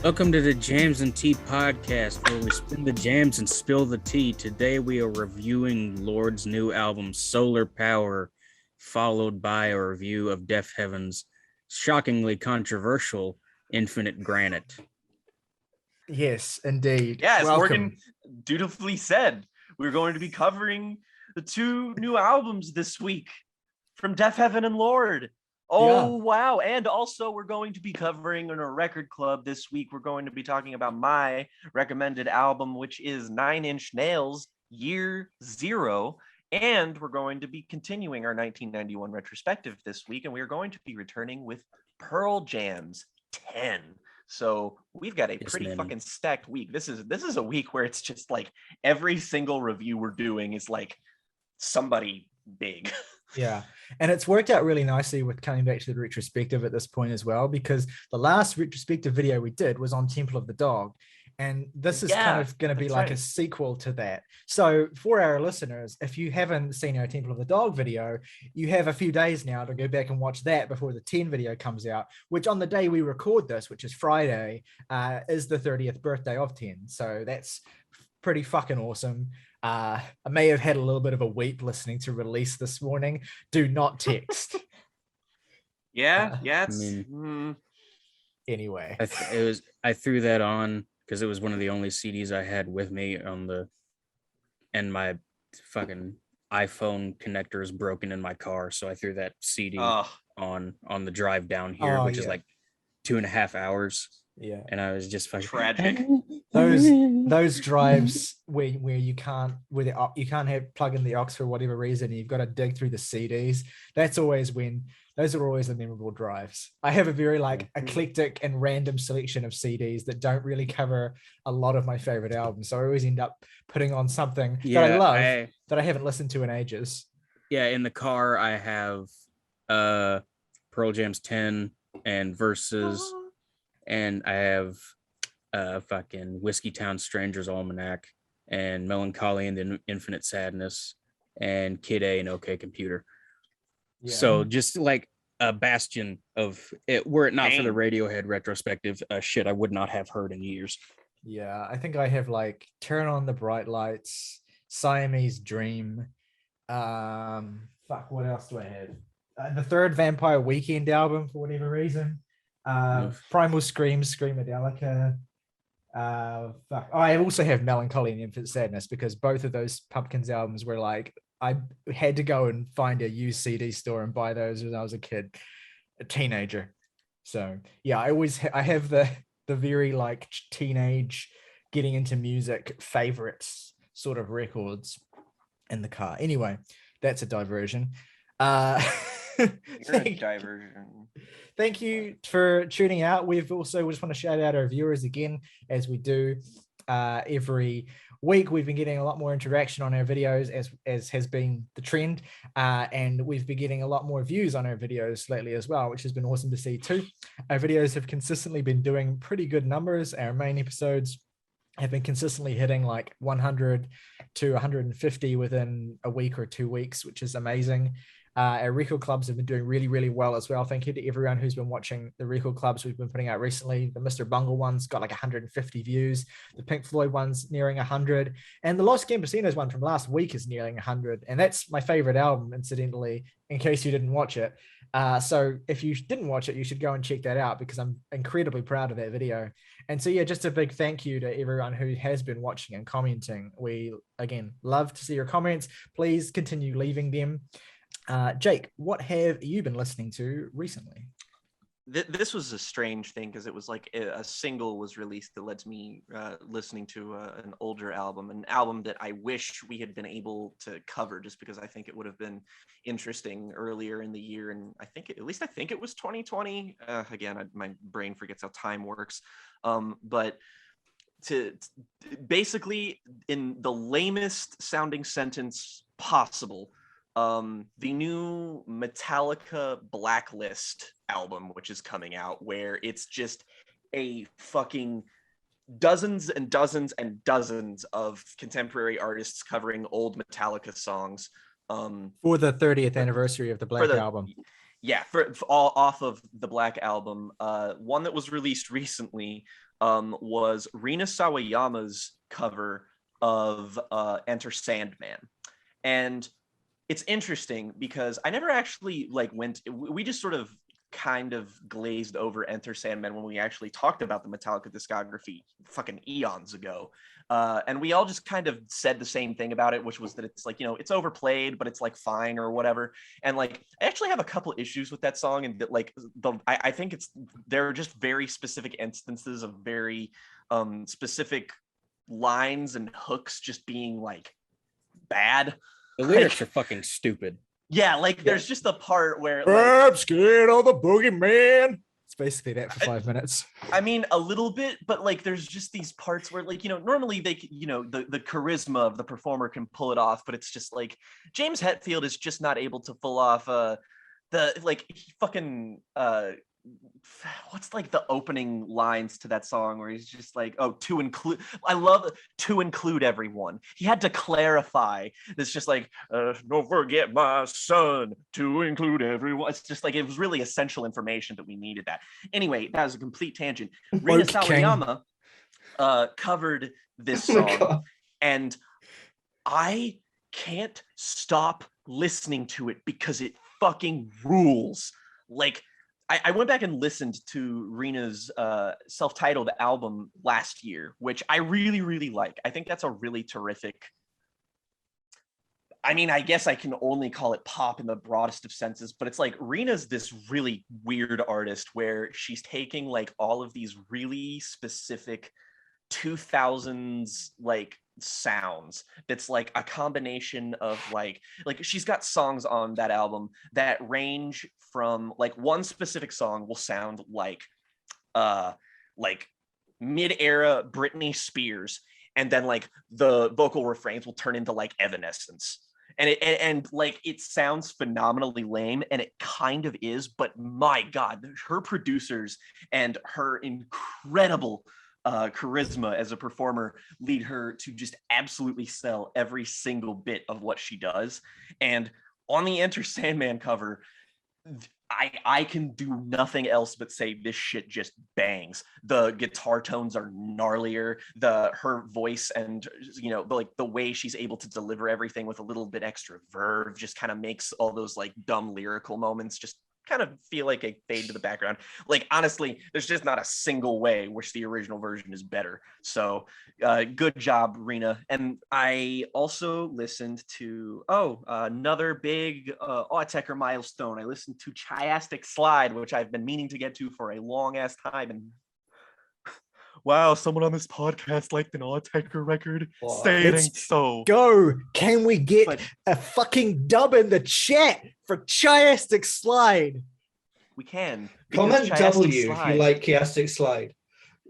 Welcome to the Jams and Tea podcast, where we spin the jams and spill the tea. Today we are reviewing Lorde's new album, Solar Power, followed by a review of Deafheaven's shockingly controversial Infinite Granite. Yes, indeed. Yeah, as Welcome. Morgan dutifully said, we're going to be covering the two new albums this week from Deafheaven and Lorde. Oh, yeah. Wow. And also we're going to be covering in a record club this week. We're going to be talking about my recommended album, which is 9 Inch Nails, Year Zero. And we're going to be continuing our 1991 retrospective this week. And we are going to be returning with Pearl Jam's 10. So we've got a pretty fucking stacked week. This is a week where it's just like every single review we're doing is like somebody big. Yeah, and it's worked out really nicely with coming back to the retrospective at this point as well, because the last retrospective video we did was on Temple of the Dog, and this is kind of going to be like a sequel to that. So for our listeners, if you haven't seen our Temple of the Dog video, you have a few days now to go back and watch that before the 10 video comes out, which on the day we record this, which is Friday, is the 30th birthday of 10. So that's pretty fucking awesome. I may have had a little bit of a weep listening to Release this morning. Do not text. Anyway, I threw that on because it was one of the only CDs I had with me and my fucking iPhone connector is broken in my car, so I threw that CD on the drive down here, which is like 2.5 hours. Yeah, and I was just fucking tragic. Those drives where you can't have plug in the aux for whatever reason, and you've got to dig through the CDs. Those are always the memorable drives. I have a very eclectic and random selection of CDs that don't really cover a lot of my favorite albums. So I always end up putting on something that I love that I haven't listened to in ages. Yeah, in the car I have Pearl Jam's 10 and Versus. And I have fucking Whiskey Town Stranger's Almanac and Melancholy and the Infinite Sadness and Kid A and OK Computer. Yeah. So just like a bastion of it, were it not for the Radiohead retrospective, shit I would not have heard in years. Yeah, I think I have like Turn on the Bright Lights, Siamese Dream. What else do I have? The third Vampire Weekend album for whatever reason. Primal Scream, Screamadelica. I also have Melancholy and Infinite Sadness, because both of those Pumpkins albums were like, I had to go and find a used CD store and buy those when I was a teenager. So yeah, I have the very like teenage getting into music favorites sort of records in the car. Anyway, that's a diversion. Diversion. Thank you for tuning out. We just want to shout out our viewers again, as we do every week. We've been getting a lot more interaction on our videos, as has been the trend, and we've been getting a lot more views on our videos lately as well, which has been awesome to see too. Our videos have consistently been doing pretty good numbers. Our main episodes have been consistently hitting like 100 to 150 within a week or 2 weeks, which is amazing. Our record clubs have been doing really, really well as well. Thank you to everyone who's been watching the record clubs we've been putting out recently. The Mr. Bungle one's got like 150 views. The Pink Floyd one's nearing 100. And the Los Campesinos one from last week is nearing 100. And that's my favorite album, incidentally, in case you didn't watch it. So if you didn't watch it, you should go and check that out, because I'm incredibly proud of that video. And so, yeah, just a big thank you to everyone who has been watching and commenting. We, again, love to see your comments. Please continue leaving them. Jake, what have you been listening to recently? This was a strange thing, because it was like a single was released that led to me listening to an older album, an album that I wish we had been able to cover, just because I think it would have been interesting earlier in the year. And I think it was 2020. Again, my brain forgets how time works. But to basically, in the lamest sounding sentence possible, the new Metallica Blacklist album, which is coming out, where it's just a fucking dozens and dozens and dozens of contemporary artists covering old Metallica songs. For the 30th anniversary of the Black album. Yeah, for all off of the Black album. One that was released recently was Rina Sawayama's cover of Enter Sandman. And it's interesting because I never actually we just sort of kind of glazed over Enter Sandman when we actually talked about the Metallica discography fucking eons ago. And we all just kind of said the same thing about it, which was that it's like, it's overplayed, but it's like fine or whatever. And like, I actually have a couple issues with that song, and that I think there are just very specific instances of very specific lines and hooks just being like bad. The lyrics are fucking stupid. Yeah, there's just a part where I'm scared of the boogeyman. It's basically that for 5 minutes. I mean, a little bit, but there's just these parts where normally they, the charisma of the performer can pull it off, but it's just like James Hetfield is just not able to pull off what's the opening lines to that song where he's just like, oh, I love to include everyone. He had to clarify. It's just like, don't forget my son, to include everyone. It's just like, it was really essential information that we needed that. Anyway, that was a complete tangent. Rina Sawayama covered this song, and I can't stop listening to it because it fucking rules. I went back and listened to Rina's self-titled album last year, which I really, really like. I think that's a really terrific. I mean, I guess I can only call it pop in the broadest of senses, but it's like Rina's this really weird artist where she's taking all of these really specific 2000s sounds that's a combination of she's got songs on that album that range from one specific song will sound like mid-era Britney Spears, and then the vocal refrains will turn into Evanescence, and it sounds phenomenally lame, and it kind of is, but my god, her producers and her incredible charisma as a performer lead her to just absolutely sell every single bit of what she does. And on the Enter Sandman cover, I can do nothing else but say this shit just bangs. The guitar tones are gnarlier. Her voice and the way she's able to deliver everything with a little bit extra verve just kind of makes all those dumb lyrical moments just kind of feel like a fade to the background. Honestly, there's just not a single way which the original version is better. So good job, Rina. And I also listened to another big Autechre milestone. I listened to Chiastic Slide, which I've been meaning to get to for a long ass time, and wow, someone on this podcast liked an Autechre record. Say it ain't so. Go. Can we get a fucking dub in the chat for Chiastic Slide? We can. Comment W if you like Chiastic Slide.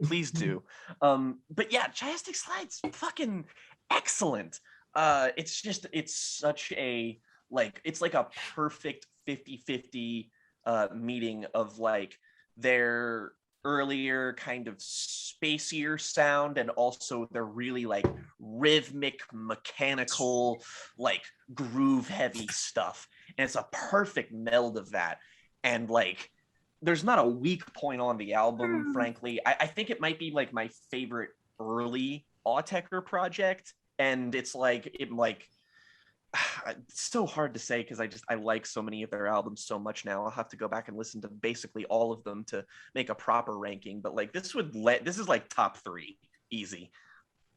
Please do. But yeah, Chiastic Slide's fucking excellent. It's such a it's a perfect 50-50 meeting of their earlier kind of spacier sound and also they're really rhythmic, mechanical, groove heavy stuff, and it's a perfect meld of that. And there's not a weak point on the album, frankly. I think it might be my favorite early Autechre project, and it's it's so hard to say because I like so many of their albums so much now. I'll have to go back and listen to basically all of them to make a proper ranking, but this is top 3 easy.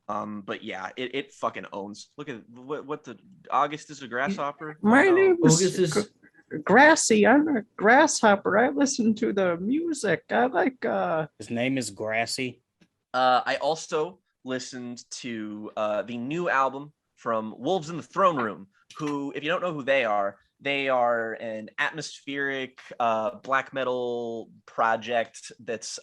But yeah, it fucking owns. Look at what the August is a grasshopper. My name is Grassy. I'm a grasshopper. I listen to the music. I like His name is Grassy. I also listened to the new album from Wolves in the Throne Room, who, if you don't know who they are an atmospheric black metal project that's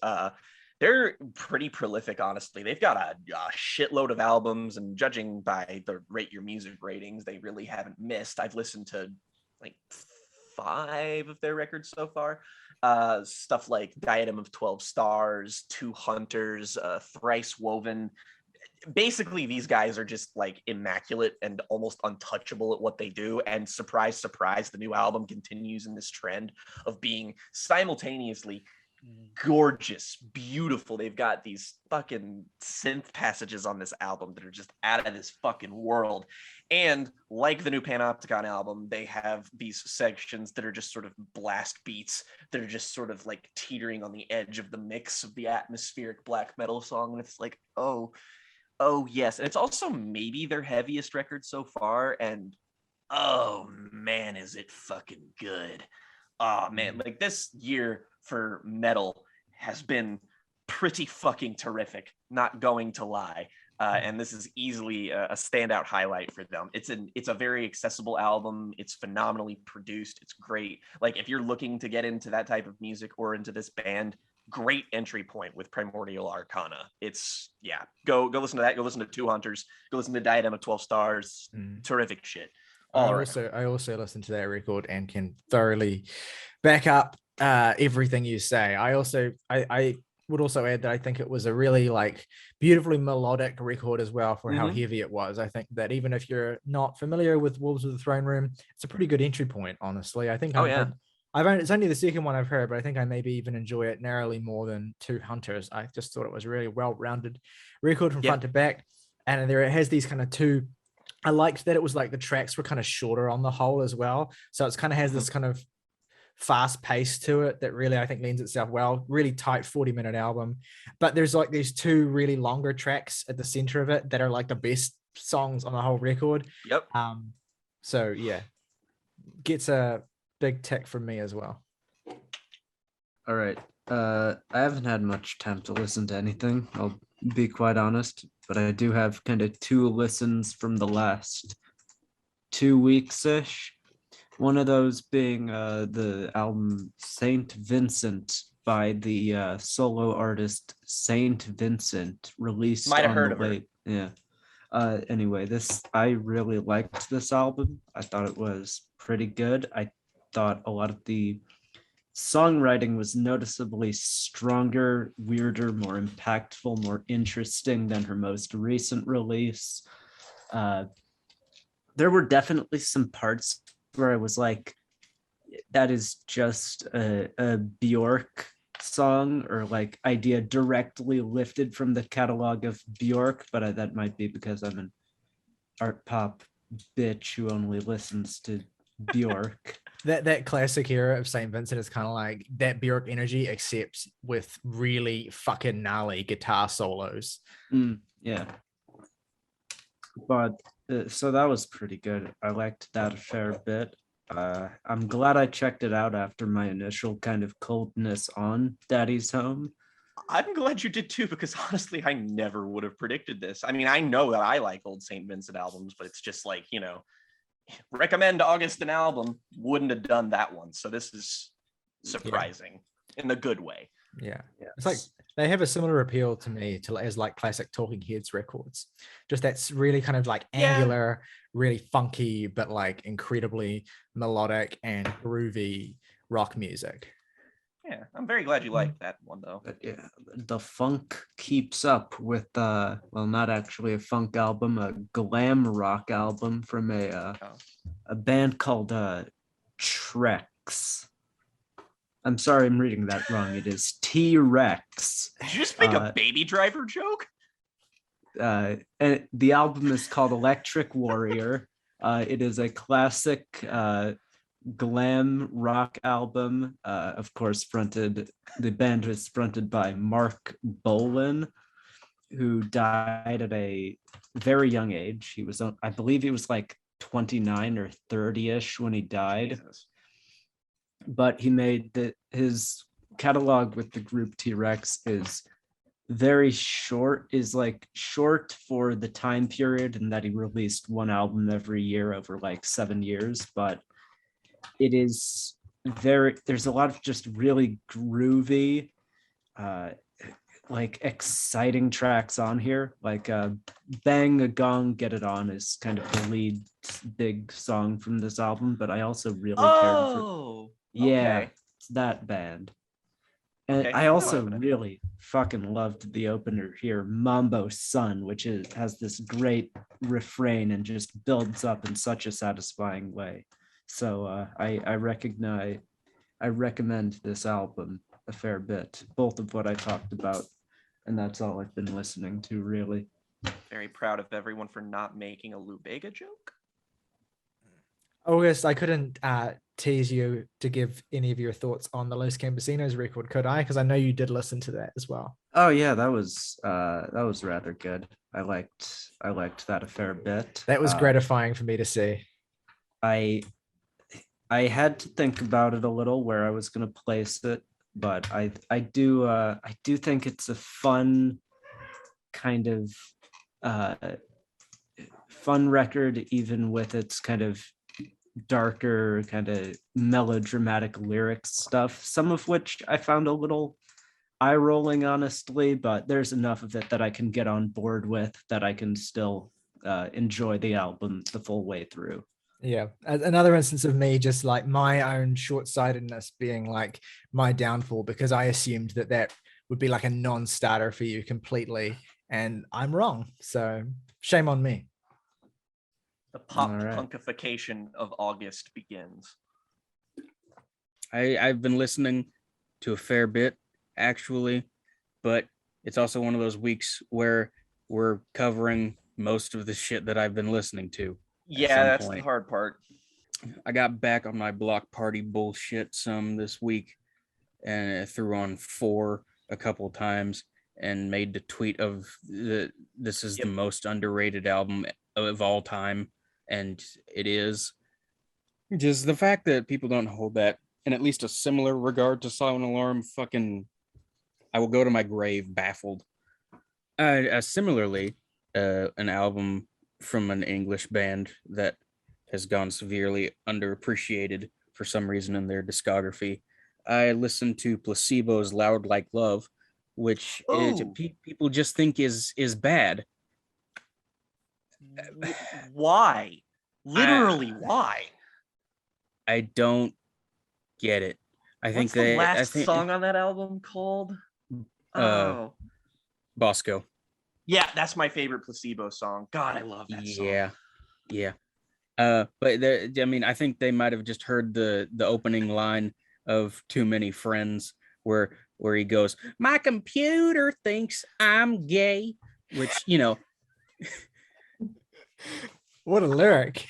they're pretty prolific, honestly. They've got a shitload of albums, and judging by the Rate Your Music ratings, they really haven't missed. I've listened to 5 of their records so far. Stuff like Diadem of 12 Stars, Two Hunters, Thrice Woven. Basically, these guys are just immaculate and almost untouchable at what they do. And surprise, surprise, the new album continues in this trend of being simultaneously gorgeous, beautiful. They've got these fucking synth passages on this album that are just out of this fucking world. And like the new Panopticon album, they have these sections that are just sort of blast beats that are just sort of like teetering on the edge of the mix of the atmospheric black metal song. And it's like, oh yes. And it's also maybe their heaviest record so far. And oh man, is it fucking good. Oh man, like this year for metal has been pretty fucking terrific, not going to lie. And this is easily a standout highlight for them. It's a very accessible album. It's phenomenally produced. It's great. Like if you're looking to get into that type of music or into this band, great entry point with Primordial Arcana. It's go listen to that. Go listen to Two Hunters. Go listen to Diadem of 12 Stars. Terrific shit. I also listened to that record and can thoroughly back up everything you say. I would also add that I think it was a really like beautifully melodic record as well for how heavy it was. I think that even if you're not familiar with Wolves of the Throne Room, it's a pretty good entry point, honestly. I think it's only the second one I've heard, but I think I maybe even enjoy it narrowly more than Two Hunters. I just thought it was a really well-rounded record from front to back. And there it has these kind of two. I liked that it was like the tracks were kind of shorter on the whole as well. So it's kind of has this kind of fast pace to it that really, I think, lends itself well. Really tight 40-minute album. But there's like these two really longer tracks at the center of it that are like the best songs on the whole record. Yep. So yeah, gets a big tick from me as well. All right. I haven't had much time to listen to anything, I'll be quite honest, but I do have kind of two listens from the last 2 weeks-ish. One of those being the album Saint Vincent by the solo artist Saint Vincent, released Might have on heard the of her. late. Yeah. Anyway, I really liked this album. I thought it was pretty good. I thought a lot of the songwriting was noticeably stronger, weirder, more impactful, more interesting than her most recent release. There were definitely some parts where I was like, that is just a Bjork song or like idea directly lifted from the catalog of Bjork, but that might be because I'm an art pop bitch who only listens to Bjork. That classic era of Saint Vincent is kind of like that Bjork energy, except with really fucking gnarly guitar solos. Yeah. But so that was pretty good. I liked that a fair bit. I'm glad I checked it out after my initial kind of coldness on Daddy's Home. I'm glad you did too, because honestly, I never would have predicted this. I mean, I know that I like old St. Vincent albums, but it's just like, recommend August an album, wouldn't have done that one. So this is surprising in the good way. Yeah. It's like they have a similar appeal to me as like classic Talking Heads records. Just that's really kind of like angular, really funky, but like incredibly melodic and groovy rock music. Yeah, I'm very glad you liked that one though. But yeah, the funk keeps up with not actually a funk album, a glam rock album from a band called Trex. I'm sorry, I'm reading that wrong. It is T-Rex. Did you just make a Baby Driver joke? And the album is called Electric Warrior. It is a classic glam rock album. Of course, the band was fronted by Mark Bolan, who died at a very young age. I believe he was like 29 or 30-ish when he died. Jesus. But he made his catalog with the group T-Rex is very short, short for the time period, and that he released one album every year over like 7 years. But it is there's a lot of just really groovy, like exciting tracks on here. Like Bang a Gong, Get It On is kind of the lead big song from this album, but I also really cared for it's that band. And I also really fucking loved the opener here, Mambo Sun, which has this great refrain and just builds up in such a satisfying way. So I recommend this album. a fair bit, both of what I talked about, and that's all I've been listening to, really. Very proud of everyone for not making a Lou Bega joke. August, I couldn't tease you to give any of your thoughts on the Los Campesinos record, could I? Because I know you did listen to that as well. Oh yeah, that was rather good. I liked that a fair bit. That was gratifying for me to see. I had to think about it a little where I was going to place it, but I do think it's a fun kind of fun record, even with its kind of darker, kind of melodramatic lyrics stuff, some of which I found a little eye-rolling, honestly, but there's enough of it that I can get on board with, that I can still enjoy the album the full way through. Yeah, another instance of me just like my own short-sightedness being like my downfall, because I assumed that would be like a non-starter for you completely, and I'm wrong, so shame on me. The pop punkification of August begins. I've been listening to a fair bit, actually, but it's also one of those weeks where we're covering most of the shit that I've been listening to. Yeah, that's the hard part. I got back on my block party bullshit some this week, and I threw on 4 a couple times and made the tweet of this is the most underrated album of all time, and it is. Just the fact that people don't hold that in at least a similar regard to Silent Alarm, fucking, I will go to my grave baffled. Similarly, an album from an English band that has gone severely underappreciated for some reason in their discography. I listened to Placebo's Loud Like Love, which people just think is bad. Why? Literally, why? I don't get it. What's the last song on that album called? Bosco. Yeah, that's my favorite Placebo song. God, I love that song. Yeah. But I mean, I think they might have just heard the opening line of Too Many Friends, where he goes, "My computer thinks I'm gay," which, you know, what a lyric.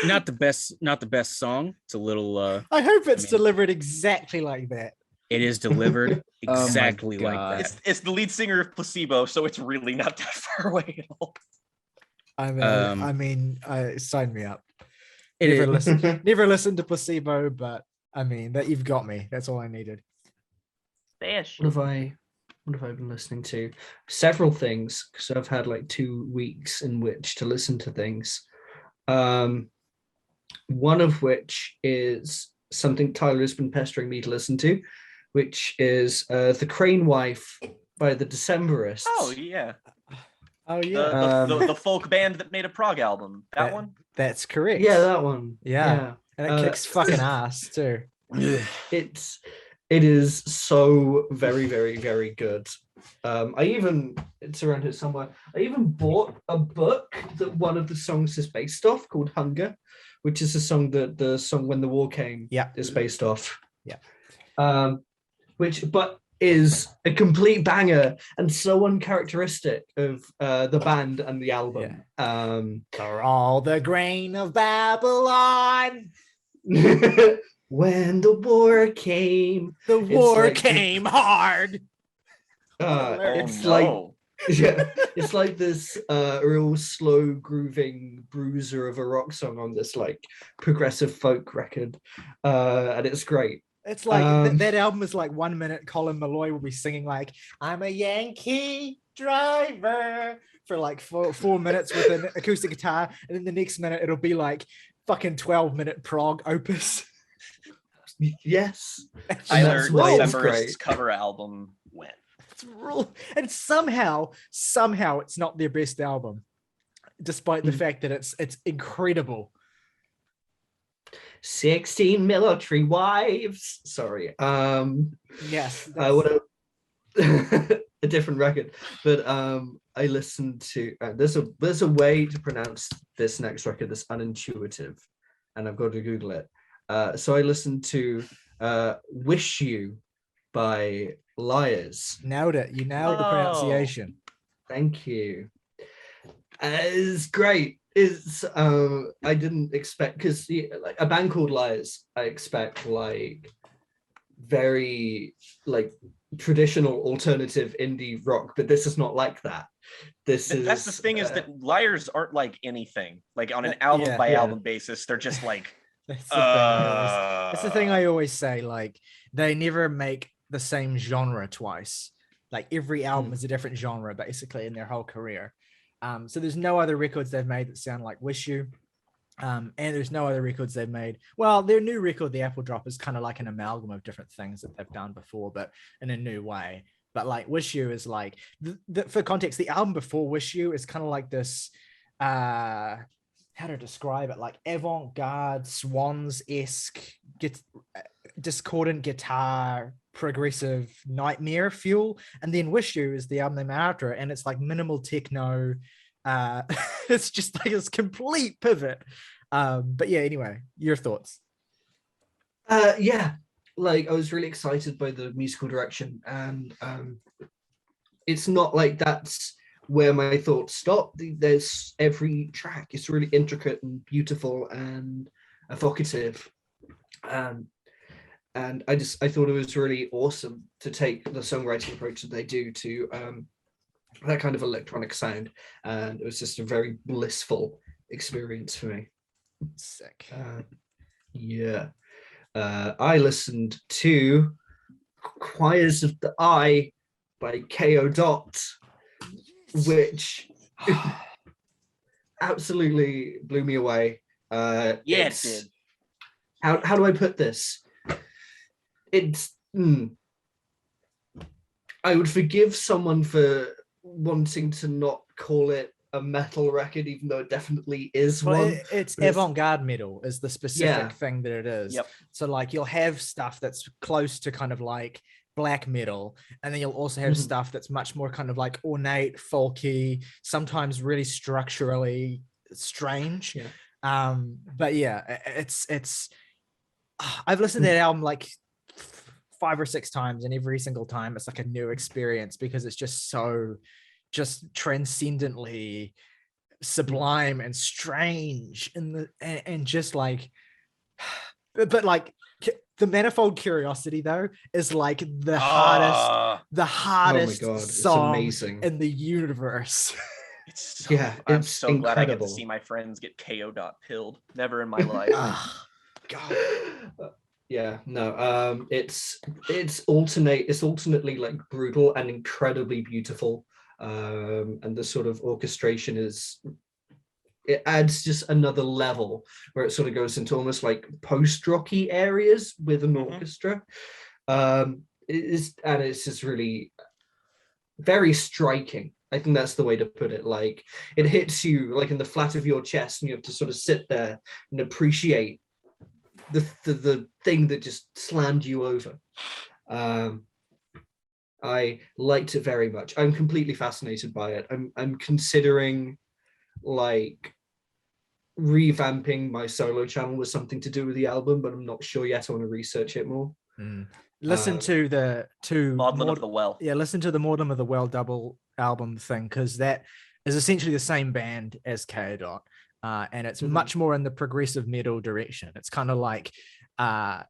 Not the best song. It's a little I hope it's delivered exactly like that. It is delivered exactly like that. It's the lead singer of Placebo, so it's really not that far away at all. Sign me up. Never listened to Placebo, but I mean that you've got me. That's all I needed. What have I been listening to? Several things, because I've had like 2 weeks in which to listen to things. One of which is something Tyler has been pestering me to listen to, which is The Crane Wife by the Decemberists. Oh yeah. The folk band that made a prog album. That one? That's correct. Yeah, that one. Yeah. And it kicks fucking ass too. It is so very, very, very good. It's around here somewhere. I even bought a book that one of the songs is based off, called Hunger, which is a song that the song When the War Came is based off. Yeah. Which is a complete banger and so uncharacteristic of the band and the album. Yeah. For all the grain of Babylon. When the war came. The war came hard. It's like this real slow grooving bruiser of a rock song on this like progressive folk record, and it's great. It's like that album is like 1 minute Colin Malloy will be singing like "I'm a Yankee driver" for like 4 minutes with an acoustic guitar, and then the next minute it'll be like fucking 12-minute prog opus. Yes, Tyler Decemberists cover album when. And somehow it's not their best album, despite the fact that it's incredible. 16 Military Wives. Sorry. Yes. I would have a different record, but I listened to. There's a way to pronounce this next record that's unintuitive, and I've got to Google it. So I listened to "Wish You" by Liars. Nailed it. You nailed the Oh. pronunciation. Thank you. It's great. It's I didn't expect, because like a band called Liars, I expect like very like traditional alternative indie rock, but this is not like that. That's the thing is that Liars aren't like anything. Like on an album Yeah. by Yeah. album basis, they're just like That's the thing I always. That's the thing I always say. Like they never make the same genre twice. Like every album is a different genre, basically, in their whole career. So there's no other records they've made that sound like Wish You. And there's no other records they've made. Well, their new record, The Apple Drop, is kind of like an amalgam of different things that they've done before, but in a new way. But like Wish You is like, for context, the album before Wish You is kind of like this, how to describe it, like avant-garde, Swans-esque, discordant guitar, progressive nightmare fuel. And then Wish You is the album they made after it, and it's like minimal techno. It's just like this complete pivot. But yeah, anyway, your thoughts? Yeah, like I was really excited by the musical direction, and it's not like that's where my thoughts stop. There's every track is really intricate and beautiful and evocative, and I thought it was really awesome to take the songwriting approach that they do to that kind of electronic sound, and it was just a very blissful experience for me. Sick. Yeah. I listened to Choirs of the Eye by Ko Dot, which absolutely blew me away. yeah, it did. How do I put this? It's I would forgive someone for wanting to not call it a metal record, even though it definitely is Well, one. it's avant-garde metal is the specific thing that it is. Yep. So like you'll have stuff that's close to kind of like black metal, and then you'll also have stuff that's much more kind of like ornate, folky, sometimes really structurally strange. But yeah, it's I've listened to that album like 5 or 6 times, and every single time it's like a new experience, because it's just so transcendently sublime and strange and just like, but like the Manifold Curiosity though is like the hardest song in the universe. It's so, Yeah, I'm it's so glad I get to incredible. see my friends get KO dot pilled. Never in my life. God. Yeah, no, it's alternately like brutal and incredibly beautiful, and the sort of orchestration it adds just another level where it sort of goes into almost like post-rocky areas with an orchestra. It's just really very striking. I think that's the way to put it. Like it hits you like in the flat of your chest, and you have to sort of sit there and appreciate the thing that just slammed you over. I liked it very much. I'm completely fascinated by it. I'm considering like revamping my solo channel with something to do with the album, but I'm not sure yet. I want to research it more. Listen to the Maudlin of the Well. Yeah, listen to the Maudlin of the Well double album thing, because that is essentially the same band as Ko Dot. And it's much more in the progressive metal direction. It's kind of like a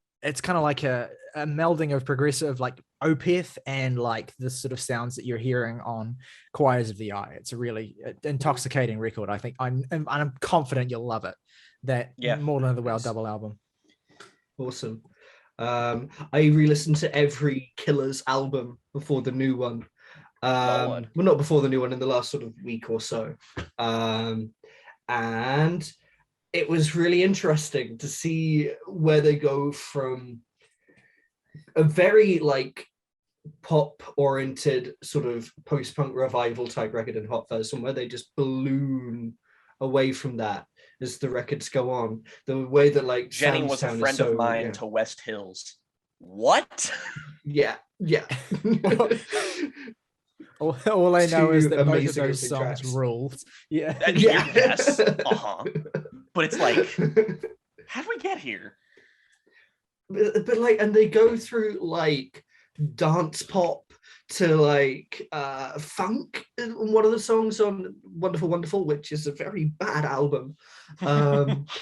melding of progressive like Opeth and like the sort of sounds that you're hearing on Choirs of the Eye. It's a really intoxicating record. I think I'm confident you'll love it. That Maudlin of the Well double album. Awesome. I re-listened to every Killers album before the new one. Well, not before the new one, in the last sort of week or so. And it was really interesting to see where they go from a very like pop oriented sort of post-punk revival type record in Hot Fuzz, and where they just balloon away from that as the records go on. The way that like Jenny was a friend of mine to West Hills. What? Yeah. All I know is that both of those songs ruled. Yeah. Yes. But it's like, how did we get here? But like, and they go through like dance pop to like funk. One of the songs on Wonderful Wonderful, which is a very bad album.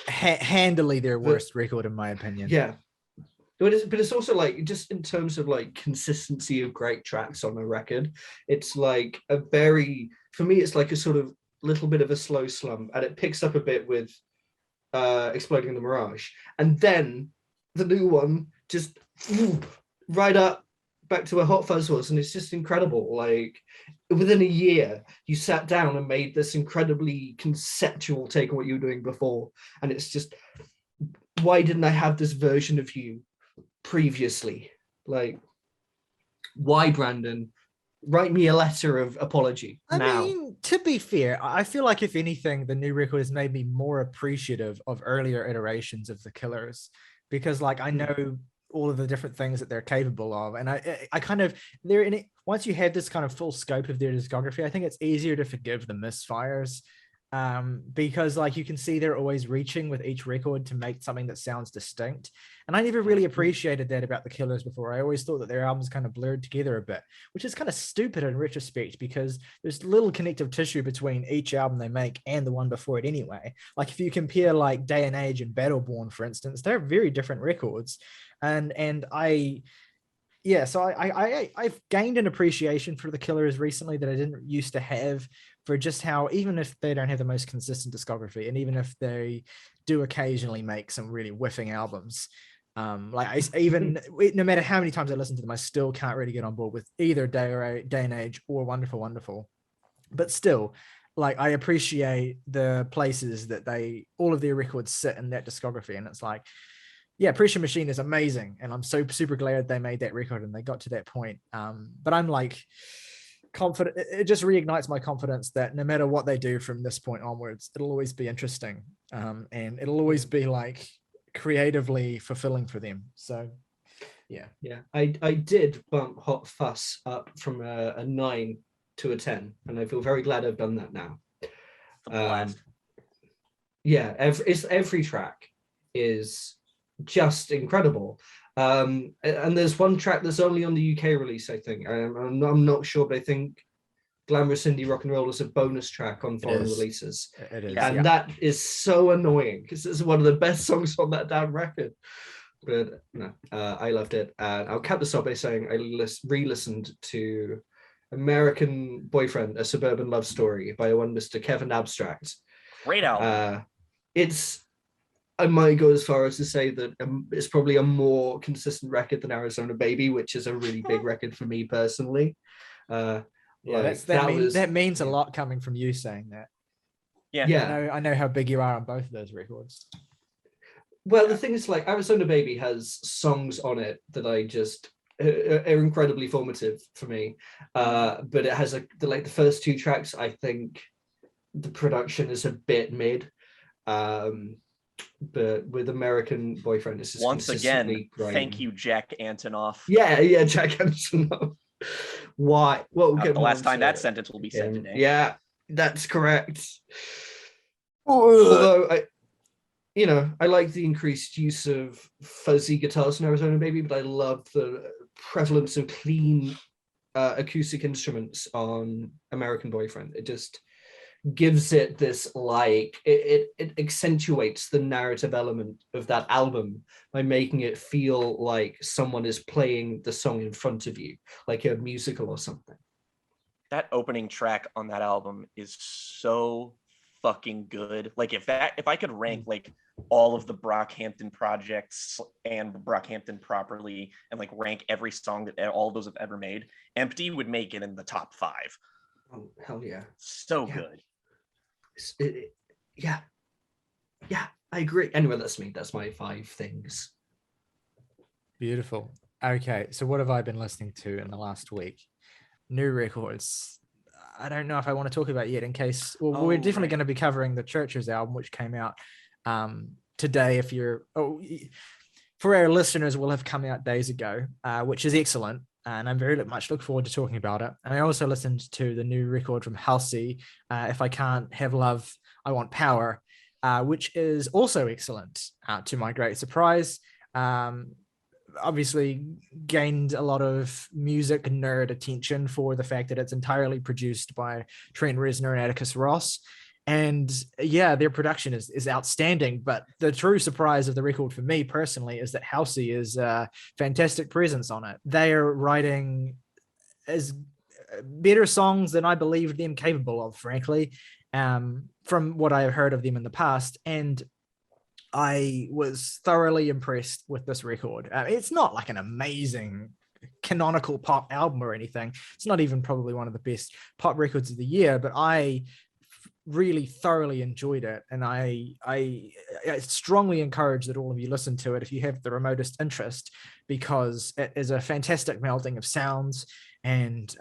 Handily their worst record, in my opinion. Yeah. But it's also like, just in terms of like consistency of great tracks on a record, it's like a very, for me, it's like a sort of little bit of a slow slump, and it picks up a bit with Exploding in the Mirage. And then the new one just right up back to where Hot Fuzz was, and it's just incredible. Like, within a year, you sat down and made this incredibly conceptual take on what you were doing before, and it's just, why didn't I have this version of you previously? Like, why, Brandon? Write me a letter of apology now. I mean, to be fair, I feel like if anything, the new record has made me more appreciative of earlier iterations of the Killers, because like I know all of the different things that they're capable of, and I kind of, they're in it. Once you have this kind of full scope of their discography, I think it's easier to forgive the misfires, because like you can see they're always reaching with each record to make something that sounds distinct. And I never really appreciated that about the Killers before. I always thought that their albums kind of blurred together a bit, which is kind of stupid in retrospect, because there's little connective tissue between each album they make and the one before it anyway. Like if you compare like Day and Age and Battleborn, for instance, they're very different records. And so I've gained an appreciation for the Killers recently that I didn't used to have, for just how, even if they don't have the most consistent discography, and even if they do occasionally make some really whiffing albums, even no matter how many times I listen to them, I still can't really get on board with either Day and Age or Wonderful Wonderful. But still, like, I appreciate the places that all of their records sit in that discography, and it's like, yeah, Pressure Machine is amazing, and I'm so super glad they made that record and they got to that point. But I'm like confident, it just reignites my confidence that no matter what they do from this point onwards, it'll always be interesting, and it'll always be like creatively fulfilling for them. So yeah, I did bump Hot Fuss up from a 9 to a 10, and I feel very glad I've done that now. Yeah, every track is just incredible. And there's one track that's only on the UK release, I think. I'm not sure, but I think Glamorous Indie Rock and Roll is a bonus track on foreign releases. It is, and that is so annoying, because it's one of the best songs on that damn record. But no, I loved it. And I'll cap this off by saying I re-listened to American Boyfriend, A Suburban Love Story by one Mr. Kevin Abstract. Great album. I might go as far as to say that it's probably a more consistent record than Arizona Baby, which is a really big record for me personally. That means a lot coming from you saying that. Yeah. I know how big you are on both of those records. Well, the thing is, like, Arizona Baby has songs on it that I just are incredibly formative for me. But it has the first two tracks, I think the production is a bit mid. But with American Boyfriend, it's just once again, grinding. Thank you, Jack Antonoff. Yeah, Jack Antonoff. Why? Well, the last time that sentence will be said today. Yeah, that's correct. Although I like the increased use of fuzzy guitars in Arizona Baby, but I love the prevalence of clean acoustic instruments on American Boyfriend. It just gives it this, like, it accentuates the narrative element of that album by making it feel like someone is playing the song in front of you, like a musical or something. That opening track on that album is so fucking good. Like, if I could rank like all of the Brockhampton projects and Brockhampton properly, and like rank every song that all of those have ever made, Empty would make it in the top 5. Oh, hell yeah. So good. Yeah, I agree. Anyway, that's my 5 things. Beautiful. Okay, so what have I been listening to in the last week? New records. I don't know if I want to talk about yet, in case we're definitely going to be covering the Churches album, which came out today. For our listeners, will have come out days ago, which is excellent. And I'm very much look forward to talking about it. And I also listened to the new record from Halsey, If I Can't Have Love, I Want Power, which is also excellent, to my great surprise. obviously gained a lot of music nerd attention for the fact that it's entirely produced by Trent Reznor and Atticus Ross. And yeah, their production is outstanding. But the true surprise of the record for me personally is that Halsey is a fantastic presence on it. They are writing as better songs than I believed them capable of, frankly, from what I have heard of them in the past. And I was thoroughly impressed with this record. It's not like an amazing canonical pop album or anything. It's not even probably one of the best pop records of the year, but I really thoroughly enjoyed it. And I strongly encourage that all of you listen to it if you have the remotest interest, because it is a fantastic melding of sounds. And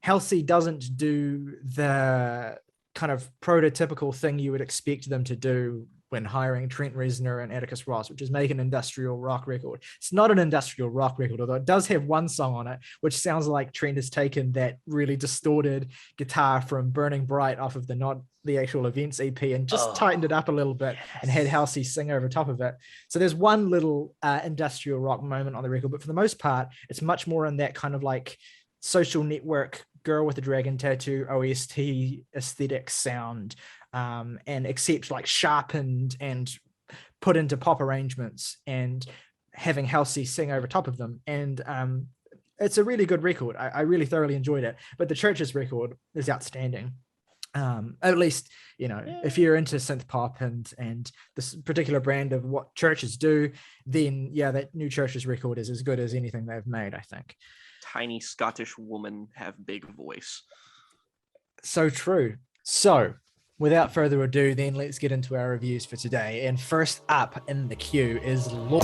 Halsey doesn't do the kind of prototypical thing you would expect them to do when hiring Trent Reznor and Atticus Ross, which is make an industrial rock record. It's not an industrial rock record, although it does have one song on it, which sounds like Trent has taken that really distorted guitar from Burning Bright off of the actual Events EP and just tightened it up a little bit and had Halsey sing over top of it. So there's one little industrial rock moment on the record, but for the most part, it's much more in that kind of like Social Network, Girl with a Dragon Tattoo, OST aesthetic sound, and except like sharpened and put into pop arrangements and having Halsey sing over top of them. And it's a really good record. I really thoroughly enjoyed it. But the Churches record is outstanding. At least, you know, if you're into synth pop and this particular brand of what Churches do, then yeah, that new Churches record is as good as anything they've made, I think. Tiny Scottish woman have big voice. So true. So without further ado, then let's get into our reviews for today. And first up in the queue is Lorde.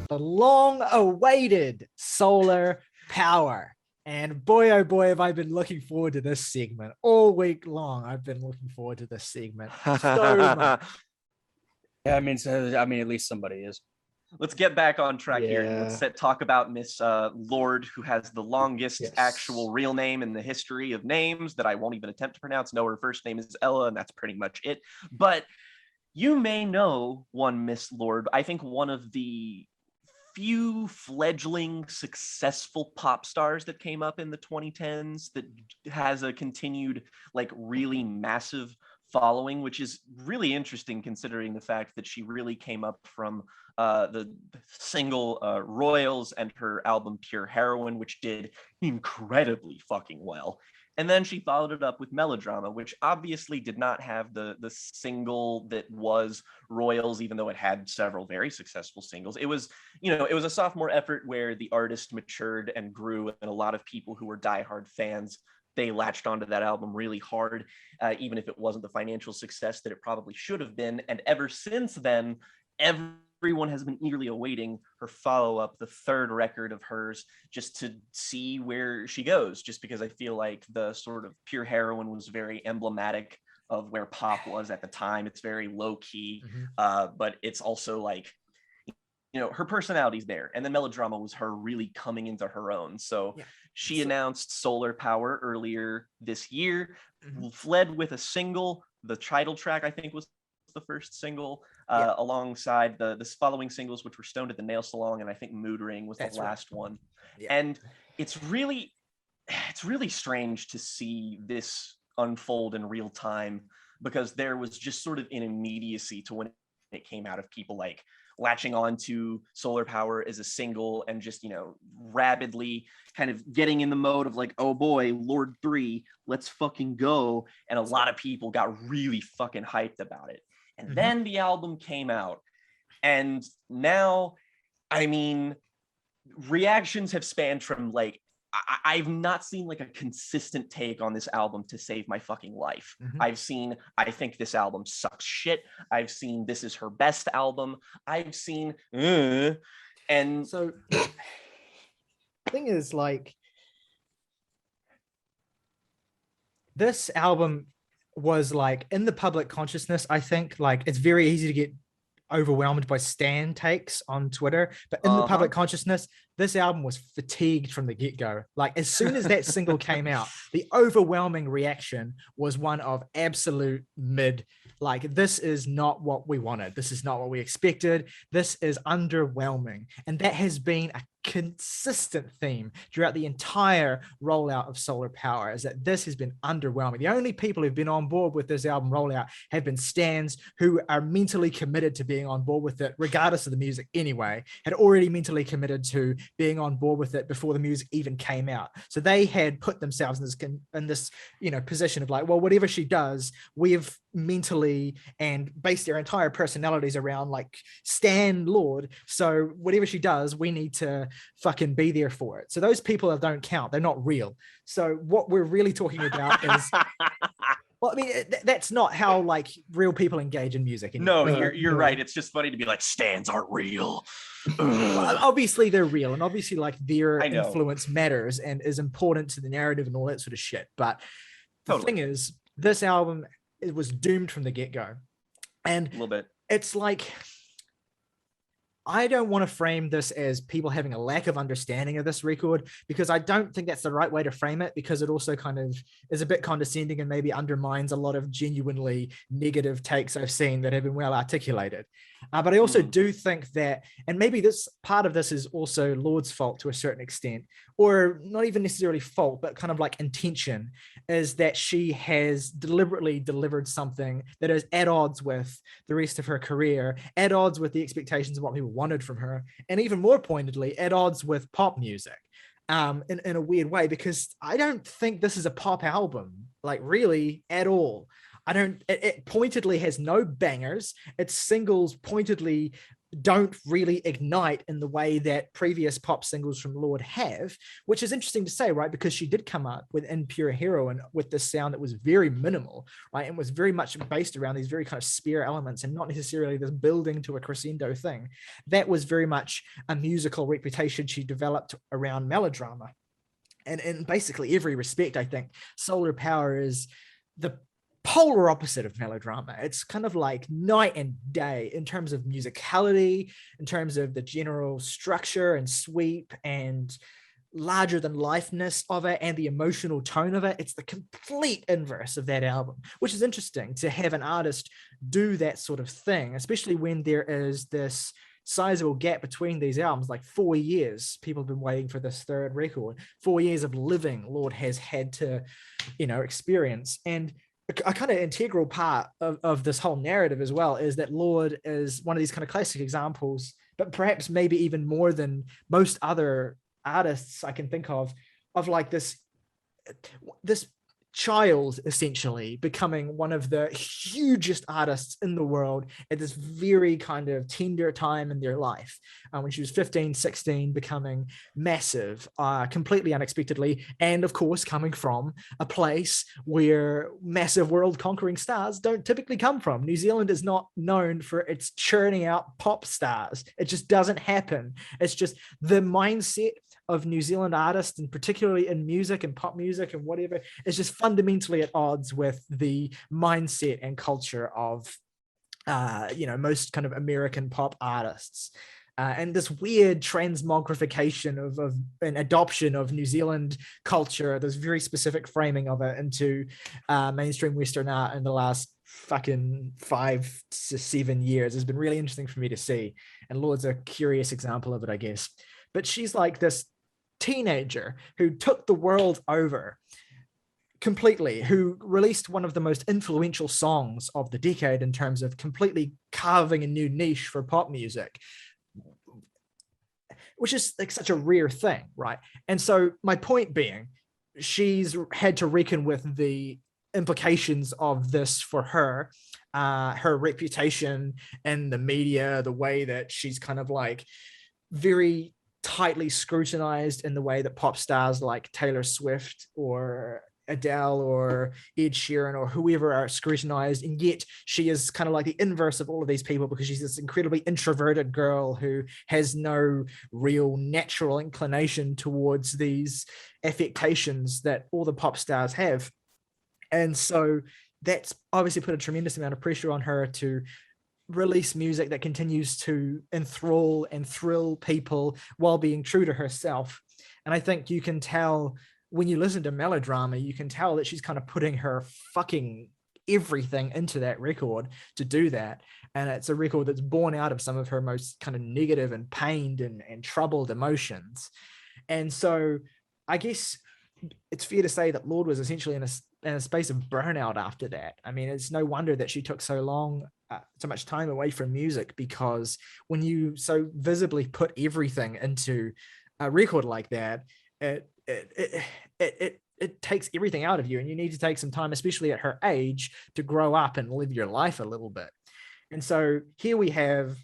The long-awaited Solar Power. And boy, oh boy, have I been looking forward to this segment. All week long, I've been looking forward to this segment so much. Yeah, I mean, at least somebody is. Let's get back on track here. And let's talk about Miss Lorde, who has the longest actual real name in the history of names that I won't even attempt to pronounce. No, her first name is Ella, and that's pretty much it. But you may know one Miss Lorde. I think one of the few fledgling successful pop stars that came up in the 2010s that has a continued, like, really massive following, which is really interesting considering the fact that she really came up from the single Royals and her album Pure Heroin, which did incredibly fucking well. And then she followed it up with Melodrama, which obviously did not have the single that was Royals, even though it had several very successful singles. It was, it was a sophomore effort where the artist matured and grew, and a lot of people who were diehard fans, they latched onto that album really hard, even if it wasn't the financial success that it probably should have been. And ever since then, everyone has been eagerly awaiting her follow-up, the third record of hers, just to see where she goes, just because I feel like the sort of Pure Heroin was very emblematic of where pop was at the time. It's very low-key, but it's also like, her personality's there. And then Melodrama was her really coming into her own. So she announced Solar Power earlier this year, fled with a single. The title track, I think, was the first single, alongside the following singles, which were Stoned at the Nail Salon, and I think Mood Ring was the last one. And it's really strange to see this unfold in real time, because there was just sort of an immediacy to when it came out of people like latching on to Solar Power as a single and just, rabidly kind of getting in the mode of like, oh boy, Lorde 3, let's fucking go. And a lot of people got really fucking hyped about it. And then the album came out, and now, I mean, reactions have spanned from like, I've not seen like a consistent take on this album to save my fucking life. I've seen, I think this album sucks shit. I've seen, this is her best album. I've seen, and so the thing is, like, this album was like in the public consciousness. I think like it's very easy to get overwhelmed by stan takes on Twitter, but in the public consciousness, this album was fatigued from the get-go. Like as soon as that single came out, the overwhelming reaction was one of absolute mid. Like, this is not what we wanted. This is not what we expected. This is underwhelming. And that has been a consistent theme throughout the entire rollout of Solar Power, is that this has been underwhelming. The only people who've been on board with this album rollout have been stans who are mentally committed to being on board with it, regardless of the music anyway, had already mentally committed to being on board with it before the music even came out. So they had put themselves in this position of like, well, whatever she does, we've mentally and based their entire personalities around like stan Lorde. So whatever she does, we need to fucking be there for it. So those people don't count. They're not real. So what we're really talking about is well, I mean, that's not how like real people engage in music anymore. No, you're right. It's just funny to be like, stans aren't real. Well, obviously they're real, and obviously like their influence matters and is important to the narrative and all that sort of shit. But the thing is, this album, it was doomed from the get-go. And a little bit. It's like, I don't want to frame this as people having a lack of understanding of this record, because I don't think that's the right way to frame it, because it also kind of is a bit condescending and maybe undermines a lot of genuinely negative takes I've seen that have been well articulated. But I also do think that, and maybe this part of this is also Lorde's fault to a certain extent, or not even necessarily fault, but kind of like intention, is that she has deliberately delivered something that is at odds with the rest of her career, at odds with the expectations of what people wanted from her, and even more pointedly, at odds with pop music. In a weird way, because I don't think this is a pop album, like really at all. It pointedly has no bangers. Its singles pointedly don't really ignite in the way that previous pop singles from Lorde have, which is interesting to say, right? Because she did come up with Impure Heroine with this sound that was very minimal, right? And was very much based around these very kind of spear elements and not necessarily this building to a crescendo thing. That was very much a musical reputation she developed around melodrama. And in basically every respect, I think Solar Power is the polar opposite of melodrama. It's kind of like night and day in terms of musicality, in terms of the general structure and sweep and larger than lifeness of it and the emotional tone of it. It's the complete inverse of that album, which is interesting to have an artist do that sort of thing, especially when there is this sizable gap between these albums, like 4 years. People have been waiting for this third record. 4 years of living Lorde has had to, experience. And a kind of integral part of this whole narrative as well is that Lorde is one of these kind of classic examples, but perhaps maybe even more than most other artists I can think of like this child essentially becoming one of the hugest artists in the world at this very kind of tender time in their life, when she was 15, 16, becoming massive, completely unexpectedly, and of course coming from a place where massive world conquering stars don't typically come from. New Zealand is not known for its churning out pop stars. It just doesn't happen. It's just the mindset of New Zealand artists, and particularly in music and pop music and whatever, is just fundamentally at odds with the mindset and culture of most kind of American pop artists. And this weird transmogrification of an adoption of New Zealand culture, this very specific framing of it into mainstream Western art in the last fucking 5 to 7 years has been really interesting for me to see. And Lorde's a curious example of it, I guess. But she's like this teenager who took the world over completely, who released one of the most influential songs of the decade in terms of completely carving a new niche for pop music, which is like such a rare thing, right? And so my point being, she's had to reckon with the implications of this for her, her reputation in the media, the way that she's kind of like very tightly scrutinized in the way that pop stars like Taylor Swift or Adele or Ed Sheeran or whoever are scrutinized, and yet she is kind of like the inverse of all of these people, because she's this incredibly introverted girl who has no real natural inclination towards these affectations that all the pop stars have. And so that's obviously put a tremendous amount of pressure on her to release music that continues to enthrall and thrill people while being true to herself. And I think you can tell when you listen to Melodrama, you can tell that she's kind of putting her fucking everything into that record to do that. And it's a record that's born out of some of her most kind of negative and pained and troubled emotions. And so I guess it's fair to say that Lorde was essentially in a space of burnout after that. I mean, it's no wonder that she took so much time away from music, because when you so visibly put everything into a record like that, it takes everything out of you, and you need to take some time, especially at her age, to grow up and live your life a little bit. And so here we have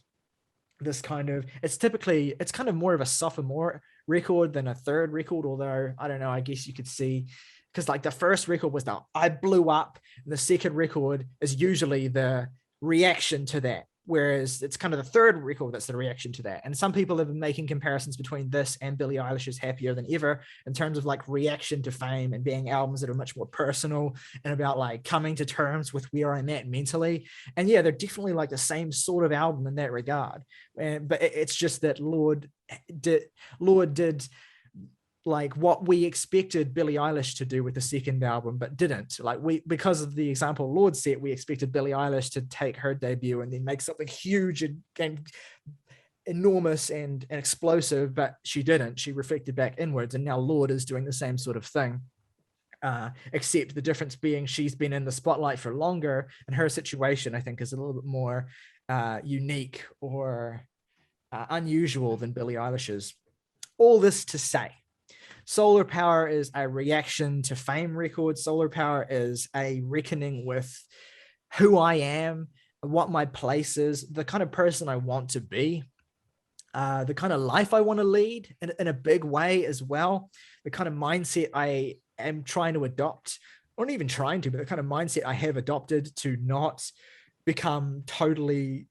this kind of, it's kind of more of a sophomore record than a third record, although I don't know, I guess you could see, because like the first record was the I blew up, and the second record is usually the reaction to that, whereas it's kind of the third record that's the reaction to that. And some people have been making comparisons between this and Billie Eilish's Happier Than Ever in terms of like reaction to fame and being albums that are much more personal and about like coming to terms with where I'm at mentally. And yeah, they're definitely like the same sort of album in that regard. But it's just that Lorde did like what we expected Billie Eilish to do with the second album, but didn't. Like because of the example Lorde set, we expected Billie Eilish to take her debut and then make something huge and enormous and explosive, but she didn't. She reflected back inwards, and now Lorde is doing the same sort of thing. Except the difference being she's been in the spotlight for longer, and her situation, I think, is a little bit more unique or unusual than Billie Eilish's. All this to say, Solar Power is a reaction to fame record. Solar Power is a reckoning with who I am, what my place is, the kind of person I want to be, the kind of life I want to lead in a big way as well, the kind of mindset I am trying to adopt, or not even trying to, but the kind of mindset I have adopted to not become totally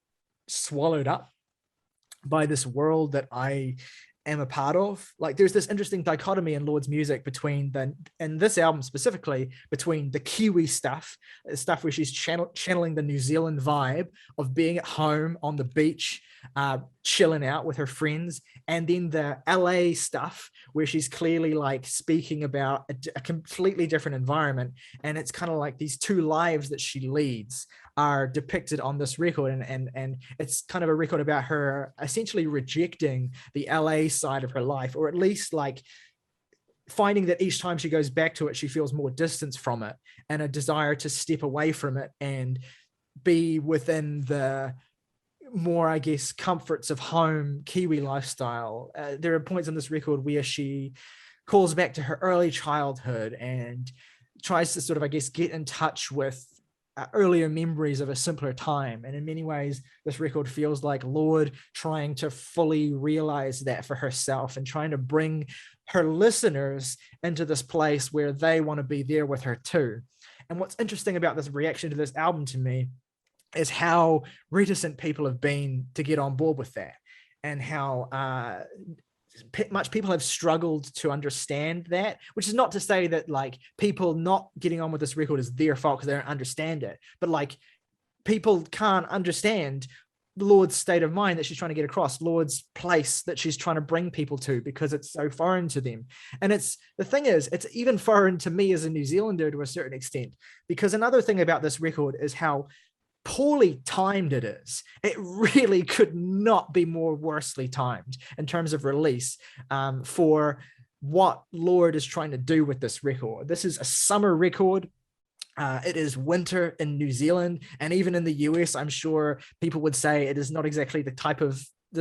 swallowed up by this world that I am a part of. Like there's this interesting dichotomy in Lorde's music between and this album specifically, between the Kiwi stuff where she's channeling the New Zealand vibe of being at home on the beach, chilling out with her friends, and then the LA stuff where she's clearly like speaking about a completely different environment. And it's kind of like these two lives that she leads are depicted on this record, and it's kind of a record about her essentially rejecting the LA side of her life, or at least like finding that each time she goes back to it, she feels more distance from it and a desire to step away from it and be within the more, I guess, comforts of home Kiwi lifestyle. There are points on this record where she calls back to her early childhood and tries to sort of, I guess, get in touch with earlier memories of a simpler time. And in many ways, this record feels like Lorde trying to fully realize that for herself and trying to bring her listeners into this place where they want to be there with her too. And what's interesting about this reaction to this album to me is how reticent people have been to get on board with that, and how much people have struggled to understand that, which is not to say that like people not getting on with this record is their fault because they don't understand it, but like people can't understand Lorde's state of mind that she's trying to get across, Lorde's place that she's trying to bring people to, because it's so foreign to them. And it's the thing is, it's even foreign to me as a New Zealander to a certain extent, because another thing about this record is how poorly timed it is. It really could not be more worsely timed in terms of release for what Lorde is trying to do with this record. This is a summer record. It is winter in New Zealand, and even in the US, I'm sure people would say it is not exactly the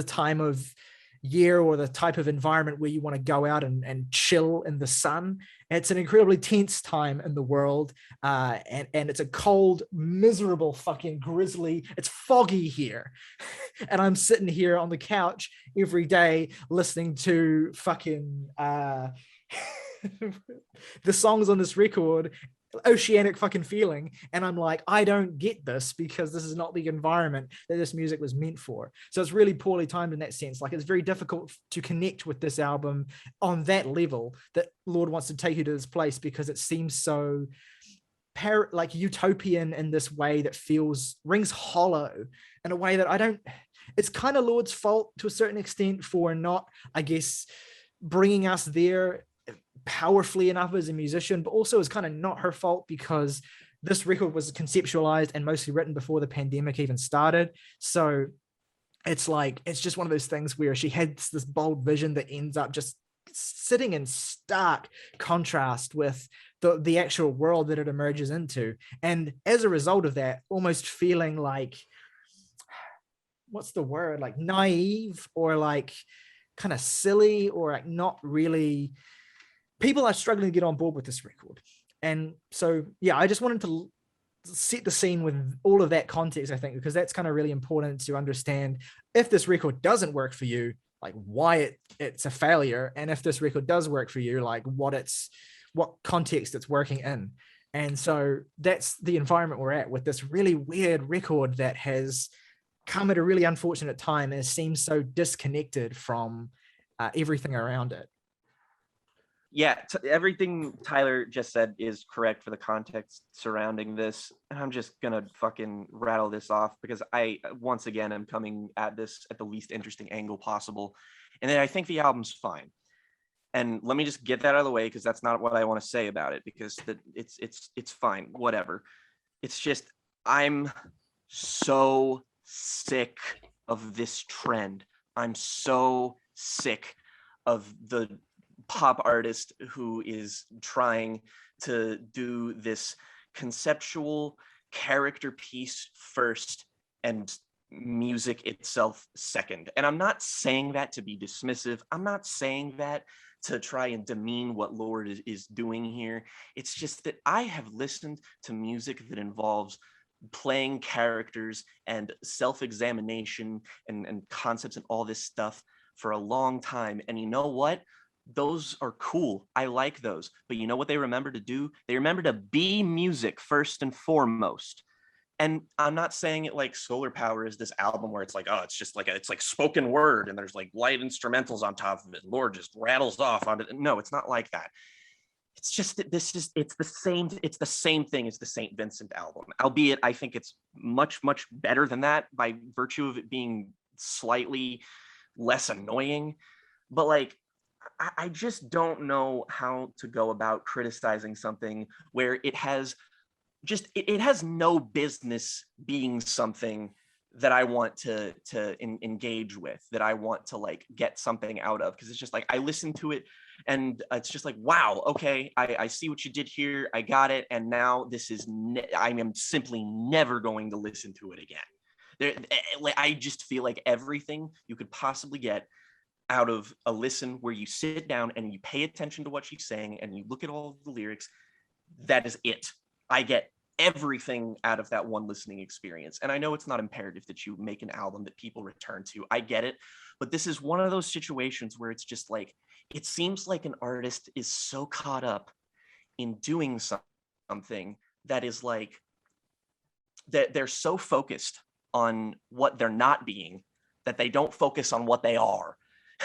time of year or the type of environment where you want to go out and chill in the sun. It's an incredibly tense time in the world, and it's a cold, miserable, fucking grizzly. It's foggy here, and I'm sitting here on the couch every day listening to fucking the songs on this record, oceanic fucking feeling, and I'm like, I don't get this because this is not the environment that this music was meant for. So it's really poorly timed in that sense. Like, it's very difficult to connect with this album on that level that Lorde wants to take you to this place, because it seems so like utopian in this way that rings hollow in a way that I don't. It's kind of Lorde's fault to a certain extent for not, I guess, bringing us there powerfully enough as a musician, but also it's kind of not her fault because this record was conceptualized and mostly written before the pandemic even started. So it's like, it's just one of those things where she had this bold vision that ends up just sitting in stark contrast with the actual world that it emerges into. And as a result of that, almost feeling like, what's the word, like naive or like kind of silly or like not really, people are struggling to get on board with this record. And so, yeah, I just wanted to set the scene with all of that context, I think, because that's kind of really important to understand if this record doesn't work for you, like why it's a failure. And if this record does work for you, like what context it's working in. And so that's the environment we're at with this really weird record that has come at a really unfortunate time and seems so disconnected from everything around it. Yeah, everything Tyler just said is correct for the context surrounding this. And I'm just gonna fucking rattle this off because I, once again, am coming at this at the least interesting angle possible. And then I think the album's fine. And let me just get that out of the way because that's not what I want to say about it, because it's fine, whatever. It's just, I'm so sick of this trend. I'm so sick of the pop artist who is trying to do this conceptual character piece first and music itself second. And I'm not saying that to be dismissive. I'm not saying that to try and demean what Lorde is doing here. It's just that I have listened to music that involves playing characters and self-examination and concepts and all this stuff for a long time. And you know what? Those are cool. I like those. But you know what they remember to do? They remember to be music first and foremost. And I'm not saying it like Solar Power is this album where it's like, oh, it's just like it's like spoken word and there's like light instrumentals on top of it. Lorde just rattles off on it. No, it's not like that. It's just that it's the same thing as the St. Vincent album, albeit I think it's much, much better than that by virtue of it being slightly less annoying. But like, I just don't know how to go about criticizing something where it has it has no business being something that I want to engage with, that I want to like get something out of, because it's just like I listen to it and it's just like, wow, okay, I see what you did here, I got it, and now this is I am simply never going to listen to it again. I just feel like everything you could possibly get out of a listen where you sit down and you pay attention to what she's saying and you look at all the lyrics, that is it. I get everything out of that one listening experience. And I know it's not imperative that you make an album that people return to. I get it. But this is one of those situations where it's just like, it seems like an artist is so caught up in doing something that is like, that they're so focused on what they're not being that they don't focus on what they are.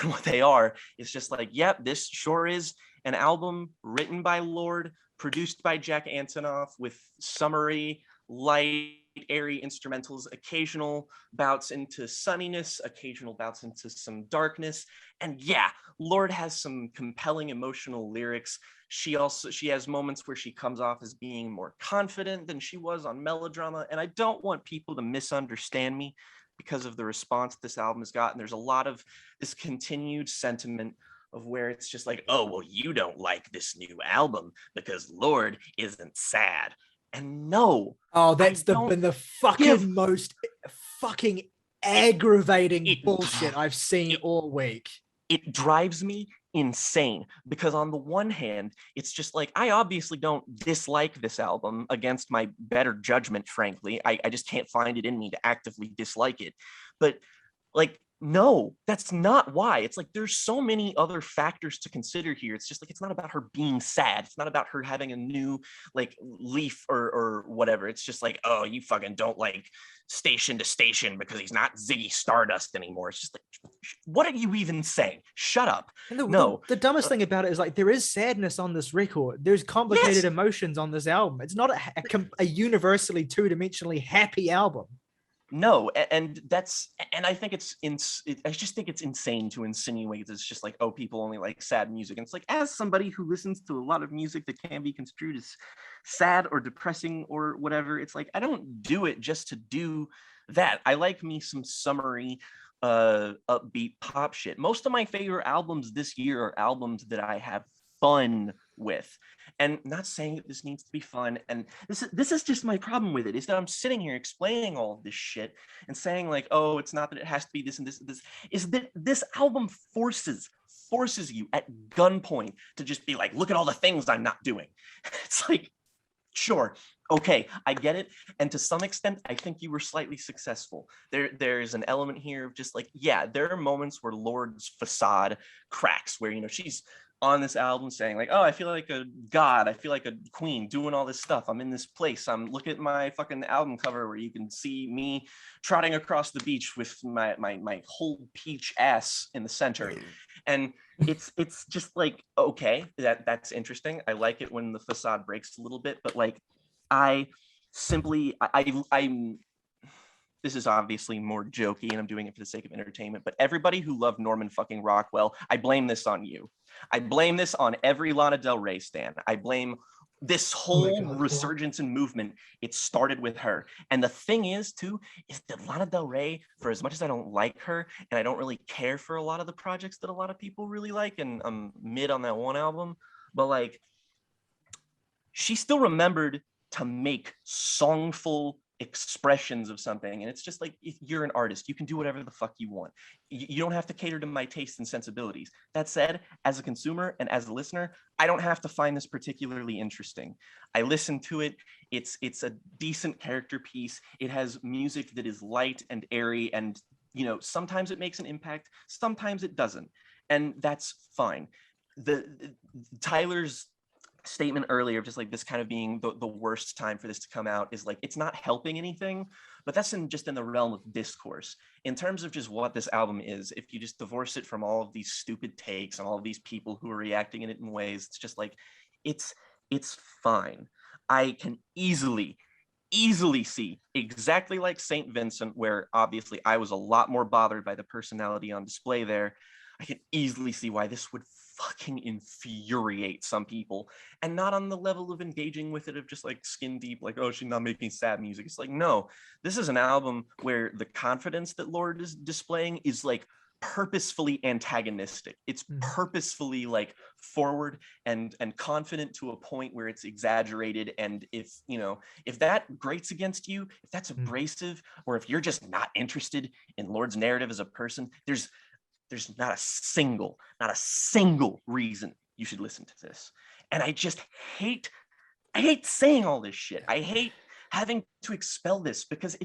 And what they are is just like, yep, this sure is an album written by Lorde, produced by Jack Antonoff, with summery, light, airy instrumentals, occasional bouts into sunniness, occasional bouts into some darkness. And yeah, Lorde has some compelling emotional lyrics. She has moments where she comes off as being more confident than she was on Melodrama. And I don't want people to misunderstand me because of the response this album has gotten. There's a lot of this continued sentiment of where it's just like, oh, well, you don't like this new album because Lorde isn't sad. And no. Oh, that's been the fucking most fucking aggravating bullshit I've seen all week. It drives me insane because on the one hand, it's just like, I obviously don't dislike this album against my better judgment, frankly. I just can't find it in me to actively dislike it. But like, no, that's not why. It's like there's so many other factors to consider here. It's just like it's not about her being sad. It's not about her having a new like leaf or whatever. It's just like, oh, you fucking don't like Station to Station because he's not Ziggy Stardust anymore. It's just like, what are you even saying? Shut up. And the No. dumbest thing about it is like there is sadness on this record. There's complicated emotions on this album. It's not a universally two-dimensionally happy album. No, and I think I just think it's insane to insinuate it's just like, oh, people only like sad music. And it's like, as somebody who listens to a lot of music that can be construed as sad or depressing or whatever, it's like I don't do it just to do that. I like me some summery upbeat pop shit. Most of my favorite albums this year are albums that I have fun with. And not saying that this needs to be fun, and this is just my problem with it, is that I'm sitting here explaining all of this shit and saying like, oh, it's not that it has to be this and this and this, is that this album forces you at gunpoint to just be like, look at all the things I'm not doing. It's like, sure, okay, I get it. And to some extent, I think you were slightly successful. There's an element here of just like, yeah, there are moments where Lorde's facade cracks, where, you know, she's on this album saying like, oh, I feel like a god, I feel like a queen doing all this stuff. I'm in this place. Look at my fucking album cover where you can see me trotting across the beach with my whole peach ass in the center. And it's just like, okay, that's interesting. I like it when the facade breaks a little bit, but like I'm this is obviously more jokey and I'm doing it for the sake of entertainment, but everybody who loved Norman fucking Rockwell, I blame this on you. I blame this on every Lana Del Rey stan. I blame this whole resurgence and movement. It started with her. And the thing is too, is that Lana Del Rey, for as much as I don't like her and I don't really care for a lot of the projects that a lot of people really like, and I'm mid on that one album, but like she still remembered to make songful expressions of something. And it's just like, if you're an artist, you can do whatever the fuck you want. You don't have to cater to my tastes and sensibilities. That said, as a consumer and as a listener, I don't have to find this particularly interesting. I listen to it. It's a decent character piece. It has music that is light and airy, and you know, sometimes it makes an impact, sometimes it doesn't, and that's fine. The Tyler's statement earlier of just like this kind of being the worst time for this to come out is like, it's not helping anything, but that's just in the realm of discourse. In terms of just what this album is, if you just divorce it from all of these stupid takes and all of these people who are reacting in it in ways, it's just like, it's fine. I can easily see, exactly like St. Vincent, where obviously I was a lot more bothered by the personality on display there. I can easily see why this would fucking infuriate some people, and not on the level of engaging with it of just like skin deep, like, oh, she's not making sad music. It's like, no, this is an album where the confidence that Lorde is displaying is like purposefully antagonistic. It's purposefully like forward and confident to a point where it's exaggerated. And if, you know, if that grates against you, if that's abrasive, or if you're just not interested in Lorde's narrative as a person, there's not a single reason you should listen to this. And I just hate saying all this shit. I hate having to expel this because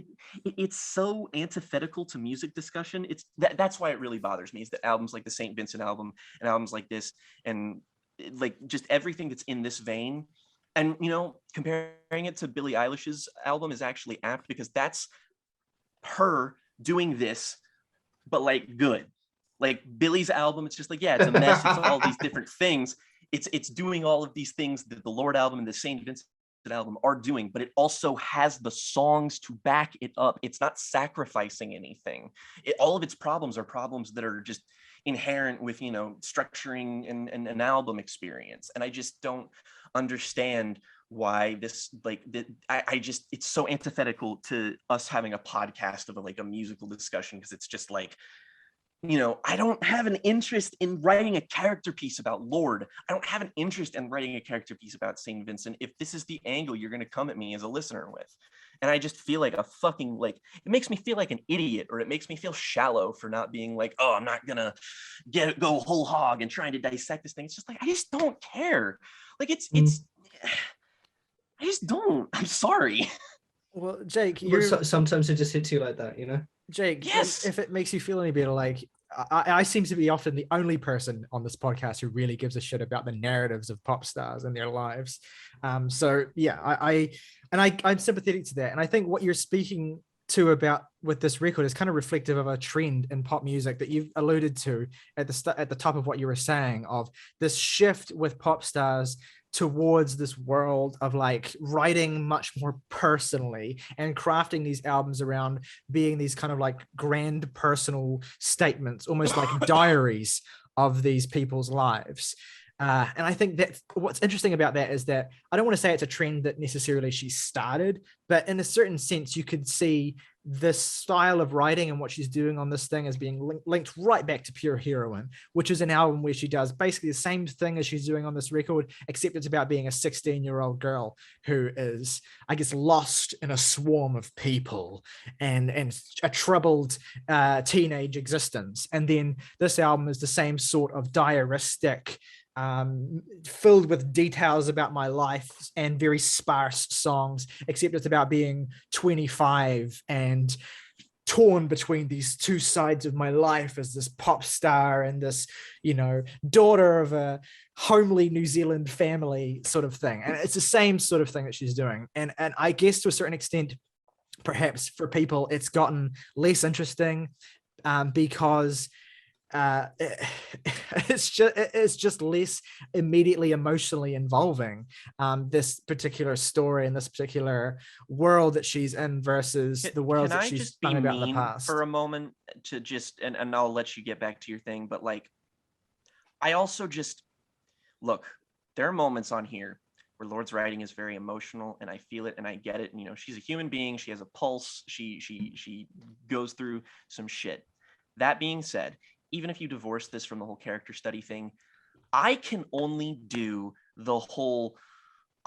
it's so antithetical to music discussion. That's why it really bothers me, is that albums like the St. Vincent album and albums like this, and like just everything that's in this vein. And, you know, comparing it to Billie Eilish's album is actually apt, because that's her doing this, but like good. Like Billy's album, it's just like, yeah, it's a mess. It's all these different things. It's doing all of these things that the Lorde album and the St. Vincent album are doing, but it also has the songs to back it up. It's not sacrificing anything. All of its problems are problems that are just inherent with, you know, structuring an album experience. And I just don't understand why this, like, I just, it's so antithetical to us having a podcast of a musical discussion, because it's just like, you know, I don't have an interest in writing a character piece about Lorde. I don't have an interest in writing a character piece about St. Vincent if this is the angle you're going to come at me as a listener with. And I just feel like a fucking, like, it makes me feel like an idiot, or it makes me feel shallow for not being like, oh, I'm not going to go whole hog and trying to dissect this thing. It's just like, I just don't care. Like, I just don't. I'm sorry. Well, Jake, But sometimes it just hits you like that, you know. Jake, Yes! if it makes you feel any better, like I seem to be often the only person on this podcast who really gives a shit about the narratives of pop stars and their lives. So yeah, I'm sympathetic to that, and I think what you're speaking to about with this record is kind of reflective of a trend in pop music that you've alluded to at the top of what you were saying, of this shift with pop stars towards this world of like writing much more personally and crafting these albums around being these kind of like grand personal statements, almost like diaries of these people's lives. And I think that what's interesting about that is that I don't want to say it's a trend that necessarily she started, but in a certain sense, you could see this style of writing and what she's doing on this thing as being linked right back to Pure Heroine, which is an album where she does basically the same thing as she's doing on this record, except it's about being a 16-year-old girl who is, I guess, lost in a swarm of people and a troubled teenage existence. And then this album is the same sort of diaristic, filled with details about my life and very sparse songs, except it's about being 25 and torn between these two sides of my life as this pop star and this, you know, daughter of a homely New Zealand family sort of thing. And it's the same sort of thing that she's doing. And I guess to a certain extent, perhaps for people, it's gotten less interesting because it's just less immediately emotionally involving this particular story and this particular world that she's in versus the world that she's sung about in the past. For a moment to just and I'll let you get back to your thing, but like I also just look, there are moments on here where Lorde's writing is very emotional and I feel it and I get it, and you know, she's a human being, she has a pulse, she goes through some shit. That being said, even if you divorce this from the whole character study thing, I can only do the whole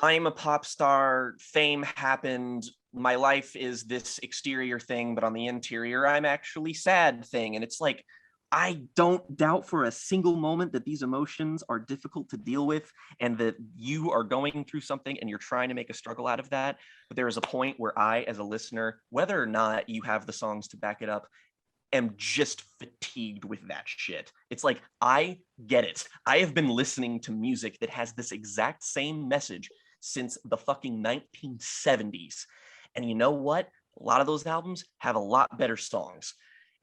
I'm a pop star, fame happened, my life is this exterior thing, but on the interior, I'm actually sad thing. And it's like, I don't doubt for a single moment that these emotions are difficult to deal with and that you are going through something and you're trying to make a struggle out of that. But there is a point where I, as a listener, whether or not you have the songs to back it up, am just fatigued with that shit. It's like, I get it. I have been listening to music that has this exact same message since the fucking 1970s. And you know what? A lot of those albums have a lot better songs.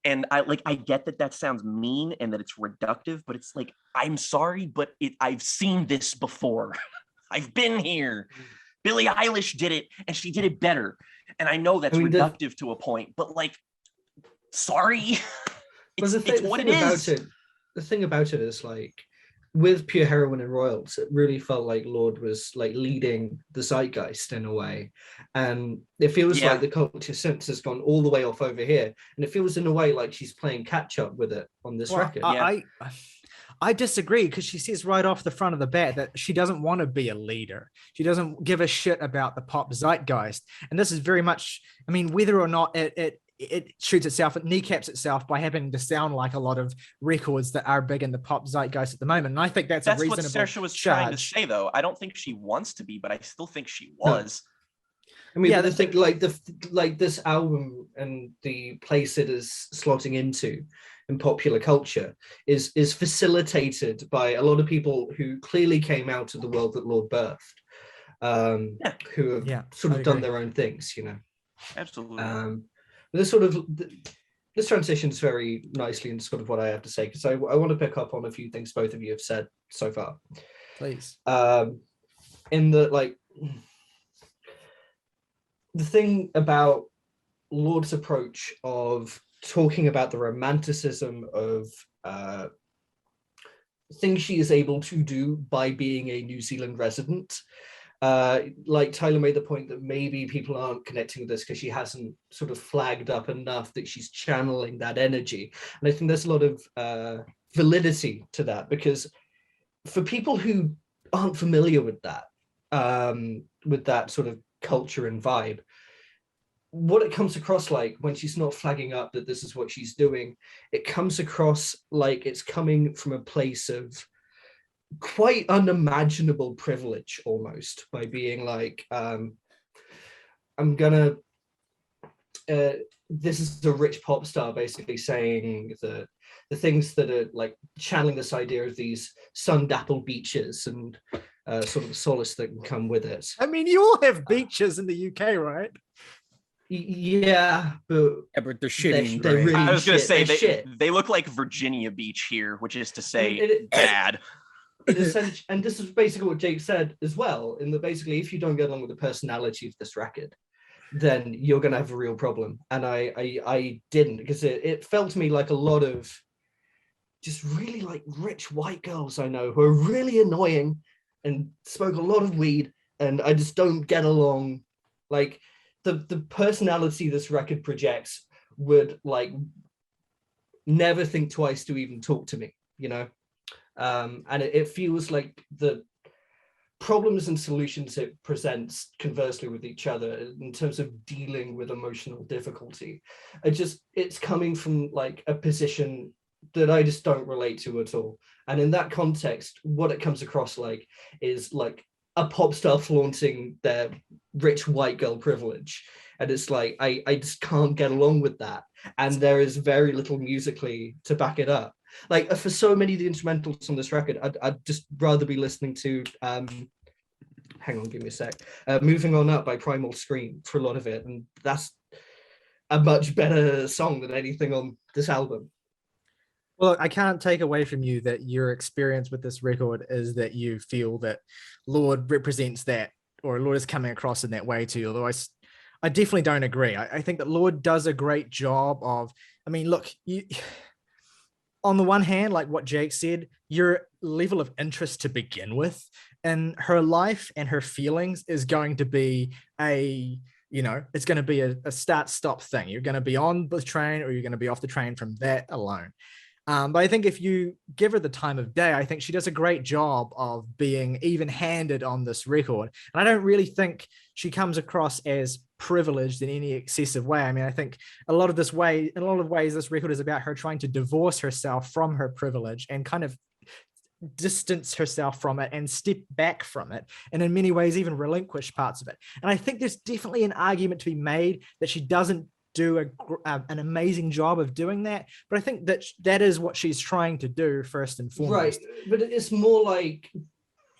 And I get that sounds mean and that it's reductive, but it's like, I'm sorry, but I've seen this before. I've been here. Billie Eilish did it and she did it better. And I know that's reductive to a point, but like, sorry, it's what it is. The thing about it is, like, with Pure Heroine and Royals, it really felt like Lorde was like leading the zeitgeist in a way, and it feels like the culture sense has gone all the way off over here, and it feels in a way like she's playing catch up with it on this record. I disagree, because she says right off the front of the bat that she doesn't want to be a leader. She doesn't give a shit about the pop zeitgeist, and this is very much, I mean, whether or not it shoots itself, it kneecaps itself by having to sound like a lot of records that are big in the pop zeitgeist at the moment. And I think that's a reasonable what Saoirse was trying to say, though. I don't think she wants to be, but I still think she was. I mean, the thing, like this album and the place it is slotting into in popular culture is facilitated by a lot of people who clearly came out of the world that Lorde birthed, who have sort of done their own things, you know. Absolutely. This transitions very nicely into sort of what I have to say, because I want to pick up on a few things both of you have said so far. Please. In the, like, the thing about Lorde's approach of talking about the romanticism of things she is able to do by being a New Zealand resident. Like Tyler made the point that maybe people aren't connecting with this because she hasn't sort of flagged up enough that she's channeling that energy. And I think there's a lot of validity to that, because for people who aren't familiar with that sort of culture and vibe, what it comes across like when she's not flagging up that this is what she's doing, it comes across like it's coming from a place of quite unimaginable privilege, almost, by being like, I'm gonna this is a rich pop star basically saying the things that are like channeling this idea of these sun-dappled beaches and sort of the solace that can come with it. I mean, you all have beaches in the UK, right? Yeah, but but they're shitty. they're really I was going to shit. say they look like Virginia Beach here, which is to say bad. And this is basically what Jake said as well, in that basically if you don't get along with the personality of this record, then you're going to have a real problem. And I didn't, because it felt to me like a lot of just really like rich white girls I know who are really annoying and smoke a lot of weed, and I just don't get along. Like the personality this record projects would like never think twice to even talk to me, you know? And it feels like the problems and solutions it presents conversely with each other in terms of dealing with emotional difficulty, it's coming from like a position that I just don't relate to at all. And in that context, what it comes across like is like a pop star flaunting their rich white girl privilege. And it's like, I just can't get along with that. And there is very little musically to back it up. Like for so many of the instrumentals on this record, I'd just rather be listening to, hang on, give me a sec. Moving On Up by Primal Scream for a lot of it. And that's a much better song than anything on this album. Well, I can't take away from you that your experience with this record is that you feel that Lorde represents that, or Lorde is coming across in that way to you. Although I definitely don't agree. I think that Lorde does a great job of, I mean, look, you, on the one hand, like what Jake said, your level of interest to begin with in her life and her feelings is going to be it's going to be a start-stop thing. You're going to be on the train or you're going to be off the train from that alone. But I think if you give her the time of day, I think she does a great job of being even-handed on this record. And I don't really think she comes across as privileged in any excessive way. I mean, I think in a lot of ways, this record is about her trying to divorce herself from her privilege and kind of distance herself from it and step back from it, and in many ways even relinquish parts of it. And I think there's definitely an argument to be made that she doesn't do an amazing job of doing that, but I think that is what she's trying to do first and foremost. Right, but it's more like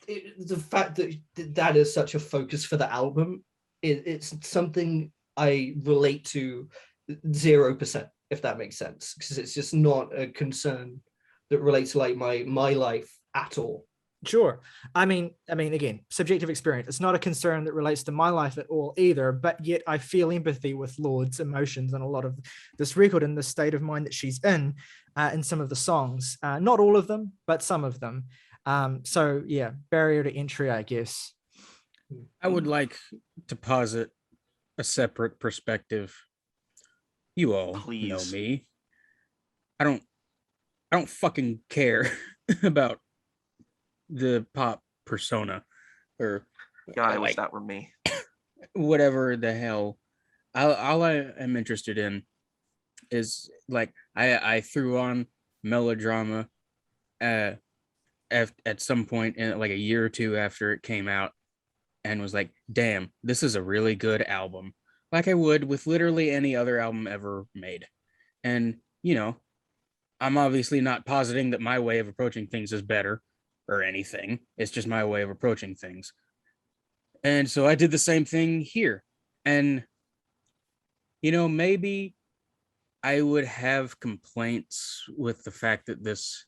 the fact that is such a focus for the album. It's something I relate to 0%, if that makes sense, because it's just not a concern that relates to like my life at all. Sure. I mean, again, subjective experience. It's not a concern that relates to my life at all either, but yet I feel empathy with Lorde's emotions and a lot of this record and the state of mind that she's in some of the songs. Not all of them, but some of them. So yeah, barrier to entry, I guess. I would like to posit a separate perspective. You all know me. I don't fucking care about the pop persona, or God, I wish that were me. Whatever the hell. All I am interested in is like I threw on Melodrama at some point in like a year or two after it came out, and was like, damn, this is a really good album, like I would with literally any other album ever made. And I'm obviously not positing that my way of approaching things is better or anything. It's just my way of approaching things. And so I did the same thing here. And, maybe I would have complaints with the fact that this,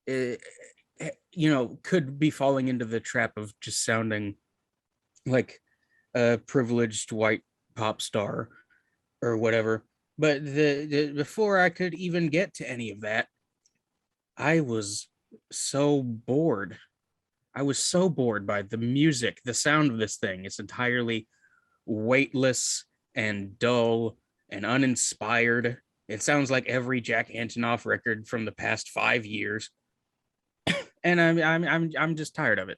could be falling into the trap of just sounding like a privileged white pop star or whatever. But before I could even get to any of that, I was so bored. I was so bored by the music, the sound of this thing. It's entirely weightless and dull and uninspired. It sounds like every Jack Antonoff record from the past 5 years. And I'm just tired of it.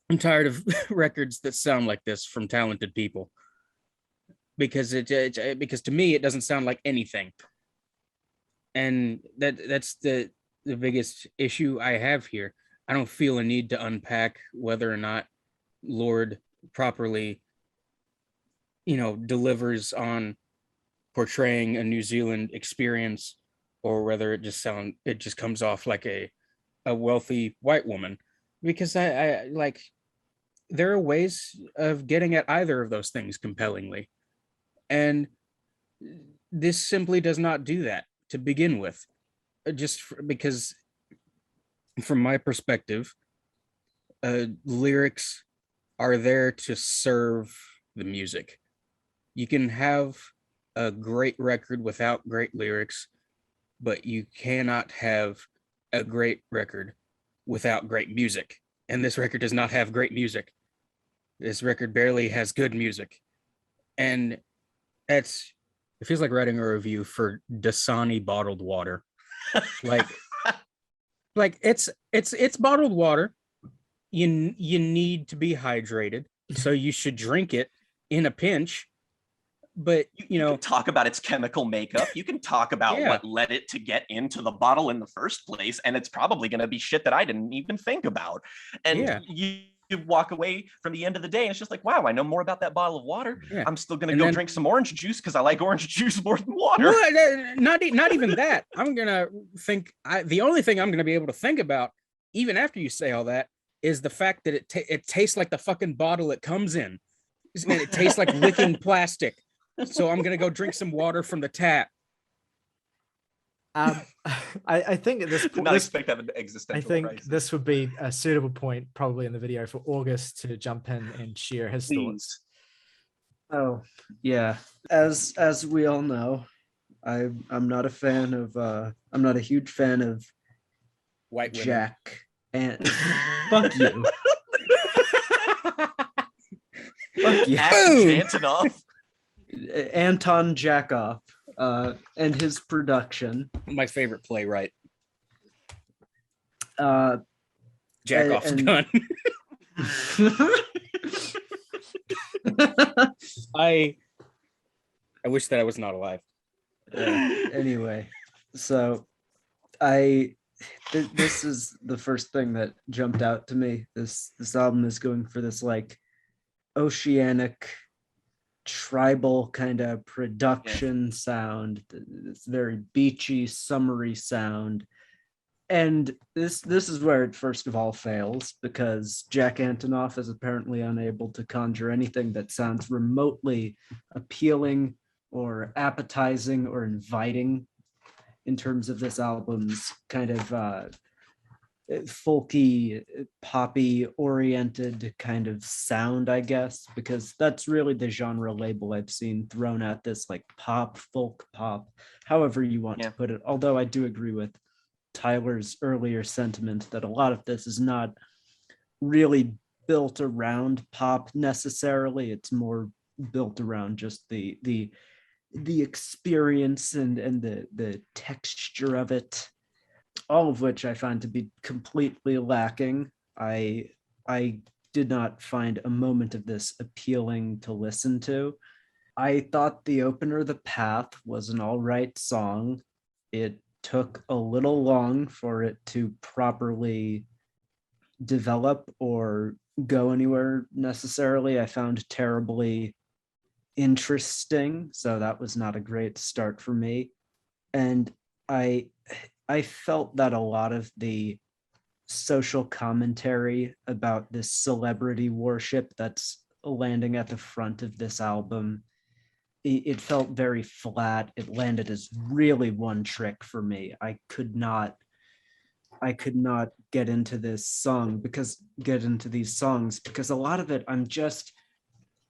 I'm tired of records that sound like this from talented people. Because because to me it doesn't sound like anything, and that's the biggest issue I have here. I don't feel a need to unpack whether or not Lorde properly delivers on portraying a New Zealand experience, or whether it just comes off like a wealthy white woman. Because I like, there are ways of getting at either of those things compellingly, and this simply does not do that to begin with. Because from my perspective, lyrics are there to serve the music. You can have a great record without great lyrics, but you cannot have a great record without great music. And this record does not have great music. This record barely has good music. And it feels like writing a review for Dasani bottled water. Like it's bottled water. You need to be hydrated, so you should drink it in a pinch. But you can talk about its chemical makeup. You can talk about what led it to get into the bottle in the first place, and it's probably going to be shit that I didn't even think about. And you walk away from the end of the day, and it's just like, wow, I know more about that bottle of water. Yeah. I'm still going to go drink some orange juice because I like orange juice more than water. Not even that. I'm going to think, the only thing I'm going to be able to think about, even after you say all that, is the fact that it tastes like the fucking bottle it comes in. And it tastes like licking plastic. So I'm going to go drink some water from the tap. I think at this point, did not expect to have an existential I think crisis. This would be a suitable point, probably in the video, for August to jump in and share his thoughts. Oh yeah, as we all know, I'm not a fan of I'm not a huge fan of white women. Jack and fuck you. Fuck you. Anton Jackoff and his production. My favorite playwright. Jackoff's gun. I wish that I was not alive. Anyway, so this is the first thing that jumped out to me. This album is going for this like oceanic, tribal kind of production sound. It's very beachy, summery sound. And this is where it first of all fails, because Jack Antonoff is apparently unable to conjure anything that sounds remotely appealing or appetizing or inviting in terms of this album's kind of folky, poppy oriented kind of sound, I guess, because that's really the genre label I've seen thrown at this, like pop, folk pop, however you want to put it. Although I do agree with Tyler's earlier sentiment that a lot of this is not really built around pop necessarily. It's more built around just the experience and the texture of it, all of which I find to be completely lacking. I did not find a moment of this appealing to listen to. I thought the opener, The Path, was an all right song. It took a little long for it to properly develop or go anywhere necessarily. I found terribly interesting, so that was not a great start for me. And I felt that a lot of the social commentary about this celebrity worship that's landing at the front of this album, it felt very flat. It landed as really one trick for me. I could not get into these songs because a lot of it I'm just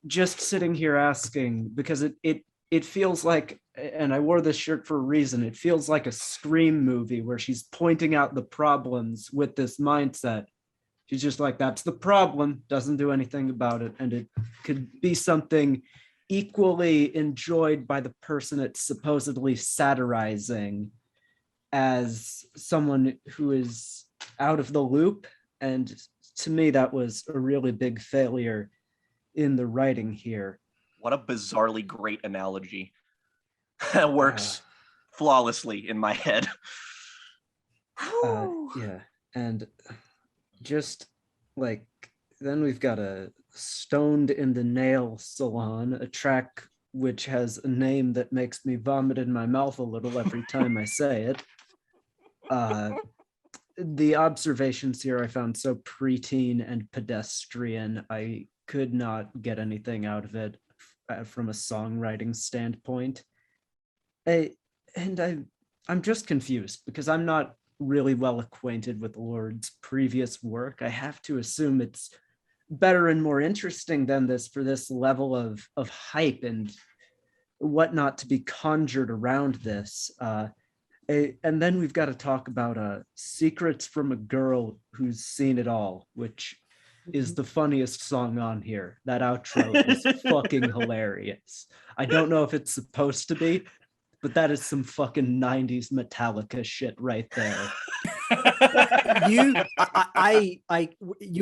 sitting here asking, because it feels like, and I wore this shirt for a reason, it feels like a Scream movie where she's pointing out the problems with this mindset. She's just like, that's the problem, doesn't do anything about it. And it could be something equally enjoyed by the person it's supposedly satirizing as someone who is out of the loop. And to me, that was a really big failure in the writing here. What a bizarrely great analogy. That works flawlessly in my head. Yeah, and just like, then we've got a Stoned in the Nail Salon, a track which has a name that makes me vomit in my mouth a little every time I say it. The observations here I found so preteen and pedestrian. I could not get anything out of it from a songwriting standpoint. I'm just confused because I'm not really well acquainted with Lorde's previous work. I have to assume it's better and more interesting than this for this level of hype and whatnot to be conjured around this. And then we've got to talk about Secrets from a Girl Who's Seen It All, which is the funniest song on here. That outro is fucking hilarious. I don't know if it's supposed to be, but that is some fucking 90s Metallica shit right there. You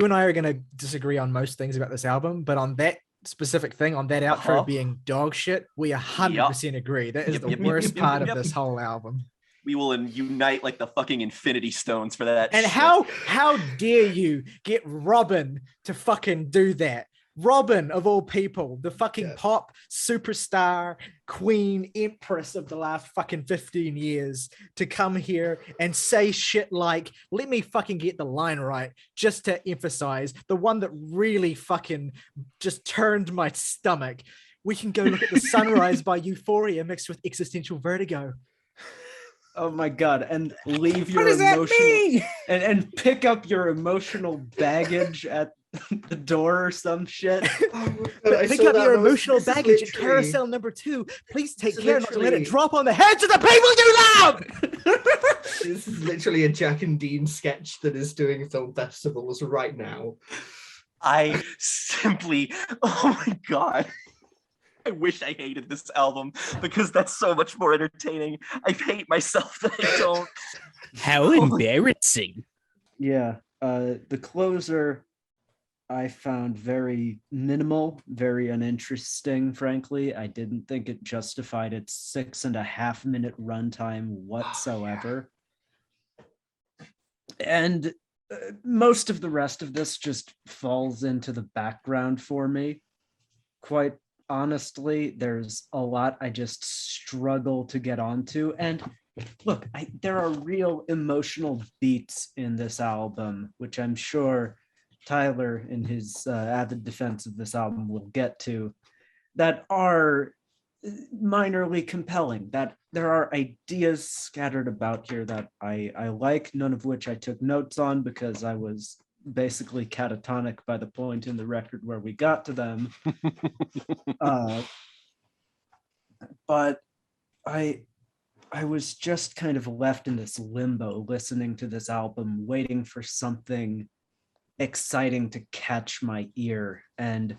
and I are going to disagree on most things about this album, but on that specific thing, on that outro being dog shit, we 100% agree. That is the worst part of this whole album. We will unite like the fucking Infinity Stones for that. And shit. how dare you get Robin to fucking do that? Robin, of all people, the fucking pop superstar, queen, empress of the last fucking 15 years, to come here and say shit like, let me fucking get the line right, just to emphasize the one that really fucking just turned my stomach. We can go look at the sunrise by Euphoria mixed with existential vertigo. Oh my god, and leave your emotional and pick up your emotional baggage at the door or some shit. Pick up your emotional baggage at carousel number 2. Please take care not to let it drop on the heads of the people you love. This is literally a Jack and Dean sketch that is doing film festivals right now. I simply, oh my god. I wish I hated this album because that's so much more entertaining. I hate myself that I don't. How embarrassing. Yeah, the closer I found very minimal, very uninteresting, frankly. I didn't think it justified its 6.5 minute runtime whatsoever. And most of the rest of this just falls into the background for me. Quite honestly, there's a lot I just struggle to get onto. And look, there are real emotional beats in this album, which I'm sure Tyler, in his avid defense of this album, will get to, that are minorly compelling, that there are ideas scattered about here that I like, none of which I took notes on because I was basically catatonic by the point in the record where we got to them. But I was just kind of left in this limbo listening to this album, waiting for something exciting to catch my ear. And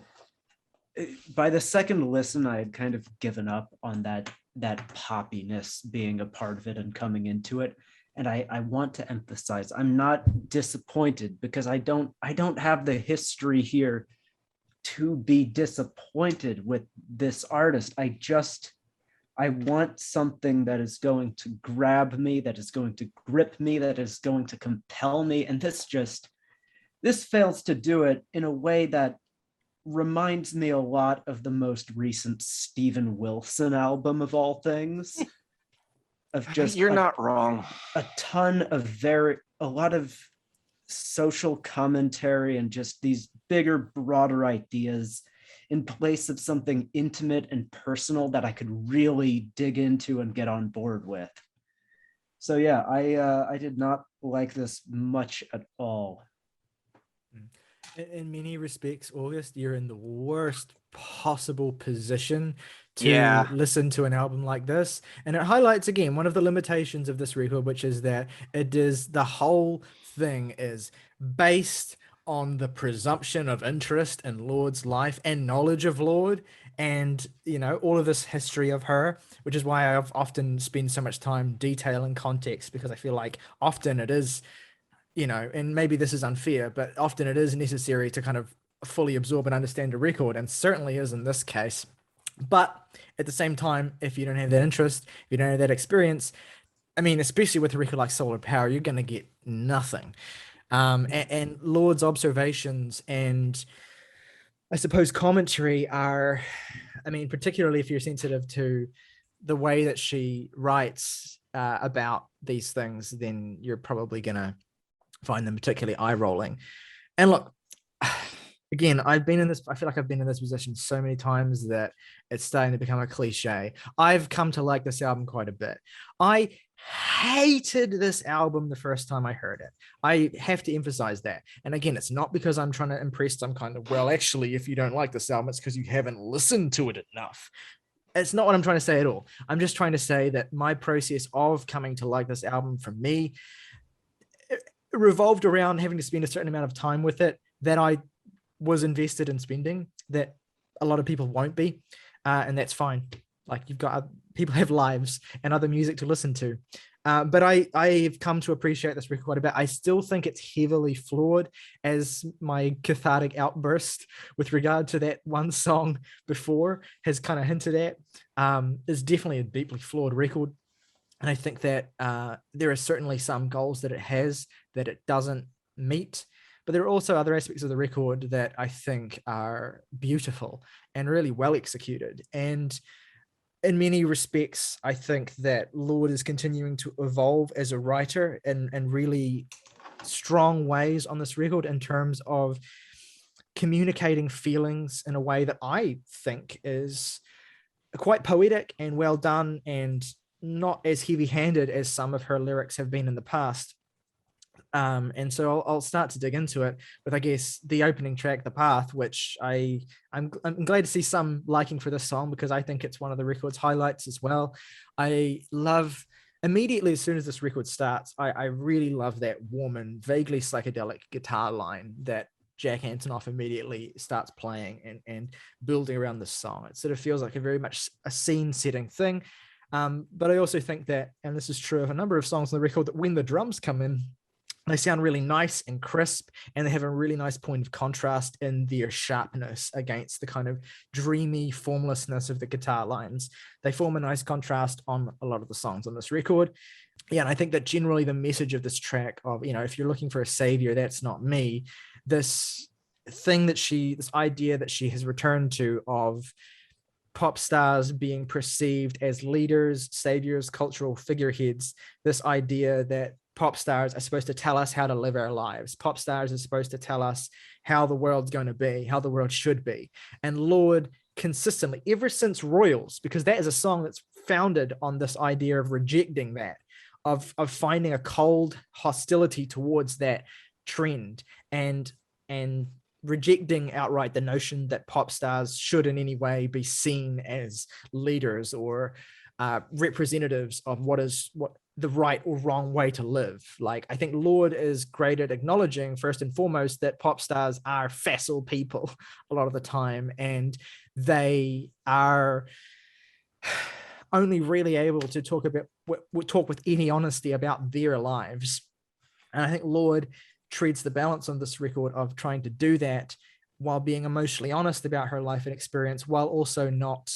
by the second listen, I had kind of given up on that poppiness being a part of it and coming into it. And I want to emphasize, I'm not disappointed because I don't have the history here to be disappointed with this artist. I want something that is going to grab me, that is going to grip me, that is going to compel me. And this fails to do it in a way that reminds me a lot of the most recent Steven Wilson album of all things. Of just You're not wrong. A lot of social commentary and just these bigger, broader ideas in place of something intimate and personal that I could really dig into and get on board with. So yeah, I did not like this much at all. In many respects, August, you're in the worst possible position to listen to an album like this. And it highlights, again, one of the limitations of this record, which is that the whole thing is based on the presumption of interest in Lorde's life and knowledge of Lorde, and, all of this history of her, which is why I've often spent so much time detailing context, because I feel like often it is, and maybe this is unfair, but often it is necessary to kind of fully absorb and understand a record, and certainly is in this case. But at the same time, if you don't have that interest, if you don't have that experience, I mean, especially with a record like Solar Power, you're going to get nothing. And Lorde's observations and I suppose, commentary are, I mean, particularly if you're sensitive to the way that she writes about these things, then you're probably going to find them particularly eye-rolling. And look, again, I feel like I've been in this position so many times that it's starting to become a cliche. I've come to like this album quite a bit. I hated this album the first time I heard it. I have to emphasize that. And again, it's not because I'm trying to impress some kind of, well, actually, if you don't like this album, it's because you haven't listened to it enough. It's not what I'm trying to say at all. I'm just trying to say that my process of coming to like this album, for me, it revolved around having to spend a certain amount of time with it that I was invested in spending, that a lot of people won't be, and that's fine. Like, you've got, people have lives and other music to listen to, but I've come to appreciate this record quite a bit. I still think it's heavily flawed, as my cathartic outburst with regard to that one song before has kind of hinted at. Is definitely a deeply flawed record, and I think that there are certainly some goals that it has that it doesn't meet. But there are also other aspects of the record that I think are beautiful and really well executed. And in many respects, I think that Lorde is continuing to evolve as a writer in really strong ways on this record, in terms of communicating feelings in a way that I think is quite poetic and well done, and not as heavy-handed as some of her lyrics have been in the past. And so I'll start to dig into it with, I guess, the opening track, The Path, which I'm glad to see some liking for this song, because I think it's one of the record's highlights as well. I love, immediately as soon as this record starts, I really love that warm and vaguely psychedelic guitar line that Jack Antonoff immediately starts playing and building around the song. It sort of feels like a very much a scene setting thing. But I also think that, and this is true of a number of songs on the record, that when the drums come in, they sound really nice and crisp, and they have a really nice point of contrast in their sharpness against the kind of dreamy formlessness of the guitar lines. They form a nice contrast on a lot of the songs on this record. Yeah, and I think that generally the message of this track of, if you're looking for a savior, that's not me. This idea that she has returned to of pop stars being perceived as leaders, saviors, cultural figureheads, this idea that pop stars are supposed to tell us how to live our lives. Pop stars are supposed to tell us how the world's going to be, how the world should be. And Lorde consistently, ever since Royals, because that is a song that's founded on this idea of rejecting that, of finding a cold hostility towards that trend, and rejecting outright the notion that pop stars should in any way be seen as leaders or representatives of what the right or wrong way to live. Like, I think Lorde is great at acknowledging, first and foremost, that pop stars are facile people a lot of the time, and they are only really able to talk with any honesty about their lives. And I think Lorde treats the balance on this record of trying to do that while being emotionally honest about her life and experience, while also not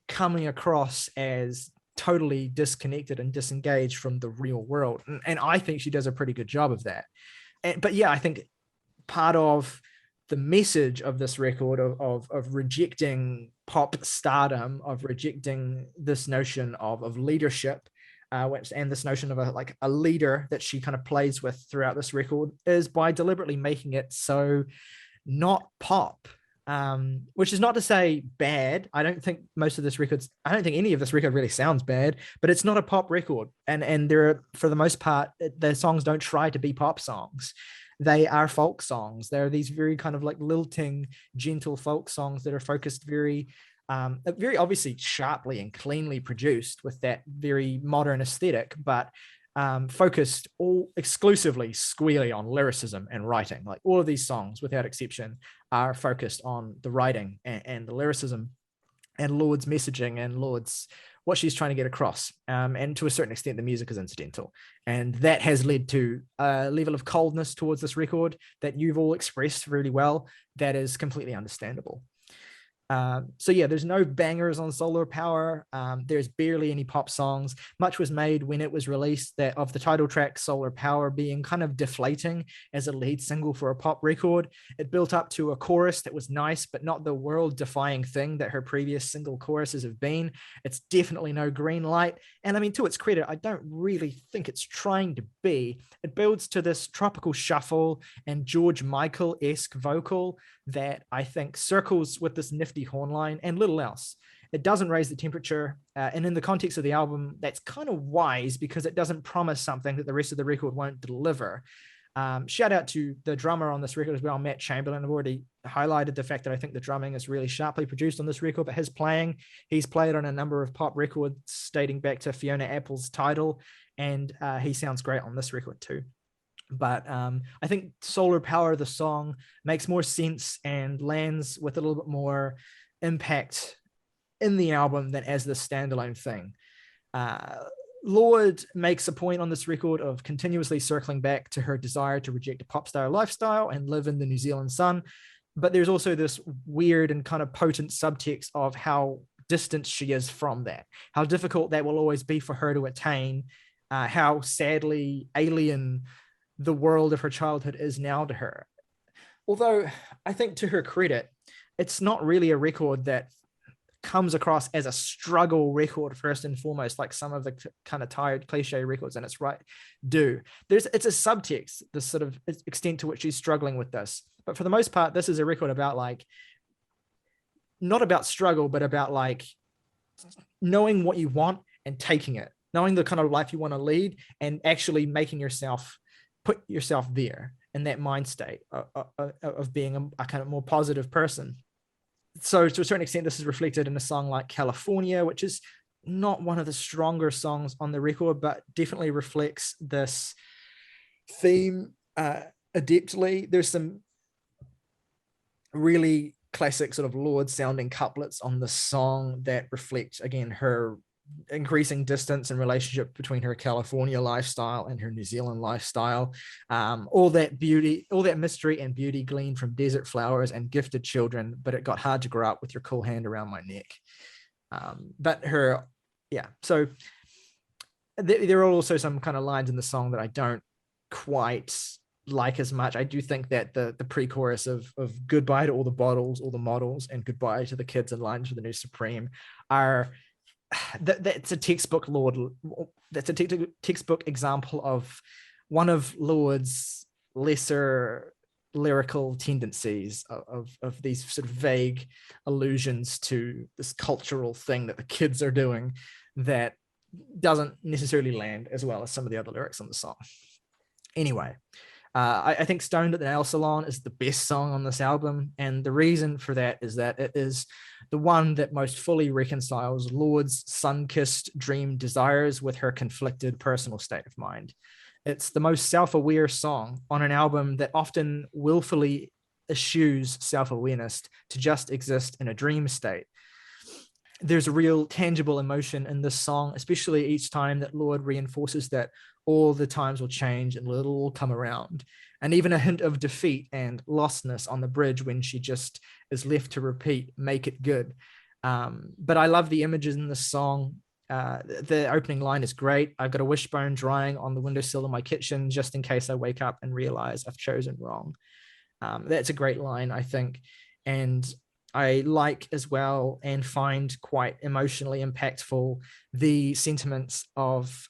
coming across as totally disconnected and disengaged from the real world. And I think she does a pretty good job of that. But yeah, I think part of the message of this record of rejecting pop stardom, of rejecting this notion of leadership, and this notion of a leader that she kind of plays with throughout this record, is by deliberately making it so not pop. Which is not to say bad. I don't think any of this record really sounds bad, but it's not a pop record. And there are, for the most part, the songs don't try to be pop songs. They are folk songs. They're these very kind of like lilting, gentle folk songs that are focused very obviously sharply and cleanly produced with that very modern aesthetic, but focused all exclusively squarely on lyricism and writing. Like, all of these songs, without exception, are focused on the writing and the lyricism and Lorde's messaging and Lorde's what she's trying to get across. And to a certain extent, the music is incidental. And that has led to a level of coldness towards this record that you've all expressed really well. That is completely understandable. So yeah, there's no bangers on Solar Power. There's barely any pop songs. Much was made when it was released that of the title track Solar Power being kind of deflating as a lead single for a pop record. It built up to a chorus that was nice, but not the world-defying thing that her previous single choruses have been. It's definitely no green light. And I mean, to its credit, I don't really think it's trying to be. It builds to this tropical shuffle and George Michael-esque vocal that I think circles with this nifty horn line and little else. It doesn't raise the temperature, and in the context of the album, that's kind of wise because it doesn't promise something that the rest of the record won't deliver. Shout out to the drummer on this record as well, Matt Chamberlain. I've already highlighted the fact that I think the drumming is really sharply produced on this record, but his playing, he's played on a number of pop records dating back to Fiona Apple's Tidal, and he sounds great on this record too. But I think Solar Power, the song, makes more sense and lands with a little bit more impact in the album than as the standalone thing. Lorde makes a point on this record of continuously circling back to her desire to reject a pop star lifestyle and live in the New Zealand sun. But there's also this weird and kind of potent subtext of how distant she is from that, how difficult that will always be for her to attain, how sadly alien the world of her childhood is now to her. Although I think to her credit, it's not really a record that comes across as a struggle record first and foremost, like some of the kind of tired cliche records, and it's right do. It's a subtext, the sort of extent to which she's struggling with this. But for the most part, this is a record about like, not about struggle, but about like knowing what you want and taking it, knowing the kind of life you want to lead and actually making yourself put yourself there in that mind state of being a kind of more positive person. So to a certain extent, this is reflected in a song like California, which is not one of the stronger songs on the record, but definitely reflects this theme adeptly. There's some really classic sort of Lorde sounding couplets on the song that reflect, again, her increasing distance and relationship between her California lifestyle and her New Zealand lifestyle. All that beauty, all that mystery and beauty gleaned from desert flowers and gifted children, but it got hard to grow up with your cool hand around my neck. But her, yeah. So there are also some kind of lines in the song that I don't quite like as much. I do think that the pre-chorus of goodbye to all the bottles, all the models, and goodbye to the kids in line for the new Supreme are that's a textbook Lorde. That's a textbook example of one of Lorde's lesser lyrical tendencies of these sort of vague allusions to this cultural thing that the kids are doing that doesn't necessarily land as well as some of the other lyrics on the song. Anyway, I think Stoned at the Nail Salon is the best song on this album. And the reason for that is that it is the one that most fully reconciles Lorde's sun-kissed dream desires with her conflicted personal state of mind. It's the most self-aware song on an album that often willfully eschews self-awareness to just exist in a dream state. There's a real tangible emotion in this song, especially each time that Lorde reinforces that all the times will change and it'll all come around. And even a hint of defeat and lostness on the bridge when she just is left to repeat, make it good. But I love the images in this song. The opening line is great. I've got a wishbone drying on the windowsill of my kitchen just in case I wake up and realize I've chosen wrong. That's a great line, I think. And I like as well and find quite emotionally impactful the sentiments of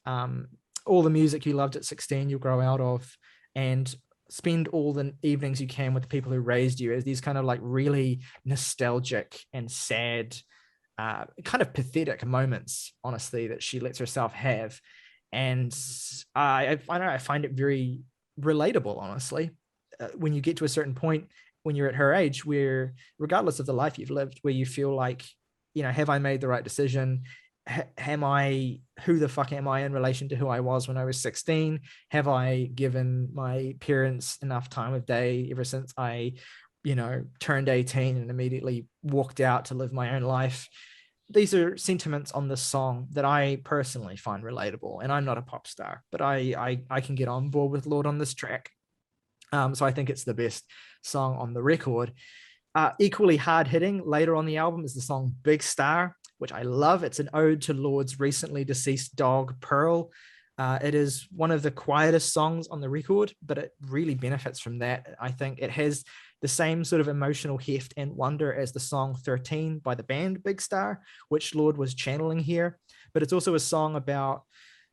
all the music you loved at 16 you'll grow out of, and spend all the evenings you can with the people who raised you, as these kind of like really nostalgic and sad, kind of pathetic moments, honestly, that she lets herself have. And I find it very relatable, honestly, when you get to a certain point when you're at her age, where regardless of the life you've lived, where you feel like, you know, have I made the right decision? Who the fuck am I in relation to who I was when I was 16? Have I given my parents enough time of day ever since I, you know, turned 18 and immediately walked out to live my own life? These are sentiments on this song that I personally find relatable, and I'm not a pop star, but I can get on board with Lorde on this track. So I think it's the best song on the record. Equally hard-hitting later on the album is the song Big Star, which I love. It's an ode to Lorde's recently deceased dog, Pearl. It is one of the quietest songs on the record, but it really benefits from that. I think it has the same sort of emotional heft and wonder as the song 13 by the band Big Star, which Lorde was channeling here. But it's also a song about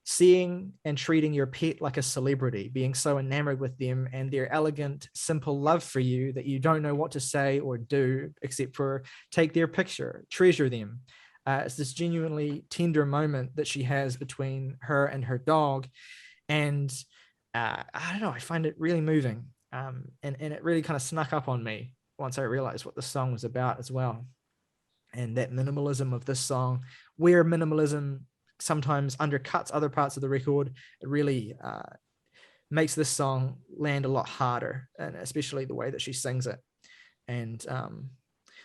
seeing and treating your pet like a celebrity, being so enamored with them and their elegant, simple love for you that you don't know what to say or do except for take their picture, treasure them. It's this genuinely tender moment that she has between her and her dog. And I don't know, I find it really moving. And it really kind of snuck up on me once I realized what the song was about as well. And that minimalism of this song, where minimalism sometimes undercuts other parts of the record, it really makes this song land a lot harder, and especially the way that she sings it. And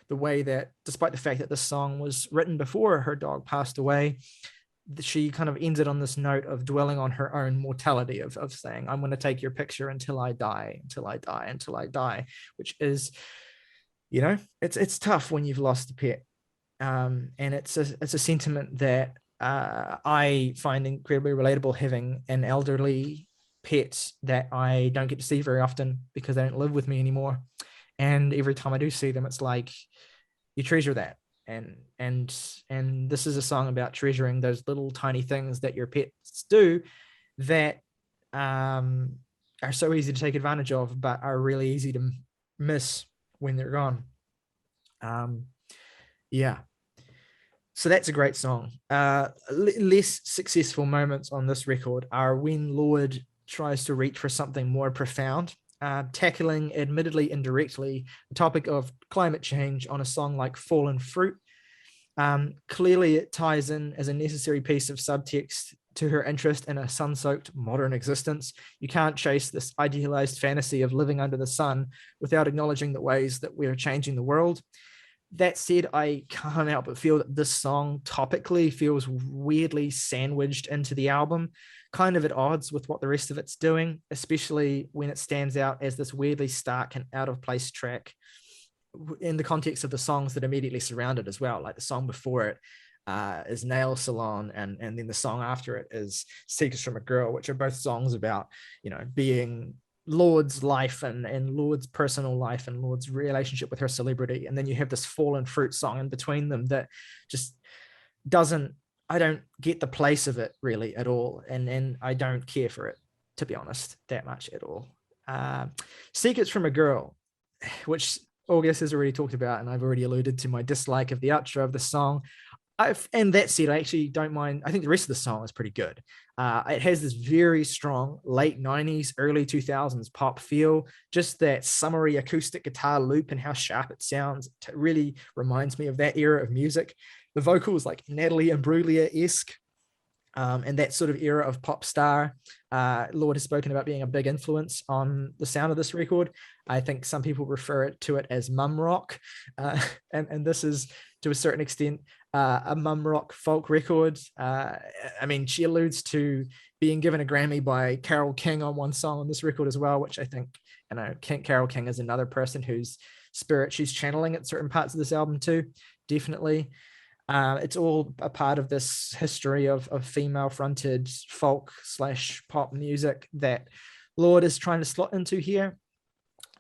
the way that, despite the fact that this song was written before her dog passed away, she kind of ends it on this note of dwelling on her own mortality, of saying, I'm going to take your picture until I die, until I die, until I die, which is, you know, it's tough when you've lost a pet. And it's a sentiment that I find incredibly relatable, having an elderly pet that I don't get to see very often because they don't live with me anymore. And every time I do see them, it's like you treasure that. And this is a song about treasuring those little tiny things that your pets do that are so easy to take advantage of, but are really easy to miss when they're gone. Yeah. So that's a great song. Less successful moments on this record are when Lorde tries to reach for something more profound, tackling, admittedly indirectly, the topic of climate change on a song like Fallen Fruit. Clearly, it ties in as a necessary piece of subtext to her interest in a sun-soaked modern existence. You can't chase this idealized fantasy of living under the sun without acknowledging the ways that we're changing the world. That said, I can't help but feel that this song topically feels weirdly sandwiched into the album, kind of at odds with what the rest of it's doing, especially when it stands out as this weirdly stark and out of place track in the context of the songs that immediately surround it as well. Like the song before it is Nail Salon, and then the song after it is Secrets from a Girl, which are both songs about, you know, being Lorde's life and Lorde's personal life and Lorde's relationship with her celebrity. And then you have this Fallen Fruit song in between them that just doesn't, I don't get the place of it really at all. And I don't care for it, to be honest, that much at all. Secrets from a Girl, which August has already talked about, and I've already alluded to my dislike of the outro of the song. And that said, I actually don't mind. I think the rest of the song is pretty good. It has this very strong late 90s, early 2000s pop feel. Just that summery acoustic guitar loop and how sharp it sounds really reminds me of that era of music. The vocals like Natalie Imbruglia-esque. And that sort of era of pop star. Lorde has spoken about being a big influence on the sound of this record. I think some people refer to it as mum rock. And this is, to a certain extent, a mum rock folk record. I mean, she alludes to being given a Grammy by Carole King on one song on this record as well, which I think, you know, Carole King is another person whose spirit she's channeling at certain parts of this album too, definitely. It's all a part of this history of female-fronted folk/pop music that Lorde is trying to slot into here.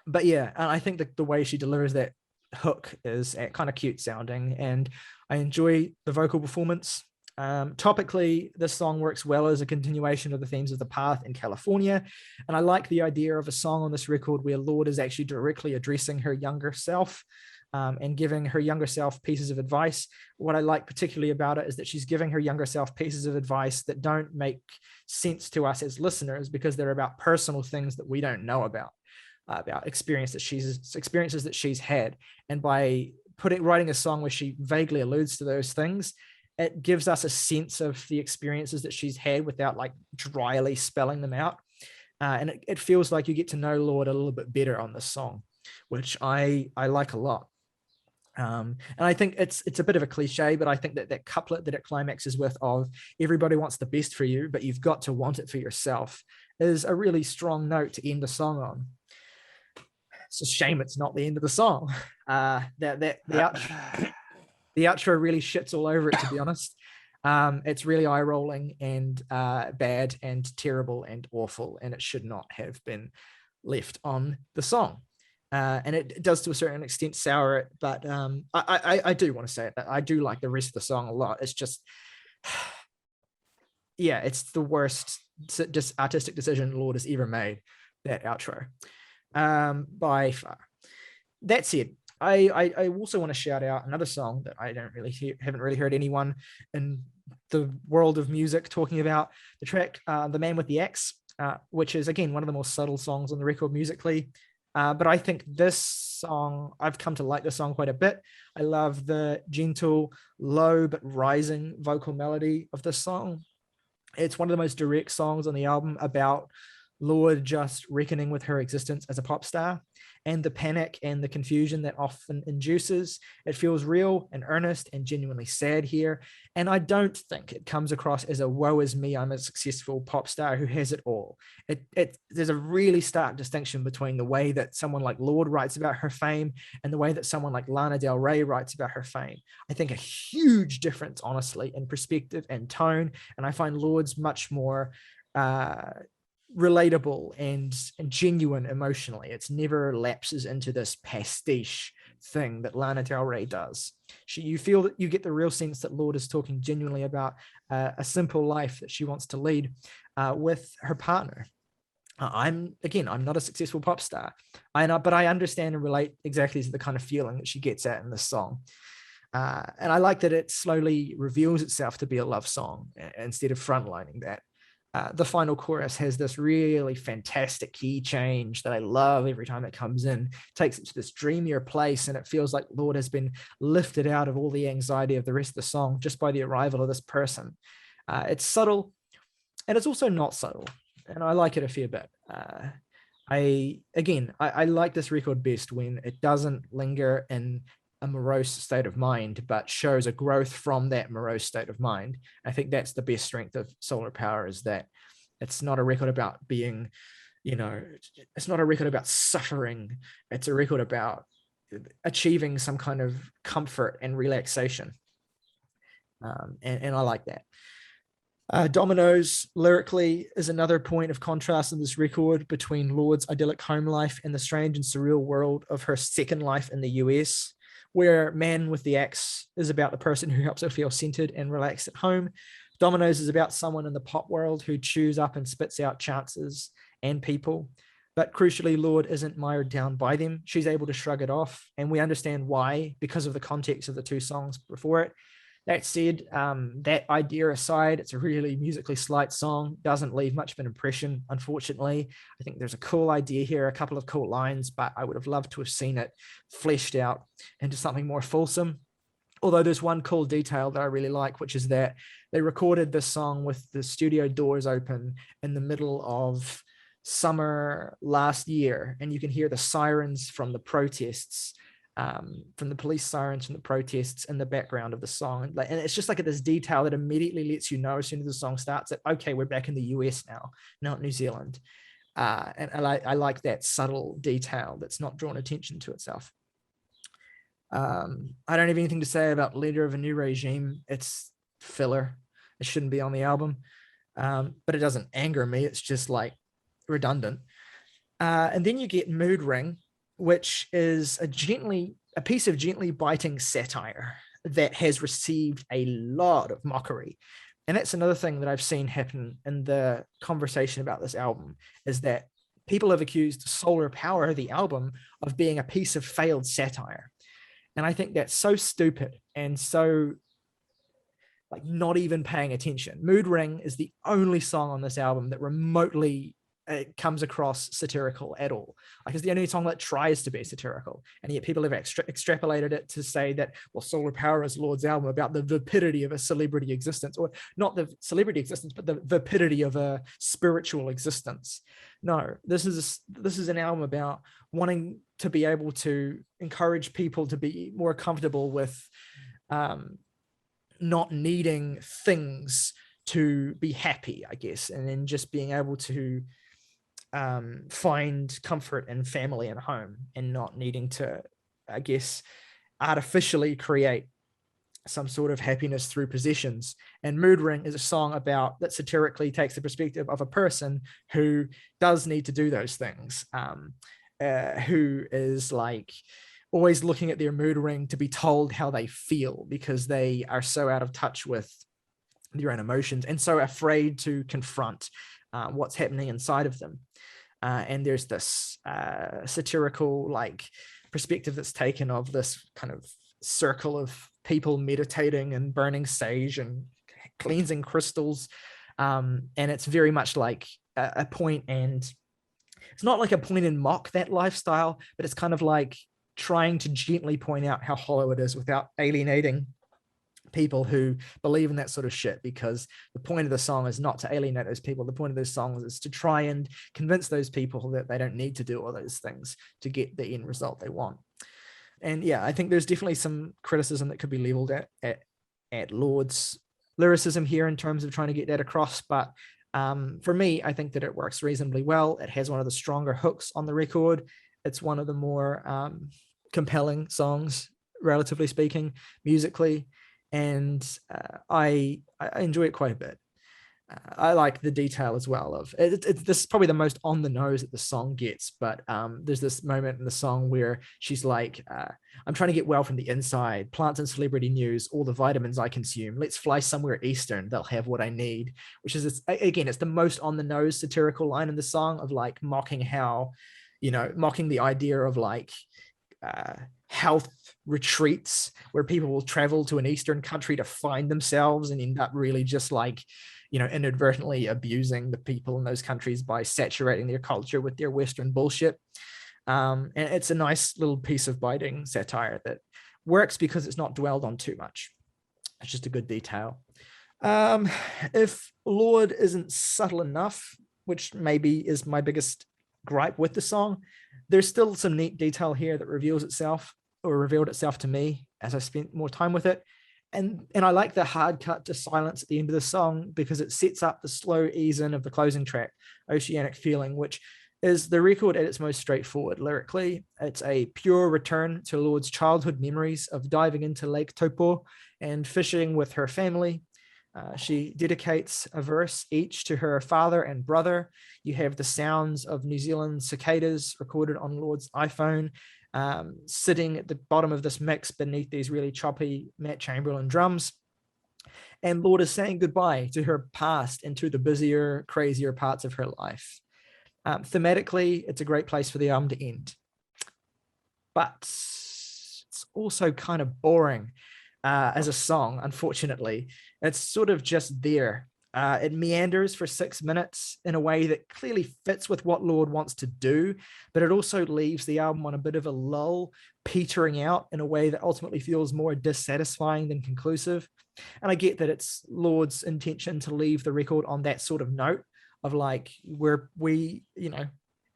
But yeah, and I think that the way she delivers that hook is kind of cute sounding, and I enjoy the vocal performance. Topically, this song works well as a continuation of the themes of The Path in California, and I like the idea of a song on this record where Lorde is actually directly addressing her younger self. And giving her younger self pieces of advice. What I like particularly about it is that she's giving her younger self pieces of advice that don't make sense to us as listeners because they're about personal things that we don't know about experiences that she's had. And by writing a song where she vaguely alludes to those things, it gives us a sense of the experiences that she's had without like dryly spelling them out. And it feels like you get to know Lorde a little bit better on this song, which I like a lot. And I think it's a bit of a cliche, but I think that couplet that it climaxes with of everybody wants the best for you, but you've got to want it for yourself is a really strong note to end the song on. It's a shame it's not the end of the song. The outro really shits all over it, to be honest. It's really eye-rolling and bad and terrible and awful, and it should not have been left on the song. And it does to a certain extent sour it, but I do want to say it. I do like the rest of the song a lot. It's just, yeah, it's the worst just artistic decision Lorde has ever made, that outro, by far. That said, I also want to shout out another song that I haven't really heard anyone in the world of music talking about. The track, The Man with the Axe, which is, again, one of the more subtle songs on the record musically. But I think this song, I've come to like this song quite a bit. I love the gentle, low but rising vocal melody of this song. It's one of the most direct songs on the album about Lorde just reckoning with her existence as a pop star and the panic and the confusion that often induces. It feels real and earnest and genuinely sad here. And I don't think it comes across as a woe is me, I'm a successful pop star who has it all. There's a really stark distinction between the way that someone like Lorde writes about her fame and the way that someone like Lana Del Rey writes about her fame. I think a huge difference, honestly, in perspective and tone. And I find Lorde's much more relatable and genuine emotionally. It's never lapses into this pastiche thing that Lana Del Rey does. You feel that you get the real sense that Lorde is talking genuinely about a simple life that she wants to lead with her partner. I'm not a successful pop star, but I understand and relate exactly to the kind of feeling that she gets at in this song. And I like that it slowly reveals itself to be a love song instead of frontlining that. The final chorus has this really fantastic key change that I love every time it comes in. It takes it to this dreamier place, and it feels like Lorde has been lifted out of all the anxiety of the rest of the song just by the arrival of this person. It's subtle, and it's also not subtle, and I like it a fair bit. I like this record best when it doesn't linger in a morose state of mind, but shows a growth from that morose state of mind. I think that's the best strength of Solar Power, is that it's not a record about being, it's not a record about suffering. It's a record about achieving some kind of comfort and relaxation. And I like that. Dominoes lyrically is another point of contrast in this record between Lorde's idyllic home life and the strange and surreal world of her second life in the US, where Man with the Axe is about the person who helps her feel centered and relaxed at home. Dominoes is about someone in the pop world who chews up and spits out chances and people. But crucially, Lorde isn't mired down by them. She's able to shrug it off, and we understand why, because of the context of the two songs before it. That said, that idea aside, it's a really musically slight song, doesn't leave much of an impression, unfortunately. I think there's a cool idea here, a couple of cool lines, but I would have loved to have seen it fleshed out into something more fulsome. Although there's one cool detail that I really like, which is that they recorded this song with the studio doors open in the middle of summer last year, and you can hear the sirens from the protests, from the police sirens from the protests in the background of the song. And it's just like this detail that immediately lets you know as soon as the song starts that, okay, we're back in the US now, not New Zealand. And I like that subtle detail that's not drawn attention to itself. I don't have anything to say about Leader of a New Regime. It's filler. It shouldn't be on the album. But it doesn't anger me. It's just like redundant. And then you get Mood Ring, which is a piece of gently biting satire that has received a lot of mockery. And that's another thing that I've seen happen in the conversation about this album, is that people have accused Solar Power, the album, of being a piece of failed satire. And I think that's so stupid and so like not even paying attention. Mood Ring is the only song on this album that remotely comes across satirical at all. Like, it's the only song that tries to be satirical, and yet people have extrapolated it to say that, well, Solar Power is Lorde's album about the vapidity of a celebrity existence, or not the celebrity existence, but the vapidity of a spiritual existence. No, this is an album about wanting to be able to encourage people to be more comfortable with not needing things to be happy, I guess, and then just being able to find comfort in family and home, and not needing to, I guess, artificially create some sort of happiness through possessions. And Mood Ring is a song about that satirically takes the perspective of a person who does need to do those things, who is like always looking at their mood ring to be told how they feel, because they are so out of touch with their own emotions and so afraid to confront what's happening inside of them. And there's this satirical like perspective that's taken of this kind of circle of people meditating and burning sage and cleansing crystals, and it's very much like a point, and it's not like a point and mock that lifestyle, but it's kind of like trying to gently point out how hollow it is without alienating people who believe in that sort of shit, because the point of the song is not to alienate those people. The point of those songs is to try and convince those people that they don't need to do all those things to get the end result they want. And yeah, I think there's definitely some criticism that could be leveled at Lorde's lyricism here in terms of trying to get that across. But for me, I think that it works reasonably well. It has one of the stronger hooks on the record. It's one of the more compelling songs, relatively speaking, musically. And I enjoy it quite a bit. I like the detail as well of it. This is probably the most on the nose that the song gets, but there's this moment in the song where she's like, I'm trying to get well from the inside, plants and celebrity news, all the vitamins I consume, let's fly somewhere Eastern, they'll have what I need, which is, again, it's the most on the nose satirical line in the song of like mocking how, mocking the idea of like health retreats where people will travel to an Eastern country to find themselves and end up really just like, inadvertently abusing the people in those countries by saturating their culture with their Western bullshit. And it's a nice little piece of biting satire that works because it's not dwelled on too much. It's just a good detail. If Lorde isn't subtle enough, which maybe is my biggest gripe with the song, there's still some neat detail here that revealed itself to me as I spent more time with it. And I like the hard cut to silence at the end of the song because it sets up the slow ease in of the closing track, Oceanic Feeling, which is the record at its most straightforward lyrically. It's a pure return to Lorde's childhood memories of diving into Lake Taupo and fishing with her family. She dedicates a verse each to her father and brother. You have the sounds of New Zealand cicadas recorded on Lorde's iPhone, sitting at the bottom of this mix beneath these really choppy Matt Chamberlain drums. And Lorde is saying goodbye to her past and to the busier, crazier parts of her life. Thematically, it's a great place for the album to end. But it's also kind of boring as a song, unfortunately. It's sort of just there. It meanders for 6 minutes in a way that clearly fits with what Lorde wants to do, but it also leaves the album on a bit of a lull, petering out in a way that ultimately feels more dissatisfying than conclusive. And I get that it's Lorde's intention to leave the record on that sort of note of like,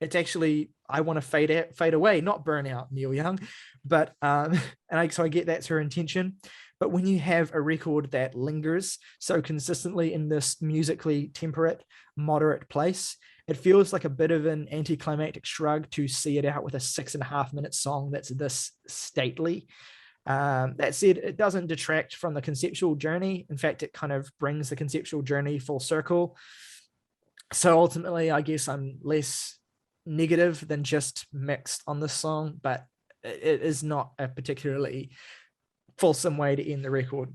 it's actually, I want to fade away, not burn out, Neil Young. But, so I get that's her intention. But when you have a record that lingers so consistently in this musically temperate, moderate place, it feels like a bit of an anticlimactic shrug to see it out with a 6.5 minute song that's this stately. That said, it doesn't detract from the conceptual journey. In fact, it kind of brings the conceptual journey full circle. So ultimately, I guess I'm less negative than just mixed on this song, but it is not a particularly fulsome way to end the record.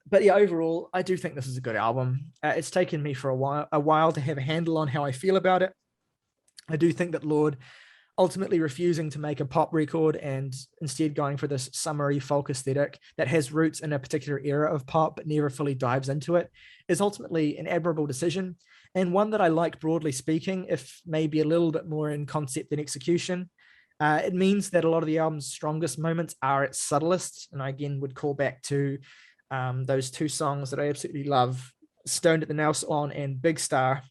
But yeah, overall, I do think this is a good album. It's taken me for a while to have a handle on how I feel about it. I do think that Lorde ultimately refusing to make a pop record and instead going for this summery folk aesthetic that has roots in a particular era of pop but never fully dives into it is ultimately an admirable decision, and one that I like broadly speaking, if maybe a little bit more in concept than execution. It means that a lot of the album's strongest moments are its subtlest, and I again would call back to those two songs that I absolutely love, Stoned at the Nail Salon and Big Star.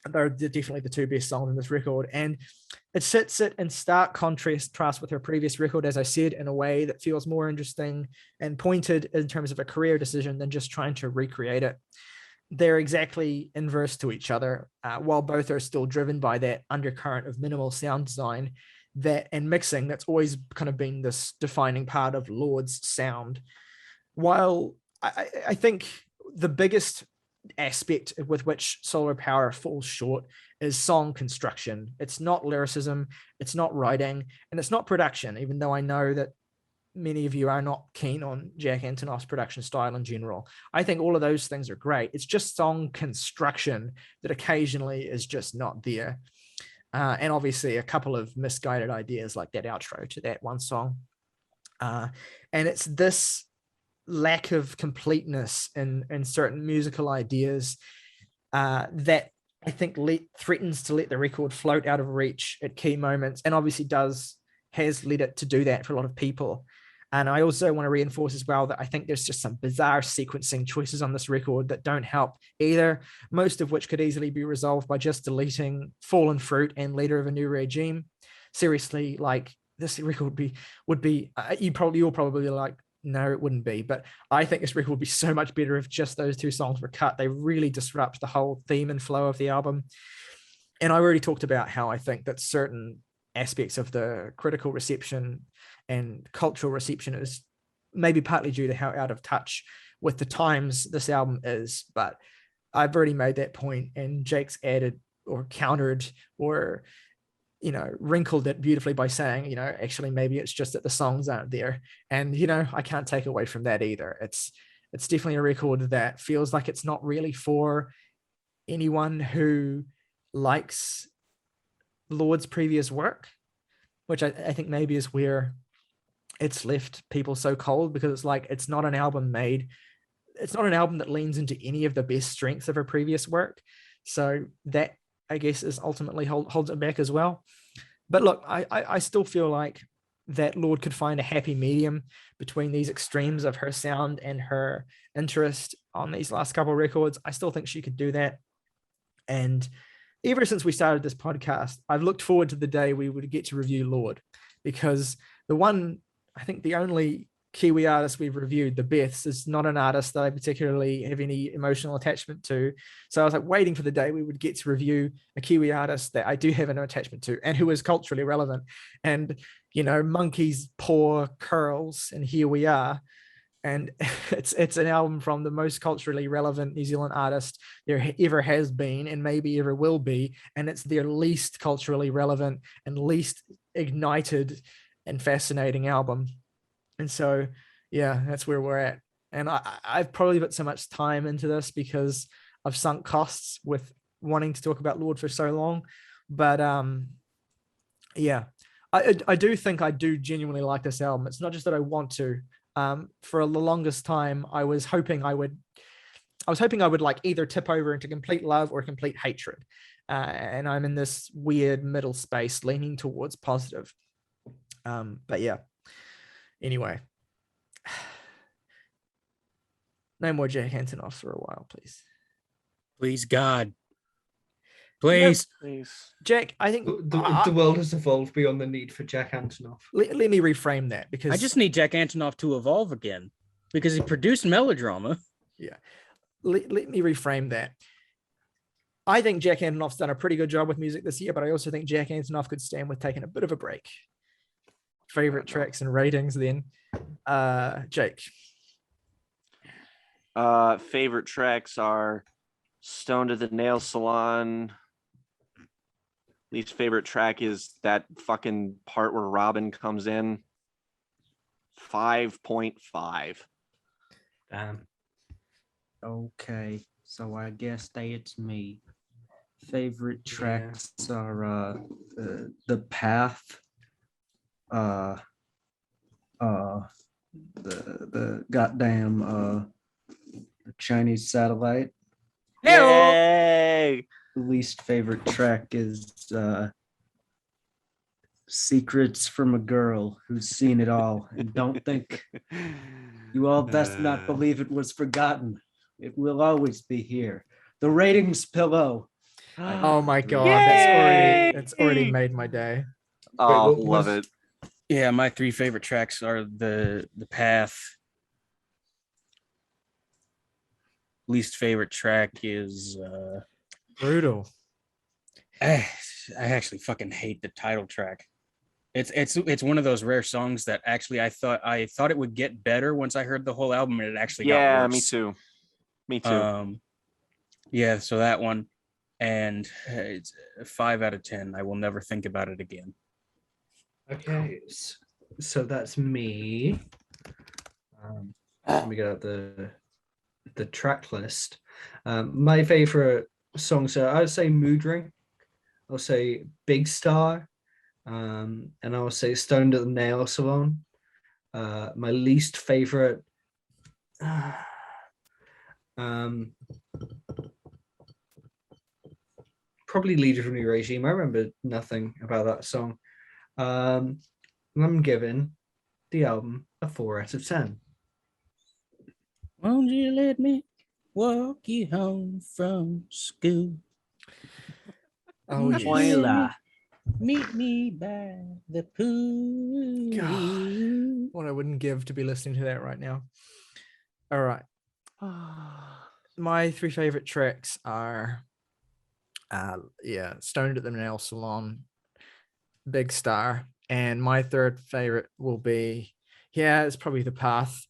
They're definitely the two best songs in this record, and it sits it in stark contrast with her previous record, as I said, in a way that feels more interesting and pointed in terms of a career decision than just trying to recreate it. they're exactly inverse to each other, while both are still driven by that undercurrent of minimal sound design and mixing that's always kind of been this defining part of Lorde's sound. While I think the biggest aspect with which Solar Power falls short is song construction. It's not lyricism, it's not writing, and it's not production, even though I know that many of you are not keen on Jack Antonoff's production style in general. I think all of those things are great. It's just song construction that occasionally is just not there. And obviously a couple of misguided ideas like that outro to that one song. And it's this lack of completeness in certain musical ideas that I think threatens to let the record float out of reach at key moments, and obviously has led it to do that for a lot of people. And I also want to reinforce as well that I think there's just some bizarre sequencing choices on this record that don't help either, most of which could easily be resolved by just deleting Fallen Fruit and Leader of a New Regime. Seriously, like, this record would be you'll probably like, no, it wouldn't be, but I think this record would be so much better if just those two songs were cut. They really disrupt the whole theme and flow of the album. And I already talked about how I think that certain aspects of the critical reception and cultural reception is maybe partly due to how out of touch with the times this album is, but I've already made that point, and Jake's added or countered or wrinkled it beautifully by saying, actually maybe it's just that the songs aren't there. And I can't take away from that either. It's definitely a record that feels like it's not really for anyone who likes Lorde's previous work, which I think maybe is where it's left people so cold, because it's like, it's not an album that leans into any of the best strengths of her previous work. So that, I guess, is ultimately holds it back as well. But look, I still feel like that Lorde could find a happy medium between these extremes of her sound and her interest on these last couple of records. I still think she could do that. And ever since we started this podcast, I've looked forward to the day we would get to review Lorde, because the only Kiwi artist we've reviewed, the Beths, is not an artist that I particularly have any emotional attachment to. So I was like waiting for the day we would get to review a Kiwi artist that I do have an attachment to and who is culturally relevant. And, Monkey's Paw Curls, and here we are. And it's an album from the most culturally relevant New Zealand artist there ever has been and maybe ever will be. And it's their least culturally relevant and least ignited and fascinating album. And so, yeah, that's where we're at. And I've probably put so much time into this because I've sunk costs with wanting to talk about Lorde for so long. But yeah, I do think I do genuinely like this album. It's not just that I want to. For the longest time, I was hoping I would like either tip over into complete love or complete hatred. And I'm in this weird middle space leaning towards positive. But yeah. Anyway, no more Jack Antonoff for a while, please. Please, God. Please. Please. Jack, I think the world has evolved beyond the need for Jack Antonoff. Let me reframe that, because I just need Jack Antonoff to evolve again, because he produced melodrama. Yeah. Let me reframe that. I think Jack Antonoff's done a pretty good job with music this year, but I also think Jack Antonoff could stand with taking a bit of a break. Favorite tracks and ratings then. Jake. Favorite tracks are Stone to the Nail Salon. Least favorite track is that fucking part where Robin comes in. 5.5. Damn. Okay, so I guess it's me. Favorite tracks are The Path, the goddamn Chinese Satellite. Yay! The least favorite track is Secrets from a Girl Who's Seen It All and Don't Think. You all best not believe it was forgotten. It will always be here. The ratings pillow. Oh my God, Yay! that's already made my day. Oh, Wait, love it. Yeah, my three favorite tracks are the Path, least favorite track is Brutal. I actually fucking hate the title track. It's one of those rare songs that actually I thought it would get better once I heard the whole album, and it actually got worse. Me too. Me too. Yeah, so that one, and it's a 5 out of 10. I will never think about it again. Okay, so that's me. Let me get out the track list. My favorite songs are, I would say, Mood Ring. I'll say Big Star, and I'll say Stoned at the Nail Salon. My least favorite, probably Leader from the Regime. I remember nothing about that song. I'm giving the album a 4 out of 10. Won't you let me walk you home from school? Oh, yes. Voila. Meet me by the pool. God, what I wouldn't give to be listening to that right now. All right. My 3 favorite tracks are Stoned at the Nail Salon, Big Star, and my 3rd favorite will be it's probably The Path.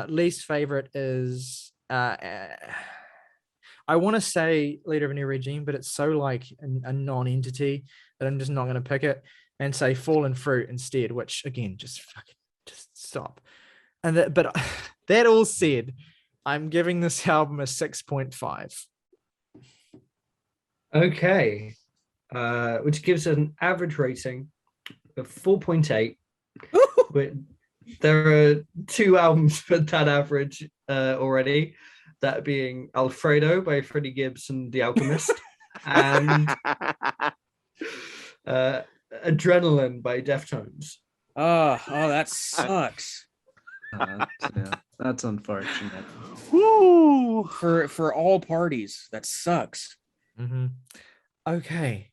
Least favorite is I want to say Leader of a New Regime, but it's so like a non-entity that I'm just not going to pick it, and say Fallen Fruit instead, which again, just stop. And but that all said, I'm giving this album a 6.5. Okay, which gives it an average rating of 4.8. But there are 2 albums for that average already. That being Alfredo by Freddie Gibbs and The Alchemist, and Adrenaline by Deftones. Oh, that sucks. That's unfortunate. Woo! For all parties, that sucks. Mm-hmm. Okay,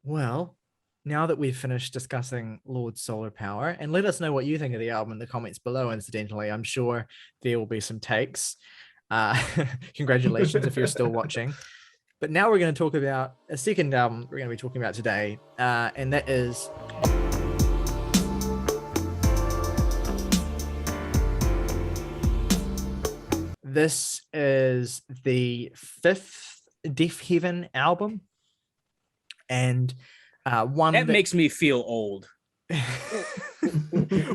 well, now that we've finished discussing Lorde's Solar Power, and let us know what you think of the album in the comments below. Incidentally, I'm sure there will be some takes. Congratulations if you're still watching. But now we're going to talk about a second album we're going to be talking about today, and that is this is the 5th Deafheaven album, and one that makes me feel old.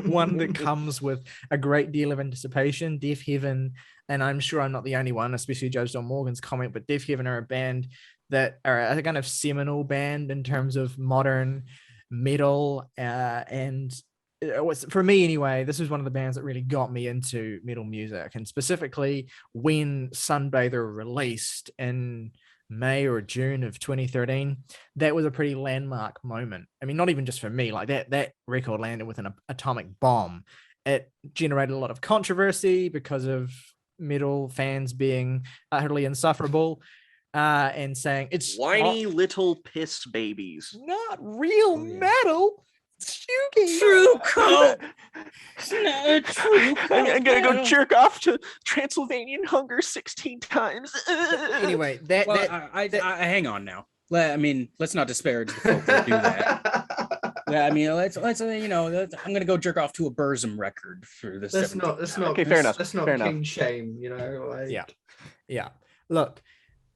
One that comes with a great deal of anticipation. Deafheaven, and I'm sure I'm not the only one, especially judged on Morgan's comment, but Deafheaven are a band that are a kind of seminal band in terms of modern metal, and it was, for me anyway, this was one of the bands that really got me into metal music, and specifically when Sunbather released in May or June of 2013, that was a pretty landmark moment. I mean, not even just for me, like that record landed with an atomic bomb. It generated a lot of controversy because of metal fans being utterly insufferable, and saying it's whiny little piss babies. Not real metal. True cult. It's not a true cult. I'm gonna go jerk off to Transylvanian Hunger 16 times. Anyway, I hang on now. Let's not disparage the folk that do that. Yeah, I mean, let's I'm gonna go jerk off to a Burzum record for this. That's not okay. Fair enough. That's not fair king enough. shame, Like... Yeah. Look,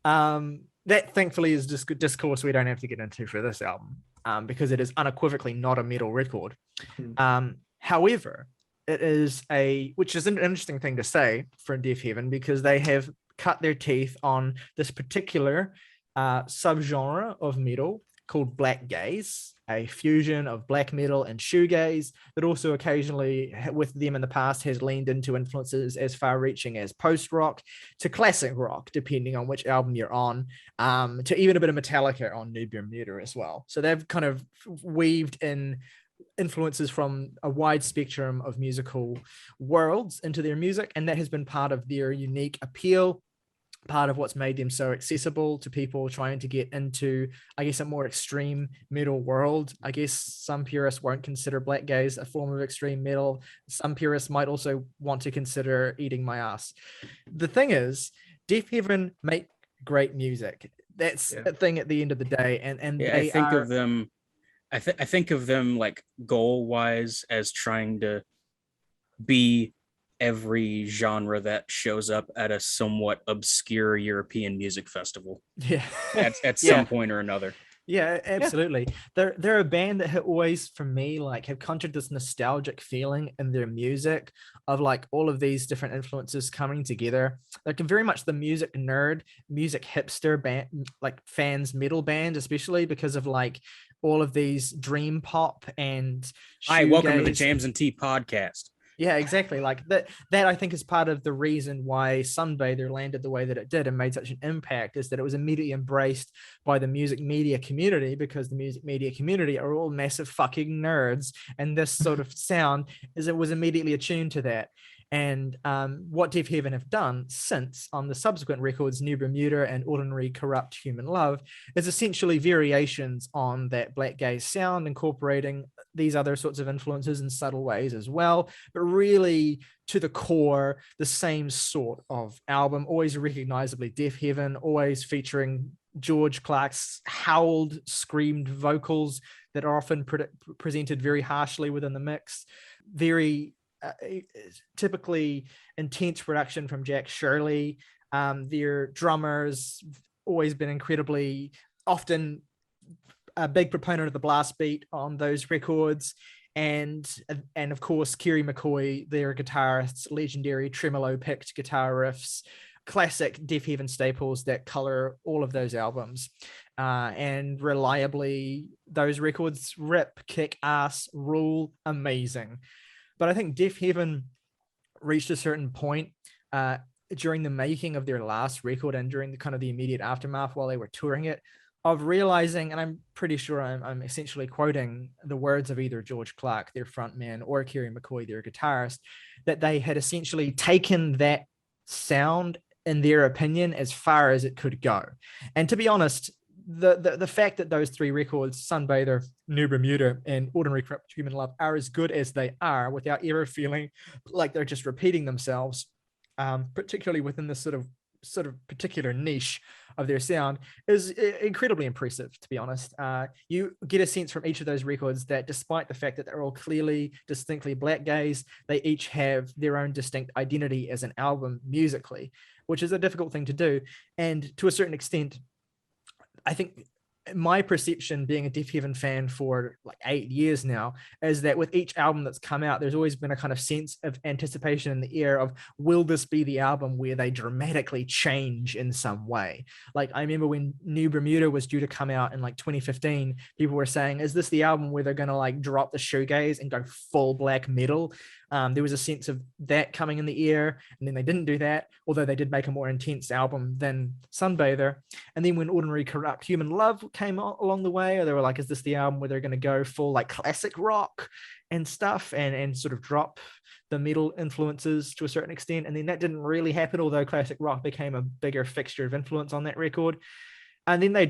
that thankfully is just discourse we don't have to get into for this album, because it is unequivocally not a metal record. However, it is which is an interesting thing to say for Deafheaven, because they have cut their teeth on this particular subgenre of metal called black gaze, a fusion of black metal and shoegaze that also occasionally, with them in the past, has leaned into influences as far-reaching as post-rock to classic rock, depending on which album you're on, to even a bit of Metallica on New Bermuda as well. So they've kind of weaved in influences from a wide spectrum of musical worlds into their music, and that has been part of their unique appeal, part of what's made them so accessible to people trying to get into, I guess, a more extreme metal world. I guess some purists won't consider black gaze a form of extreme metal. Some purists might also want to consider Eating My Ass. The thing is, Deafheaven make great music. That's Yeah. a thing at the end of the day, and Yeah, they are. I think of them like goal wise as trying to be every genre that shows up at a somewhat obscure European music festival Yeah. at Yeah. some point or another. Yeah, absolutely. They're a band that have always, for me, like have conjured this nostalgic feeling in their music of like all of these different influences coming together. Like very much the music nerd, music hipster band, like fans metal band, especially because of like all of these dream pop and Hi, welcome to the shoegaze. Jams and Tea podcast. Yeah, exactly. Like that I think is part of the reason why Sunbather landed the way that it did and made such an impact, is that it was immediately embraced by the music media community, because the music media community are all massive fucking nerds, and this sort of sound was immediately attuned to that. And what Deafheaven have done since on the subsequent records, New Bermuda and Ordinary Corrupt Human Love, is essentially variations on that black gaze sound, incorporating these other sorts of influences in subtle ways as well, but really to the core, the same sort of album, always recognizably Deafheaven, always featuring George Clark's howled, screamed vocals that are often presented very harshly within the mix. Very typically intense production from Jack Shirley. Their drummers always been incredibly, often a big proponent of the blast beat on those records, and of course Kerry McCoy, their guitarist's legendary tremolo picked guitar riffs, classic Deafheaven staples that color all of those albums. And reliably, those records rip, kick ass, rule, amazing. But I think Deafheaven reached a certain point during the making of their last record and during the kind of the immediate aftermath while they were touring it, of realizing, and I'm pretty sure I'm essentially quoting the words of either George Clark, their frontman, or Kerry McCoy, their guitarist, that they had essentially taken that sound, in their opinion, as far as it could go. And to be honest, the fact that those three records, Sunbather, New Bermuda, and Ordinary Corrupt Human Love, are as good as they are without ever feeling like they're just repeating themselves, particularly within this sort of particular niche of their sound, is incredibly impressive, to be honest. You get a sense from each of those records that despite the fact that they're all clearly, distinctly black gaze, they each have their own distinct identity as an album musically, which is a difficult thing to do. And to a certain extent, I think my perception, being a Deafheaven fan for like 8 years now, is that with each album that's come out, there's always been a kind of sense of anticipation in the air of, will this be the album where they dramatically change in some way? Like, I remember when New Bermuda was due to come out in like 2015, people were saying, is this the album where they're going to like drop the shoegaze and go full black metal? There was a sense of that coming in the air, and then they didn't do that, although they did make a more intense album than Sunbather. And then when Ordinary Corrupt Human Love came along the way, they were like, is this the album where they're going to go full like classic rock and stuff, and sort of drop the metal influences to a certain extent? And then that didn't really happen, although classic rock became a bigger fixture of influence on that record. And then they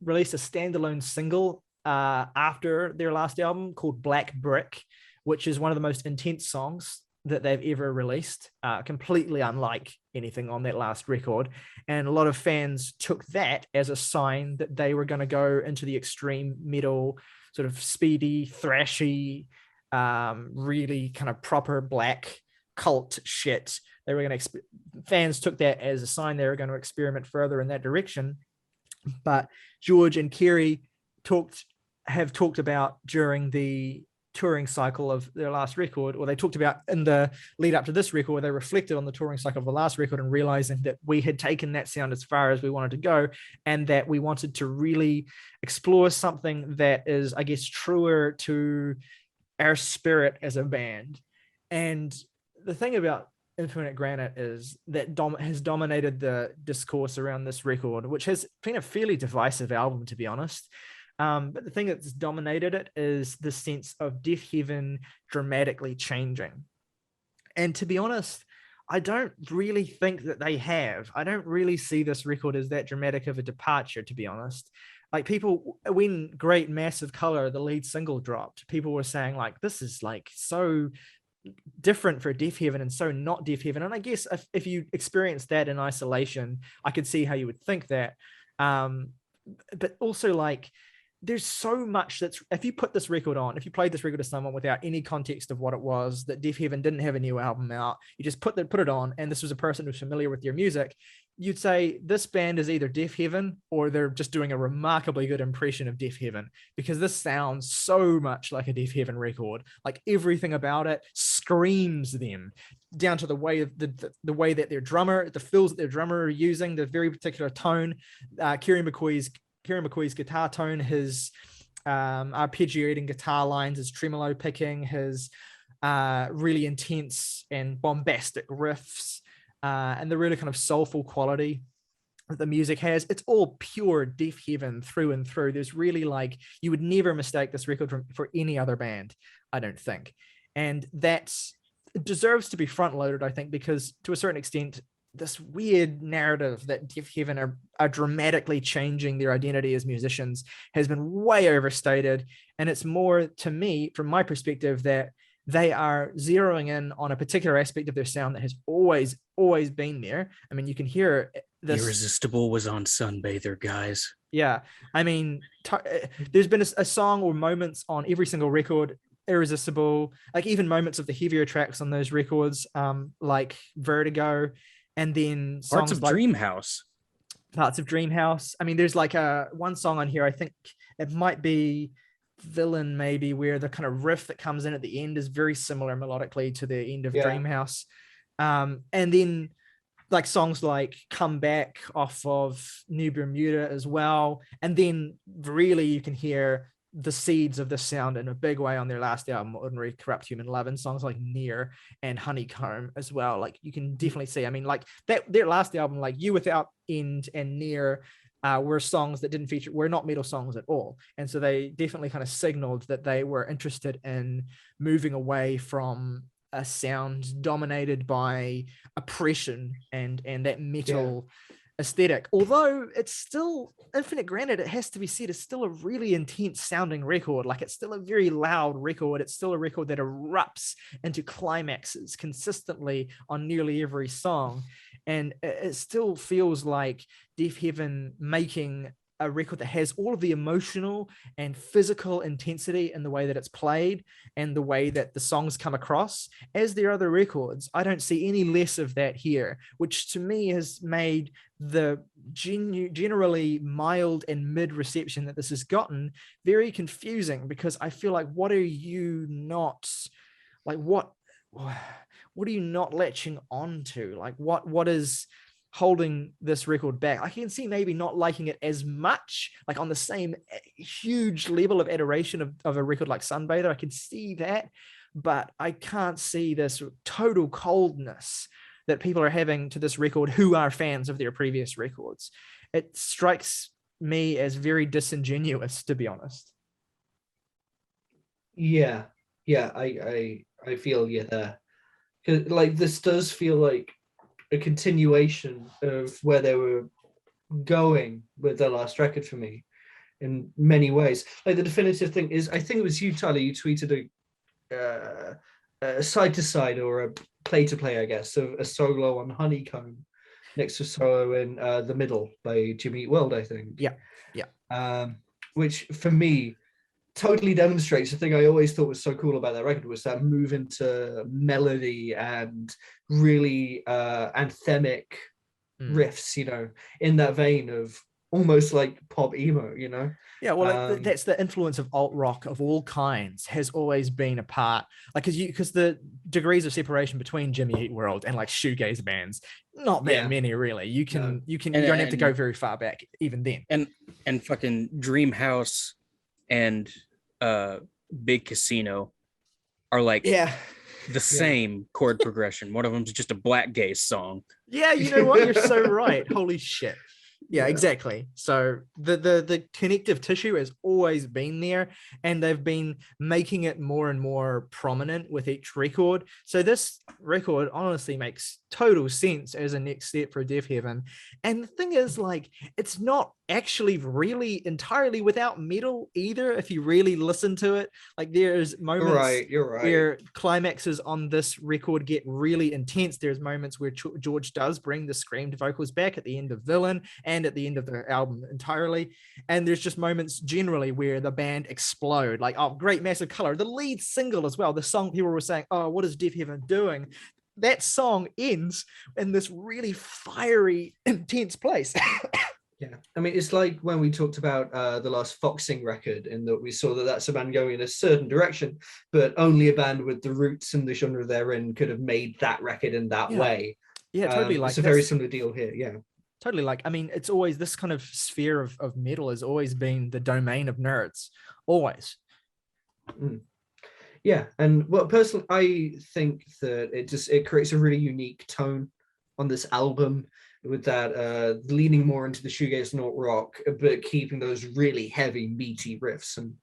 released a standalone single after their last album called Black Brick, which is one of the most intense songs that they've ever released, completely unlike anything on that last record. And a lot of fans took that as a sign that they were going to go into the extreme metal, sort of speedy, thrashy, really kind of proper black cult shit. They were going to, fans took that as a sign they were going to experiment further in that direction. But George and Kerry have talked about during the touring cycle of their last record, or they talked about in the lead up to this record, they reflected on the touring cycle of the last record and realizing that we had taken that sound as far as we wanted to go, and that we wanted to really explore something that is, I guess, truer to our spirit as a band. And the thing about Infinite Granite is that has dominated the discourse around this record, which has been a fairly divisive album, to be honest. But the thing that's dominated it is the sense of Deafheaven dramatically changing. And to be honest, I don't really think that they have. I don't really see this record as that dramatic of a departure, to be honest. Like, people, when Great Massive Color, the lead single, dropped, people were saying like, this is like so different for Deafheaven and so not Deafheaven. And I guess if you experience that in isolation, I could see how you would think that. But also, like, there's so much that's, if you put this record on, if you played this record to someone without any context of what it was, that Deafheaven didn't have a new album out, you just put it on, and this was a person who's familiar with your music, you'd say this band is either Deafheaven or they're just doing a remarkably good impression of Deafheaven, because this sounds so much like a Deafheaven record. Like, everything about it screams them, down to the way of the way that their drummer, the fills that their drummer are using, the very particular tone, Kerry McCoy's guitar tone, his arpeggiating guitar lines, his tremolo picking, his really intense and bombastic riffs, and the really kind of soulful quality that the music has. It's all pure Deafheaven through and through. There's really, like, you would never mistake this record for any other band, I don't think. And that deserves to be front loaded, I think, because to a certain extent, this weird narrative that Deafheaven are dramatically changing their identity as musicians has been way overstated. And it's more, to me, from my perspective, that they are zeroing in on a particular aspect of their sound that has always been there. I mean, you can hear this. Irresistible was on Sunbather, guys. Yeah. I mean, there's been a song or moments on every single record, Irresistible, like even moments of the heavier tracks on those records, like Vertigo, and then parts of like Dreamhouse. Parts of Dreamhouse. I mean, there's like one song on here, I think it might be Villain, maybe, where the kind of riff that comes in at the end is very similar melodically to the end of Dreamhouse. And then like songs like Come Back off of New Bermuda as well. And then really you can hear the seeds of this sound in a big way on their last album, Ordinary Corrupt Human Love, and songs like Near and Honeycomb as well. Like, you can definitely see, I mean, like that, their last album, like You Without End and Near, were songs that were not metal songs at all. And so they definitely kind of signaled that they were interested in moving away from a sound dominated by oppression and that metal aesthetic. Although it's still, Infinite Granite, it has to be said, is still a really intense sounding record. Like, it's still a very loud record. It's still a record that erupts into climaxes consistently on nearly every song. And it still feels like Deafheaven making a record that has all of the emotional and physical intensity in the way that it's played and the way that the songs come across as their other records. I don't see any less of that here, which to me has made the generally mild and mid reception that this has gotten very confusing, because I feel like, what are you not latching on to? Like, what is holding this record back? I can see maybe not liking it as much, like on the same huge level of adoration of a record like Sunbather. I can see that, but I can't see this total coldness that people are having to this record who are fans of their previous records. It strikes me as very disingenuous, to be honest. I feel you there. 'Cause, like, this does feel like a continuation of where they were going with their last record for me in many ways. Like, the definitive thing is, I think it was you, Tyler, you tweeted a side to side, or a play to play, I guess, of a solo on Honeycomb next to a solo in The Middle by Jimmy Eat World, I think. Which for me totally demonstrates the thing I always thought was so cool about that record, was that move into melody and really anthemic riffs, you know, in that vein of almost like pop emo, you know. That's the influence of alt rock of all kinds has always been a part, like, because the degrees of separation between Jimmy Eat World and like shoegaze bands, not that many really. You don't have to go very far back even then. And fucking Dreamhouse and Big Casino are like the same chord progression. One of them's just a black gaze song. Yeah, you know what? You're so right. Holy shit. Yeah, exactly. So the connective tissue has always been there, and they've been making it more and more prominent with each record. So this record honestly makes total sense as a next step for Deafheaven. And the thing is, like, it's not actually really entirely without metal either. If you really listen to it, like there's moments You're right. where climaxes on this record get really intense. There's moments where George does bring the screamed vocals back at the end of Villain and at the end of the album entirely. And there's just moments generally where the band explode, like, oh, great massive color. The lead single as well, the song people were saying, oh, what is Deafheaven doing? That song ends in this really fiery, intense place. Yeah, I mean, it's like when we talked about the last Foxing record, in that we saw that that's a band going in a certain direction, but only a band with the roots and the genre they're in could have made that record in that way. Yeah, totally. Like it's a very similar deal here. Yeah, totally. Like, I mean, it's always this kind of sphere of metal has always been the domain of nerds, always. Yeah, and well, personally, I think that it creates a really unique tone on this album, with that leaning more into the shoegaze and alt rock, but keeping those really heavy, meaty riffs. And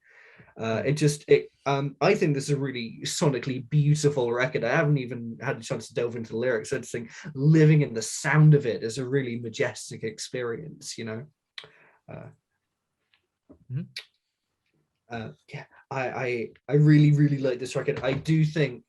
I think this is a really sonically beautiful record. I haven't even had a chance to delve into the lyrics. I just think living in the sound of it is a really majestic experience, you know. Yeah, I really, really like this record. I do think,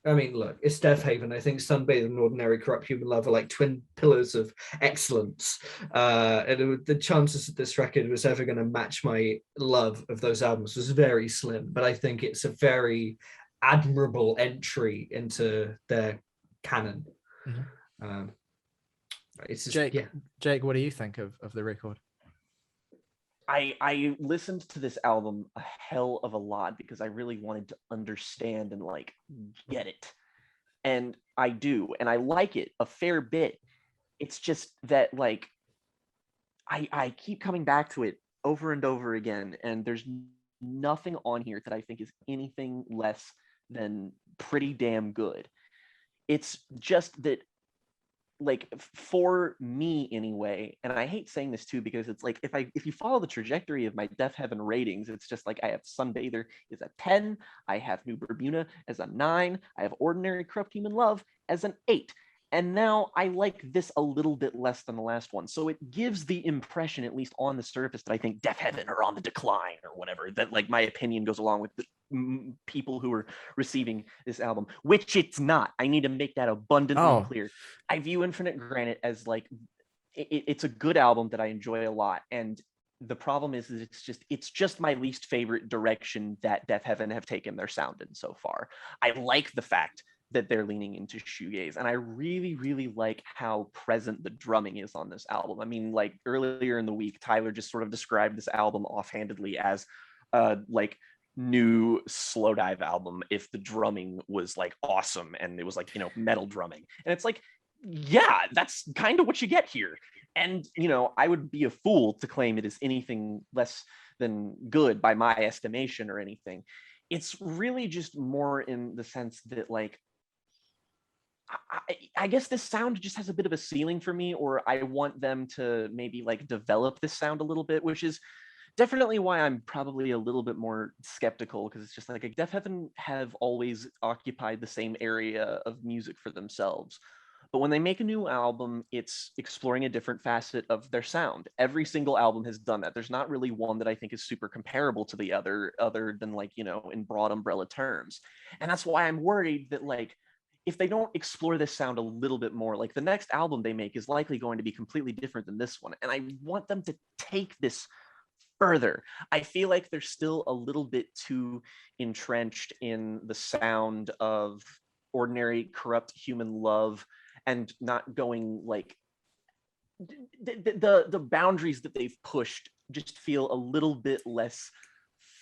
I mean, look, it's Deafheaven. I think Sunbather and Ordinary Corrupt Human Love are like twin pillars of excellence. And the chances that this record was ever going to match my love of those albums was very slim. But I think it's a very admirable entry into their canon. It's just, Jake, what do you think of the record? I listened to this album a hell of a lot because I really wanted to understand and like get it. And I do, and I like it a fair bit. It's just that like I keep coming back to it over and over again, and there's nothing on here that I think is anything less than pretty damn good. It's just that, like, for me anyway, and I hate saying this too, because it's like if you follow the trajectory of my Deafheaven ratings, it's just like I have Sunbather is a 10, I have New Bermuda as a 9, I have Ordinary Corrupt Human Love as an 8. And now I like this a little bit less than the last one. So it gives the impression, at least on the surface, that I think Deafheaven are on the decline or whatever, that like my opinion goes along with the people who are receiving this album, which it's not. I need to make that abundantly clear. I view Infinite Granite as like, it's a good album that I enjoy a lot. And the problem is it's just my least favorite direction that Deafheaven have taken their sound in so far. I like the fact that they're leaning into shoegaze, and I really, really like how present the drumming is on this album. I mean, like earlier in the week, Tyler just sort of described this album offhandedly as like new slow dive album if the drumming was like awesome and it was like, you know, metal drumming. And it's like, yeah, that's kind of what you get here. And, you know, I would be a fool to claim it is anything less than good by my estimation or anything. It's really just more in the sense that, like, I guess this sound just has a bit of a ceiling for me, or I want them to maybe like develop this sound a little bit, which is definitely why I'm probably a little bit more skeptical, because it's just like Deafheaven have always occupied the same area of music for themselves. But when they make a new album, it's exploring a different facet of their sound. Every single album has done that. There's not really one that I think is super comparable to the other than, like, you know, in broad umbrella terms. And that's why I'm worried that, like, if they don't explore this sound a little bit more, like the next album they make is likely going to be completely different than this one. And I want them to take this further. I feel like they're still a little bit too entrenched in the sound of Ordinary Corrupt Human Love and not going, like, the boundaries that they've pushed just feel a little bit less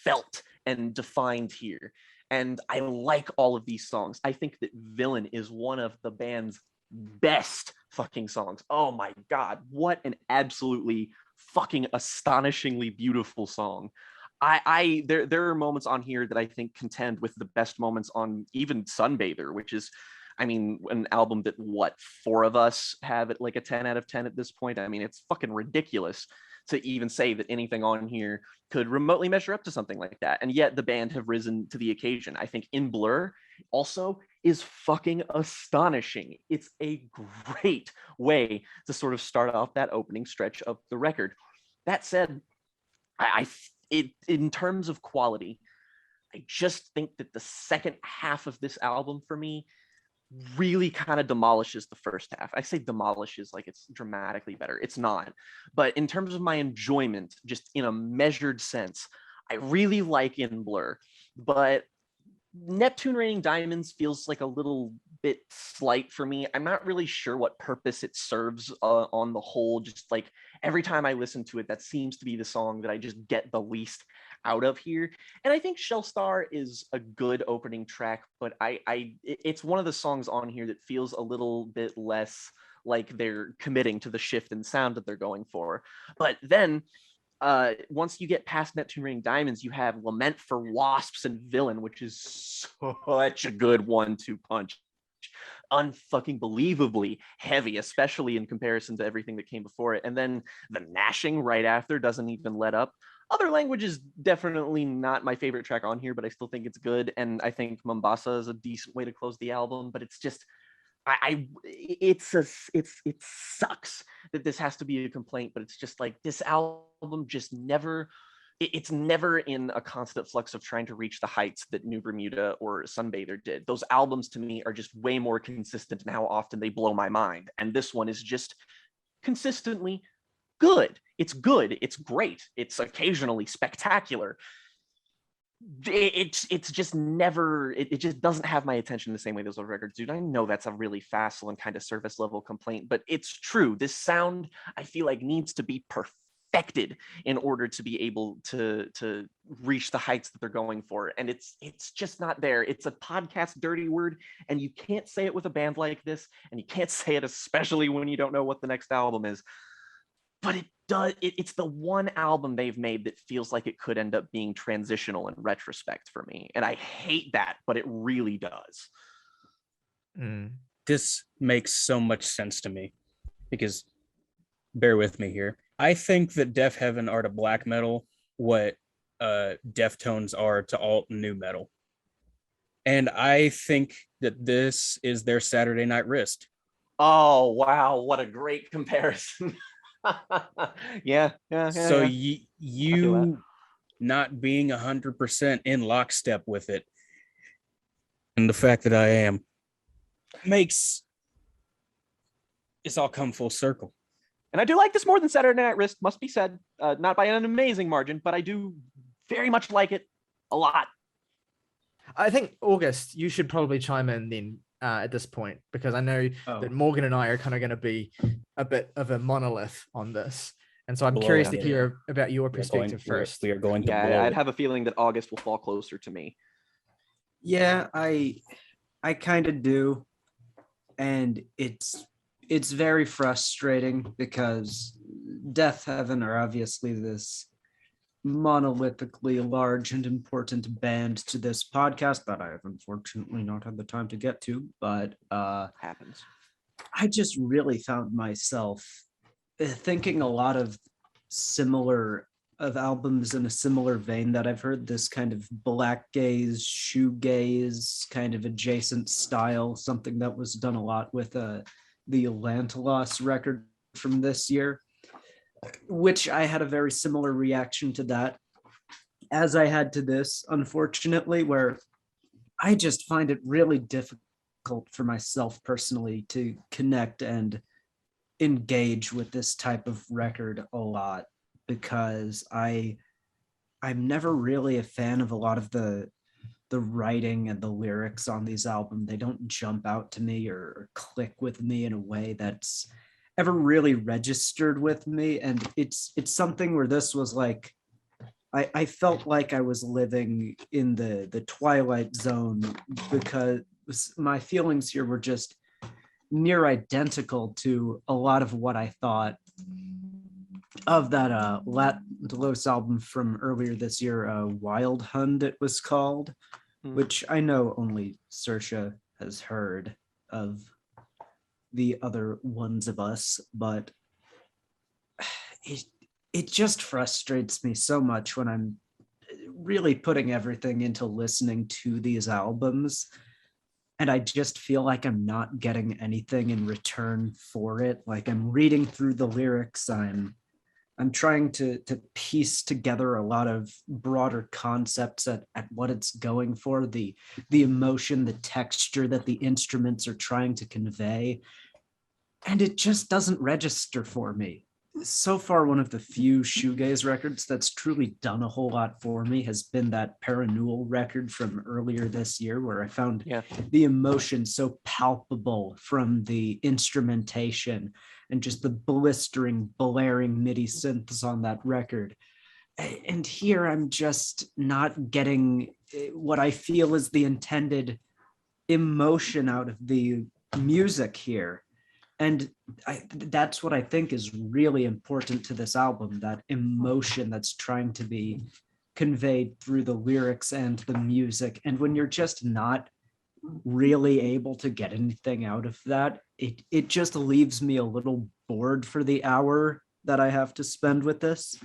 felt and defined here. And I like all of these songs. I think that Villain is one of the band's best fucking songs. Oh my God, what an absolutely fucking astonishingly beautiful song. There are moments on here that I think contend with the best moments on even Sunbather, which is, I mean, an album that four of us have it like a 10 out of 10 at this point. I mean, it's fucking ridiculous to even say that anything on here could remotely measure up to something like that. And yet the band have risen to the occasion. I think In Blur also is fucking astonishing. It's a great way to sort of start off that opening stretch of the record. That said, in terms of quality, I just think that the second half of this album for me really kind of demolishes the first half. I say demolishes like it's dramatically better. It's not. But in terms of my enjoyment, just in a measured sense, I really like In Blur. But Neptune Raining Diamonds feels like a little bit slight for me. I'm not really sure what purpose it serves on the whole. Just like every time I listen to it, that seems to be the song that I just get the least out of here. And I think Shellstar is a good opening track, but it's one of the songs on here that feels a little bit less like they're committing to the shift in sound that they're going for. But then once you get past Neptune Raining Diamonds, you have Lament for Wasps and Villain, which is such a good 1-2 punch. Unfucking believably heavy, especially in comparison to everything that came before it. And then the gnashing right after doesn't even let up. Other Language is definitely not my favorite track on here, but I still think it's good. And I think Mombasa is a decent way to close the album, but it's just, it sucks that this has to be a complaint, but it's just like this album just never, it's never in a constant flux of trying to reach the heights that New Bermuda or Sunbather did. Those albums to me are just way more consistent in how often they blow my mind. And this one is just consistently good. It's good. It's great. It's occasionally spectacular. It's just never, it just doesn't have my attention the same way those other records do. I know that's a really facile and kind of surface level complaint, but it's true. This sound, I feel like, needs to be perfected in order to be able to reach the heights that they're going for. And it's just not there. It's a podcast dirty word, and you can't say it with a band like this, and you can't say it especially when you don't know what the next album is. But it does. It's the one album they've made that feels like it could end up being transitional in retrospect for me, and I hate that, but it really does. This makes so much sense to me because, bear with me here, I think that Deafheaven are to black metal what Deftones are to alt new metal, and I think that this is their Saturday Night Wrist. Oh wow, what a great comparison. yeah. So yeah. you not being 100% in lockstep with it, and the fact that I am, makes it's all come full circle. And I do like this more than Saturday Night Wrist, must be said. Not by an amazing margin, but I do very much like it a lot. I think, August, you should probably chime in then at this point, because I know that Morgan and I are kind of going to be a bit of a monolith on this. And so I'm curious to hear about your perspective first. We are going to blow I'd it. have a feeling that August will fall closer to me. Yeah, I kind of do. And it's very frustrating because Deafheaven are obviously this monolithically large and important band to this podcast that I have unfortunately not had the time to get to, but happens. I just really found myself thinking a lot of albums in a similar vein that I've heard, this kind of black gaze, shoegaze kind of adjacent style, something that was done a lot with the Lantalos record from this year, which I had a very similar reaction to that as I had to this, unfortunately, where I just find it really difficult for myself personally to connect and engage with this type of record a lot, because I'm never really a fan of a lot of the writing and the lyrics on these albums. They don't jump out to me or click with me in a way that's ever really registered with me. And it's something where this was like, I felt like I was living in the Twilight Zone, because my feelings here were just near identical to a lot of what I thought of that Los album from earlier this year, Wild Hund it was called, which I know only Saoirse has heard. of the other ones of us, but it just frustrates me so much when I'm really putting everything into listening to these albums, and I just feel like I'm not getting anything in return for it. Like, I'm reading through the lyrics, I'm trying to piece together a lot of broader concepts at what it's going for, the emotion, the texture that the instruments are trying to convey, and it just doesn't register for me. So far, one of the few shoegaze records that's truly done a whole lot for me has been that Paranewal record from earlier this year, where I found the emotion so palpable from the instrumentation and just the blistering, blaring MIDI synths on that record. And here I'm just not getting what I feel is the intended emotion out of the music here. And that's what I think is really important to this album, that emotion that's trying to be conveyed through the lyrics and the music. And when you're just not really able to get anything out of that, it just leaves me a little bored for the hour that I have to spend with this.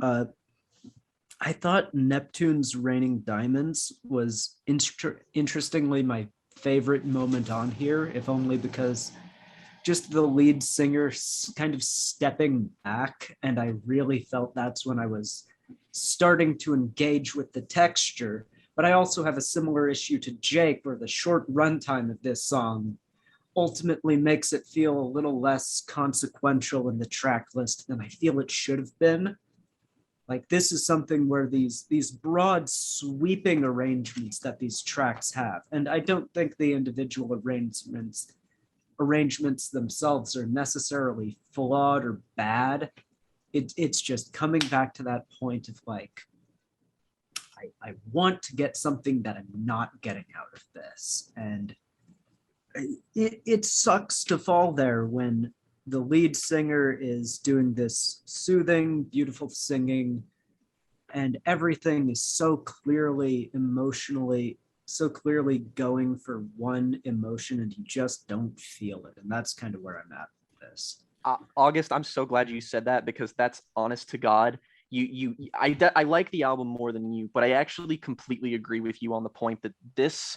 I thought Neptune's Raining Diamonds was interestingly my favorite moment on here, if only because just the lead singer kind of stepping back, and I really felt that's when I was starting to engage with the texture. But I also have a similar issue to Jake, where the short runtime of this song ultimately makes it feel a little less consequential in the track list than I feel it should have been. Like, this is something where these broad sweeping arrangements that these tracks have, and I don't think the individual arrangements themselves are necessarily flawed or bad. It's just coming back to that point of like, I want to get something that I'm not getting out of this. And it sucks to fall there when the lead singer is doing this soothing, beautiful singing, and everything is so clearly emotionally, so clearly going for one emotion, and you just don't feel it. And that's kind of where I'm at with this. August, I'm so glad you said that, because that's honest to God. I like the album more than you, but I actually completely agree with you on the point that this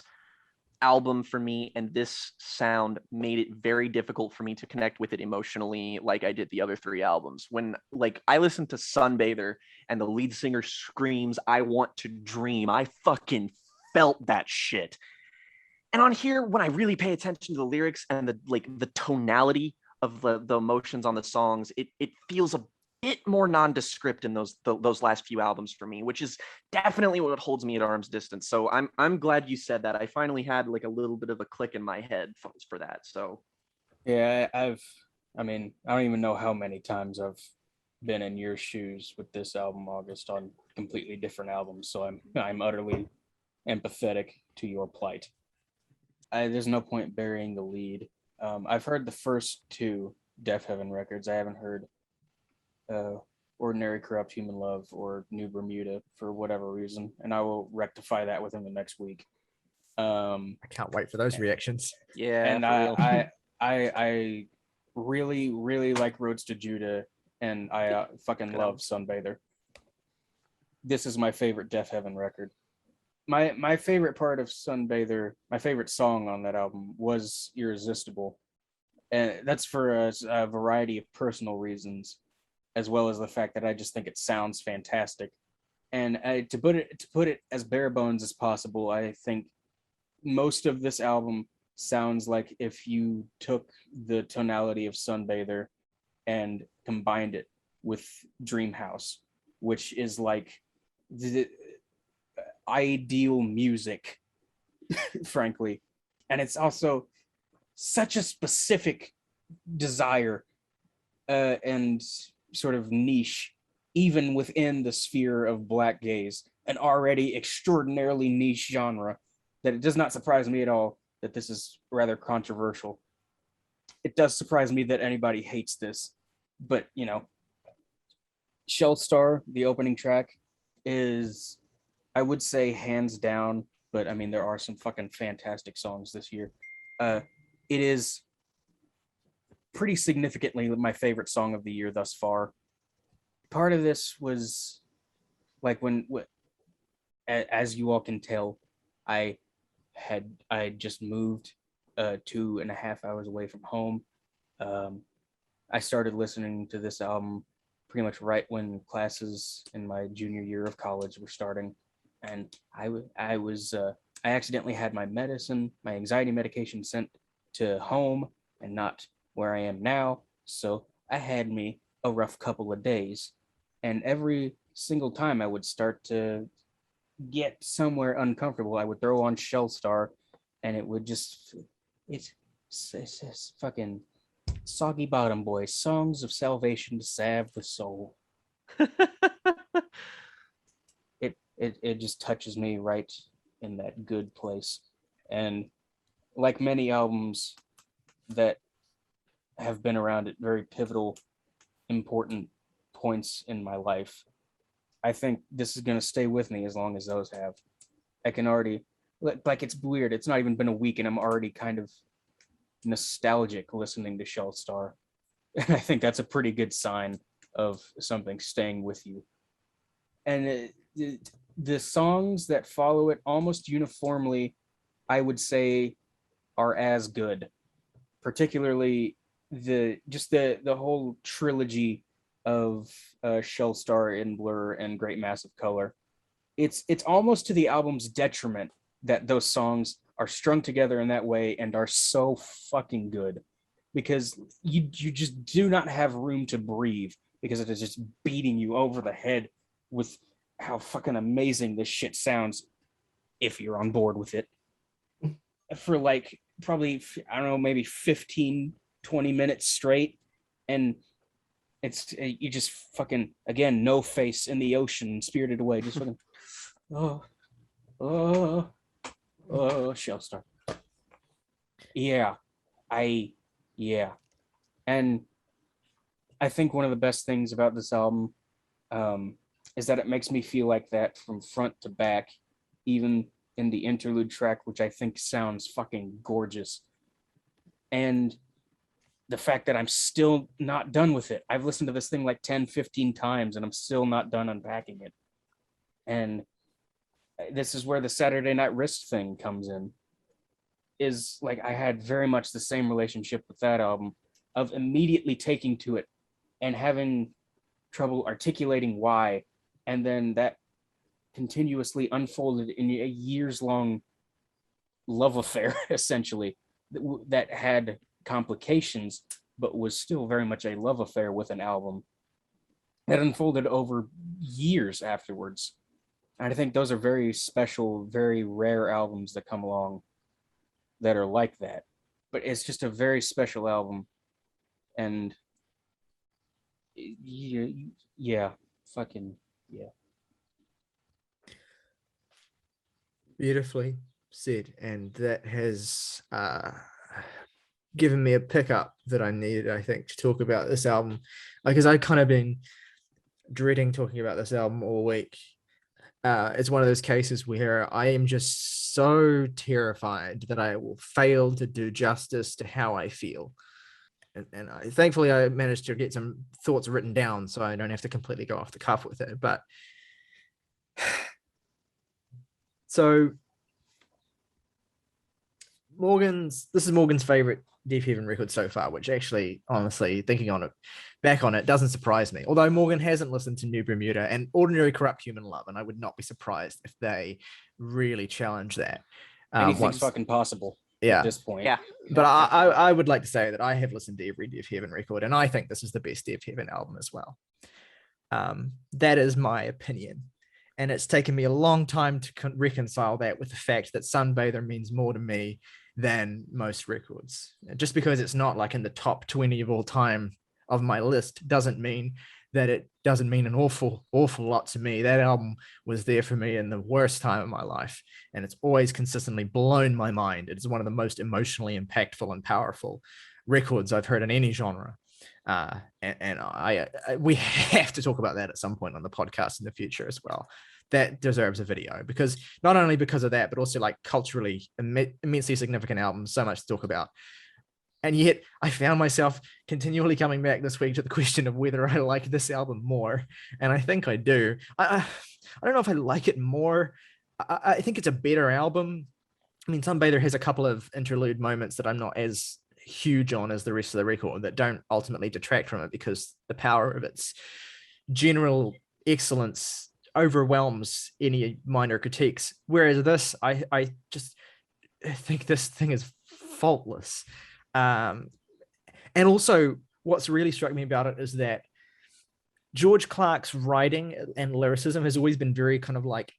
album for me and this sound made it very difficult for me to connect with it emotionally like I did the other three albums. When like I listened to Sunbather and the lead singer screams, "I want to dream," I fucking felt that shit. And on here, when I really pay attention to the lyrics and the tonality of the emotions on the songs, it feels a bit more nondescript in those last few albums for me, which is definitely what holds me at arm's distance. So I'm glad you said that. I finally had like a little bit of a click in my head for that. So yeah, I don't even know how many times I've been in your shoes with this album, August, on completely different albums. So I'm utterly empathetic to your plight. There's no point burying the lead. I've heard the first two Deafheaven records. I haven't heard Ordinary Corrupt Human Love or New Bermuda for whatever reason, and I will rectify that within the next week. I can't wait for those reactions. yeah, And for I really, really like Roads to Judah, and I fucking love Sunbather. This is my favorite Deafheaven record. My favorite part of Sunbather, my favorite song on that album was Irresistible, and that's for a variety of personal reasons, as well as the fact that I just think it sounds fantastic. And to put it as bare bones as possible, I think most of this album sounds like if you took the tonality of Sunbather and combined it with Dreamhouse, which is like the ideal music, frankly. And it's also such a specific desire and sort of niche, even within the sphere of black gaze, an already extraordinarily niche genre, that it does not surprise me at all that this is rather controversial. It does surprise me that anybody hates this, but you know, Shellstar, the opening track, is, I would say, hands down, but I mean, there are some fucking fantastic songs this year. it is pretty significantly my favorite song of the year thus far. Part of this was like as you all can tell, I just moved 2.5 hours away from home. I started listening to this album pretty much right when classes in my junior year of college were starting, and I accidentally had my anxiety medication sent to home and not where I am now. So I had me a rough couple of days, and every single time I would start to get somewhere uncomfortable, I would throw on Shellstar, and it would just it's fucking Soggy Bottom Boys, songs of salvation to salve the soul. It just touches me right in that good place. And like many albums that have been around at very pivotal, important points in my life, I think this is going to stay with me as long as those have. I can already, like, it's weird. It's not even been a week and I'm already kind of nostalgic listening to Shellstar. And I think that's a pretty good sign of something staying with you. And the songs that follow it almost uniformly, I would say, are as good. Particularly the whole trilogy of Shellstar, In Blur, and Great Massive Color. It's almost to the album's detriment that those songs are strung together in that way and are so fucking good, because you just do not have room to breathe because it is just beating you over the head with how fucking amazing this shit sounds if you're on board with it for like probably, I don't know, maybe 15-20 minutes straight. And it's you just fucking, again, No Face in the Ocean, Spirited Away, just fucking oh Shellstar. Yeah. And I think one of the best things about this album is that it makes me feel like that from front to back, even in the interlude track, which I think sounds fucking gorgeous. And the fact that I'm still not done with it. I've listened to this thing like 10-15 times and I'm still not done unpacking it. And this is where the Saturday Night Wrist thing comes in. Is like, I had very much the same relationship with that album of immediately taking to it and having trouble articulating why, and then that continuously unfolded in a years-long love affair, essentially, that had complications, but was still very much a love affair with an album that unfolded over years afterwards. And I think those are very special, very rare albums that come along that are like that. But it's just a very special album. And yeah, fucking yeah. Beautifully said. And that has given me a pickup that I needed, I think, to talk about this album. Because I've kind of been dreading talking about this album all week. It's one of those cases where I am just so terrified that I will fail to do justice to how I feel. And thankfully, I managed to get some thoughts written down so I don't have to completely go off the cuff with it. But so this is Morgan's favorite Deafheaven record so far, which actually, honestly, thinking on it, back on it, doesn't surprise me. Although Morgan hasn't listened to New Bermuda and Ordinary Corrupt Human Love, and I would not be surprised if they really challenge that. Anything's fucking possible at this point. Yeah. But I would like to say that I have listened to every Deafheaven record, and I think this is the best Deafheaven album as well. That is my opinion. And it's taken me a long time to reconcile that with the fact that Sunbather means more to me than most records. Just because it's not like in the top 20 of all time of my list doesn't mean that it doesn't mean an awful lot to me. That album was there for me in the worst time of my life, and it's always consistently blown my mind. It's one of the most emotionally impactful and powerful records I've heard in any genre. And we have to talk about that at some point on the podcast in the future as well. That deserves a video, because not only because of that, but also like culturally immensely significant album, so much to talk about. And yet I found myself continually coming back this week to the question of whether I like this album more. And I think I do. I don't know if I like it more. I think it's a better album. I mean, Sunbather has a couple of interlude moments that I'm not as huge on as the rest of the record that don't ultimately detract from it, because the power of its general excellence overwhelms any minor critiques. Whereas this, I just think this thing is faultless. And also, what's really struck me about it is that George Clarke's writing and lyricism has always been very kind of like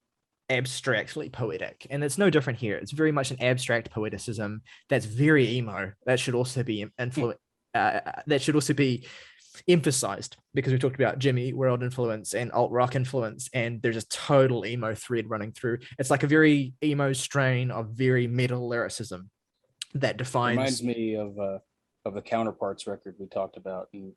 abstractly poetic, and it's no different here. It's very much an abstract poeticism that's very emo. That should also be that should also be emphasized, because we talked about Jimmy World influence and alt rock influence, and there's a total emo thread running through. It's like a very emo strain of very metal lyricism that defines. Reminds me of the Counterparts record we talked about in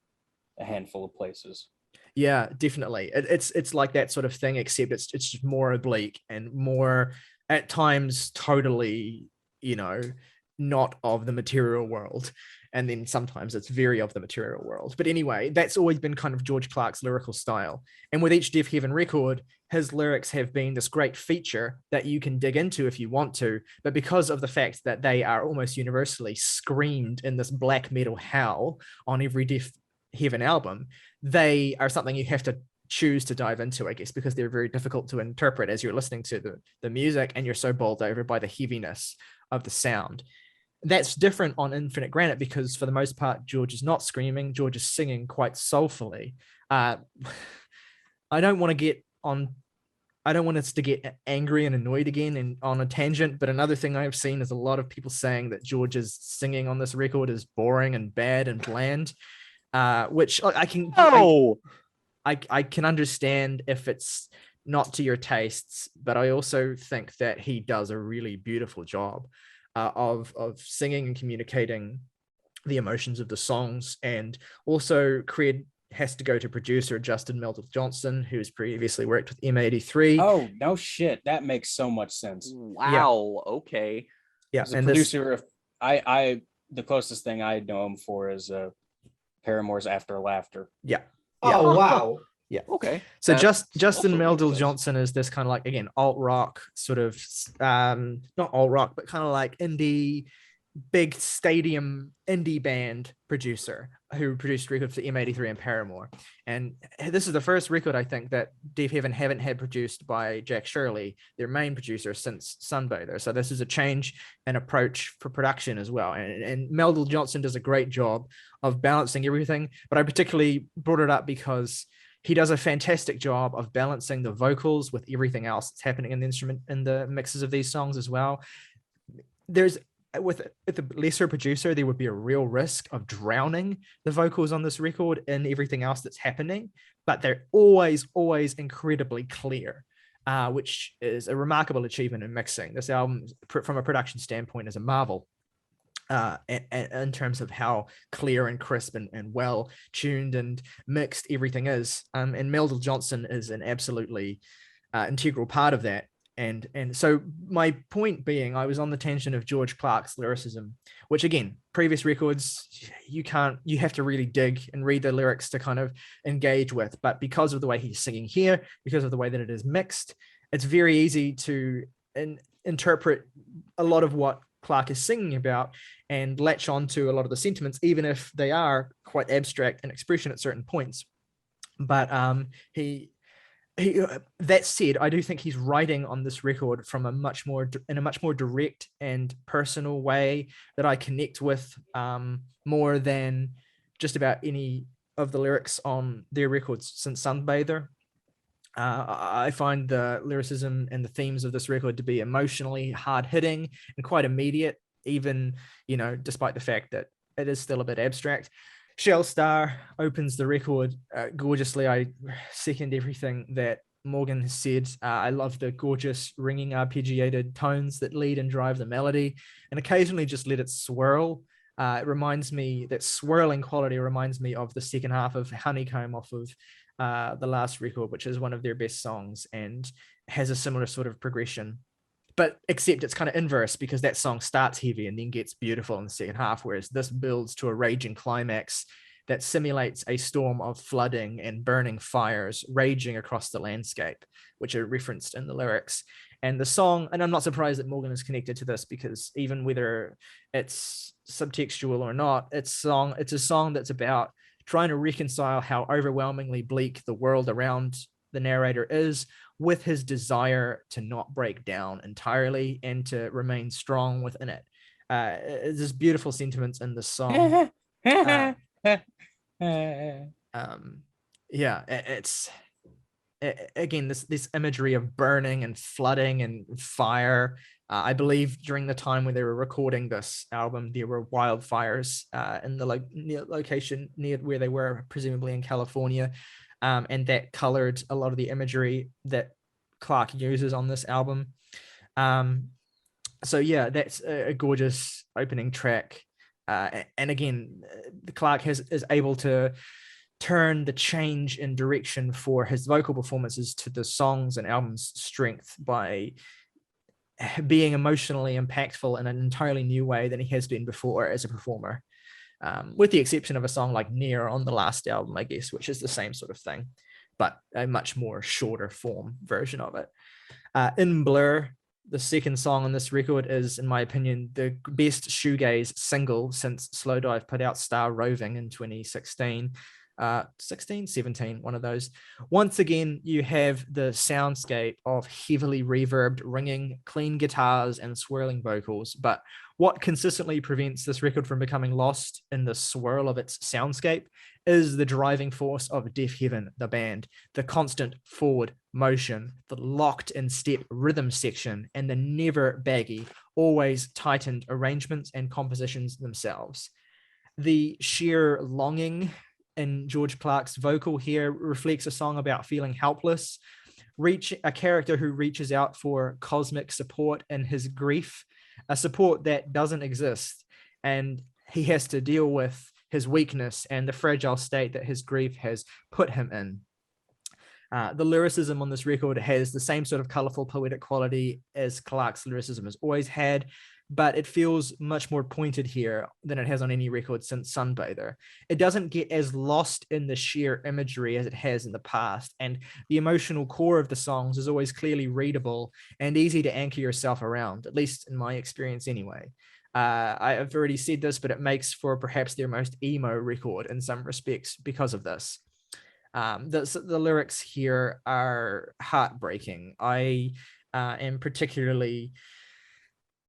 a handful of places. Yeah, definitely. It's like that sort of thing, except it's just more oblique and more at times totally, not of the material world. And then sometimes it's very of the material world. But anyway, that's always been kind of George Clarke's lyrical style. And with each Deafheaven record, his lyrics have been this great feature that you can dig into if you want to. But because of the fact that they are almost universally screamed in this black metal howl on every Deafheaven album, they are something you have to choose to dive into, I guess, because they're very difficult to interpret as you're listening to the music, and you're so bowled over by the heaviness of the sound. That's different on Infinite Granite, because for the most part, George is not screaming. George is singing quite soulfully. I don't want us to get angry and annoyed again and on a tangent, but another thing I've seen is a lot of people saying that George's singing on this record is boring and bad and bland, which I can... I can understand if it's not to your tastes, but I also think that he does a really beautiful job of singing and communicating the emotions of the songs. And also credit has to go to producer Justin Meldal-Johnson, who's previously worked with M83. Oh, no shit. That makes so much sense. Wow. Yeah. Okay. Yeah. As a producer, the closest thing I know him for is Paramore's After Laughter. Yeah. Oh, wow. Yeah. Okay. So Justin Meldal-Johnson is this kind of like, again, alt rock sort of, not alt rock, but kind of like indie, big stadium indie band producer who produced records for M83 and Paramore. And this is the first record, I think, that Deafheaven haven't had produced by Jack Shirley, their main producer, since Sunbather. So this is a change in approach for production as well. And Meldal-Johnson does a great job of balancing everything. But I particularly brought it up because he does a fantastic job of balancing the vocals with everything else that's happening in the instrument, in the mixes of these songs as well. With a lesser producer, there would be a real risk of drowning the vocals on this record in everything else that's happening, but they're always incredibly clear, which is a remarkable achievement in mixing. This album, from a production standpoint, is a marvel. In terms of how clear and crisp and well tuned and mixed everything is. And Meldal-Johnson is an absolutely integral part of that. And so my point being, I was on the tangent of George Clarke's lyricism, which again, previous records, you have to really dig and read the lyrics to kind of engage with. But because of the way he's singing here, because of the way that it is mixed, it's very easy to interpret a lot of what Clarke is singing about and latch on to a lot of the sentiments, even if they are quite abstract in expression at certain points. But he that said, I do think he's writing on this record in a much more direct and personal way that I connect with more than just about any of the lyrics on their records since Sunbather. I find the lyricism and the themes of this record to be emotionally hard-hitting and quite immediate, even, despite the fact that it is still a bit abstract. Shellstar opens the record gorgeously. I second everything that Morgan has said. I love the gorgeous ringing arpeggiated tones that lead and drive the melody, and occasionally just let it swirl. That swirling quality reminds me of the second half of Honeycomb off of the last record, which is one of their best songs and has a similar sort of progression. but except it's kind of inverse, because that song starts heavy and then gets beautiful in the second half, whereas this builds to a raging climax that simulates a storm of flooding and burning fires raging across the landscape, which are referenced in the lyrics. And the song, and I'm not surprised that Morgan is connected to this, because even whether it's subtextual or not, it's a song that's about trying to reconcile how overwhelmingly bleak the world around the narrator is with his desire to not break down entirely and to remain strong within it. There's beautiful sentiments in the song. Yeah, it's again this imagery of burning and flooding and fire. I believe during the time when they were recording this album, there were wildfires in the location near where they were, presumably in California, and that colored a lot of the imagery that Clarke uses on this album. So yeah, that's a gorgeous opening track. And again, Clarke is able to turn the change in direction for his vocal performances to the songs and album's strength by being emotionally impactful in an entirely new way than he has been before as a performer, with the exception of a song like Near on the last album, I guess, which is the same sort of thing, but a much more shorter form version of it. In Blur, the second song on this record, is, in my opinion, the best shoegaze single since Slowdive put out Star Roving in 2016. 17, one of those. Once again, you have the soundscape of heavily reverbed ringing, clean guitars and swirling vocals, but what consistently prevents this record from becoming lost in the swirl of its soundscape is the driving force of Deafheaven, the band, the constant forward motion, the locked in step rhythm section, and the never baggy, always tightened arrangements and compositions themselves. The sheer longing in George Clarke's vocal here reflects a song about feeling helpless, a character who reaches out for cosmic support in his grief, a support that doesn't exist, and he has to deal with his weakness and the fragile state that his grief has put him in. The lyricism on this record has the same sort of colorful poetic quality as Clarke's lyricism has always had, but it feels much more pointed here than it has on any record since Sunbather. It doesn't get as lost in the sheer imagery as it has in the past, and the emotional core of the songs is always clearly readable and easy to anchor yourself around, at least in my experience anyway. I've already said this, but it makes for perhaps their most emo record in some respects because of this. The lyrics here are heartbreaking. I am particularly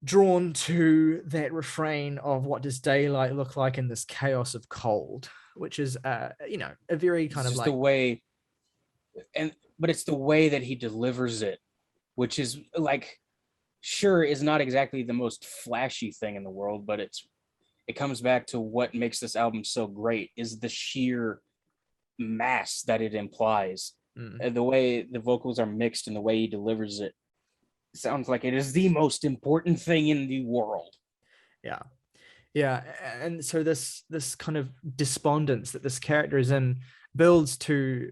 drawn to that refrain of "What does daylight look like in this chaos of cold," which is a very kind of like the way, but it's the way that he delivers it, which is like, sure, is not exactly the most flashy thing in the world, but it comes back to what makes this album so great is the sheer mass that it implies. The way the vocals are mixed and the way he delivers it sounds like it is the most important thing in the world. Yeah, and so this kind of despondence that this character is in builds to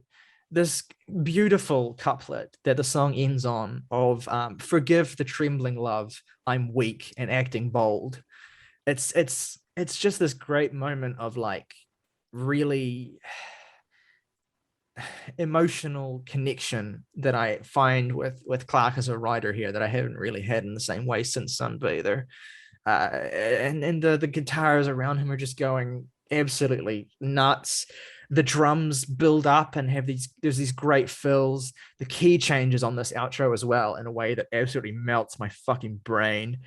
this beautiful couplet that the song ends on of "Forgive the trembling love, I'm weak and acting bold." It's just this great moment of like really emotional connection that I find with Clarke as a writer here that I haven't really had in the same way since Sunbather. And the guitars around him are just going absolutely nuts. The drums build up and there's these great fills. The key changes on this outro as well in a way that absolutely melts my fucking brain.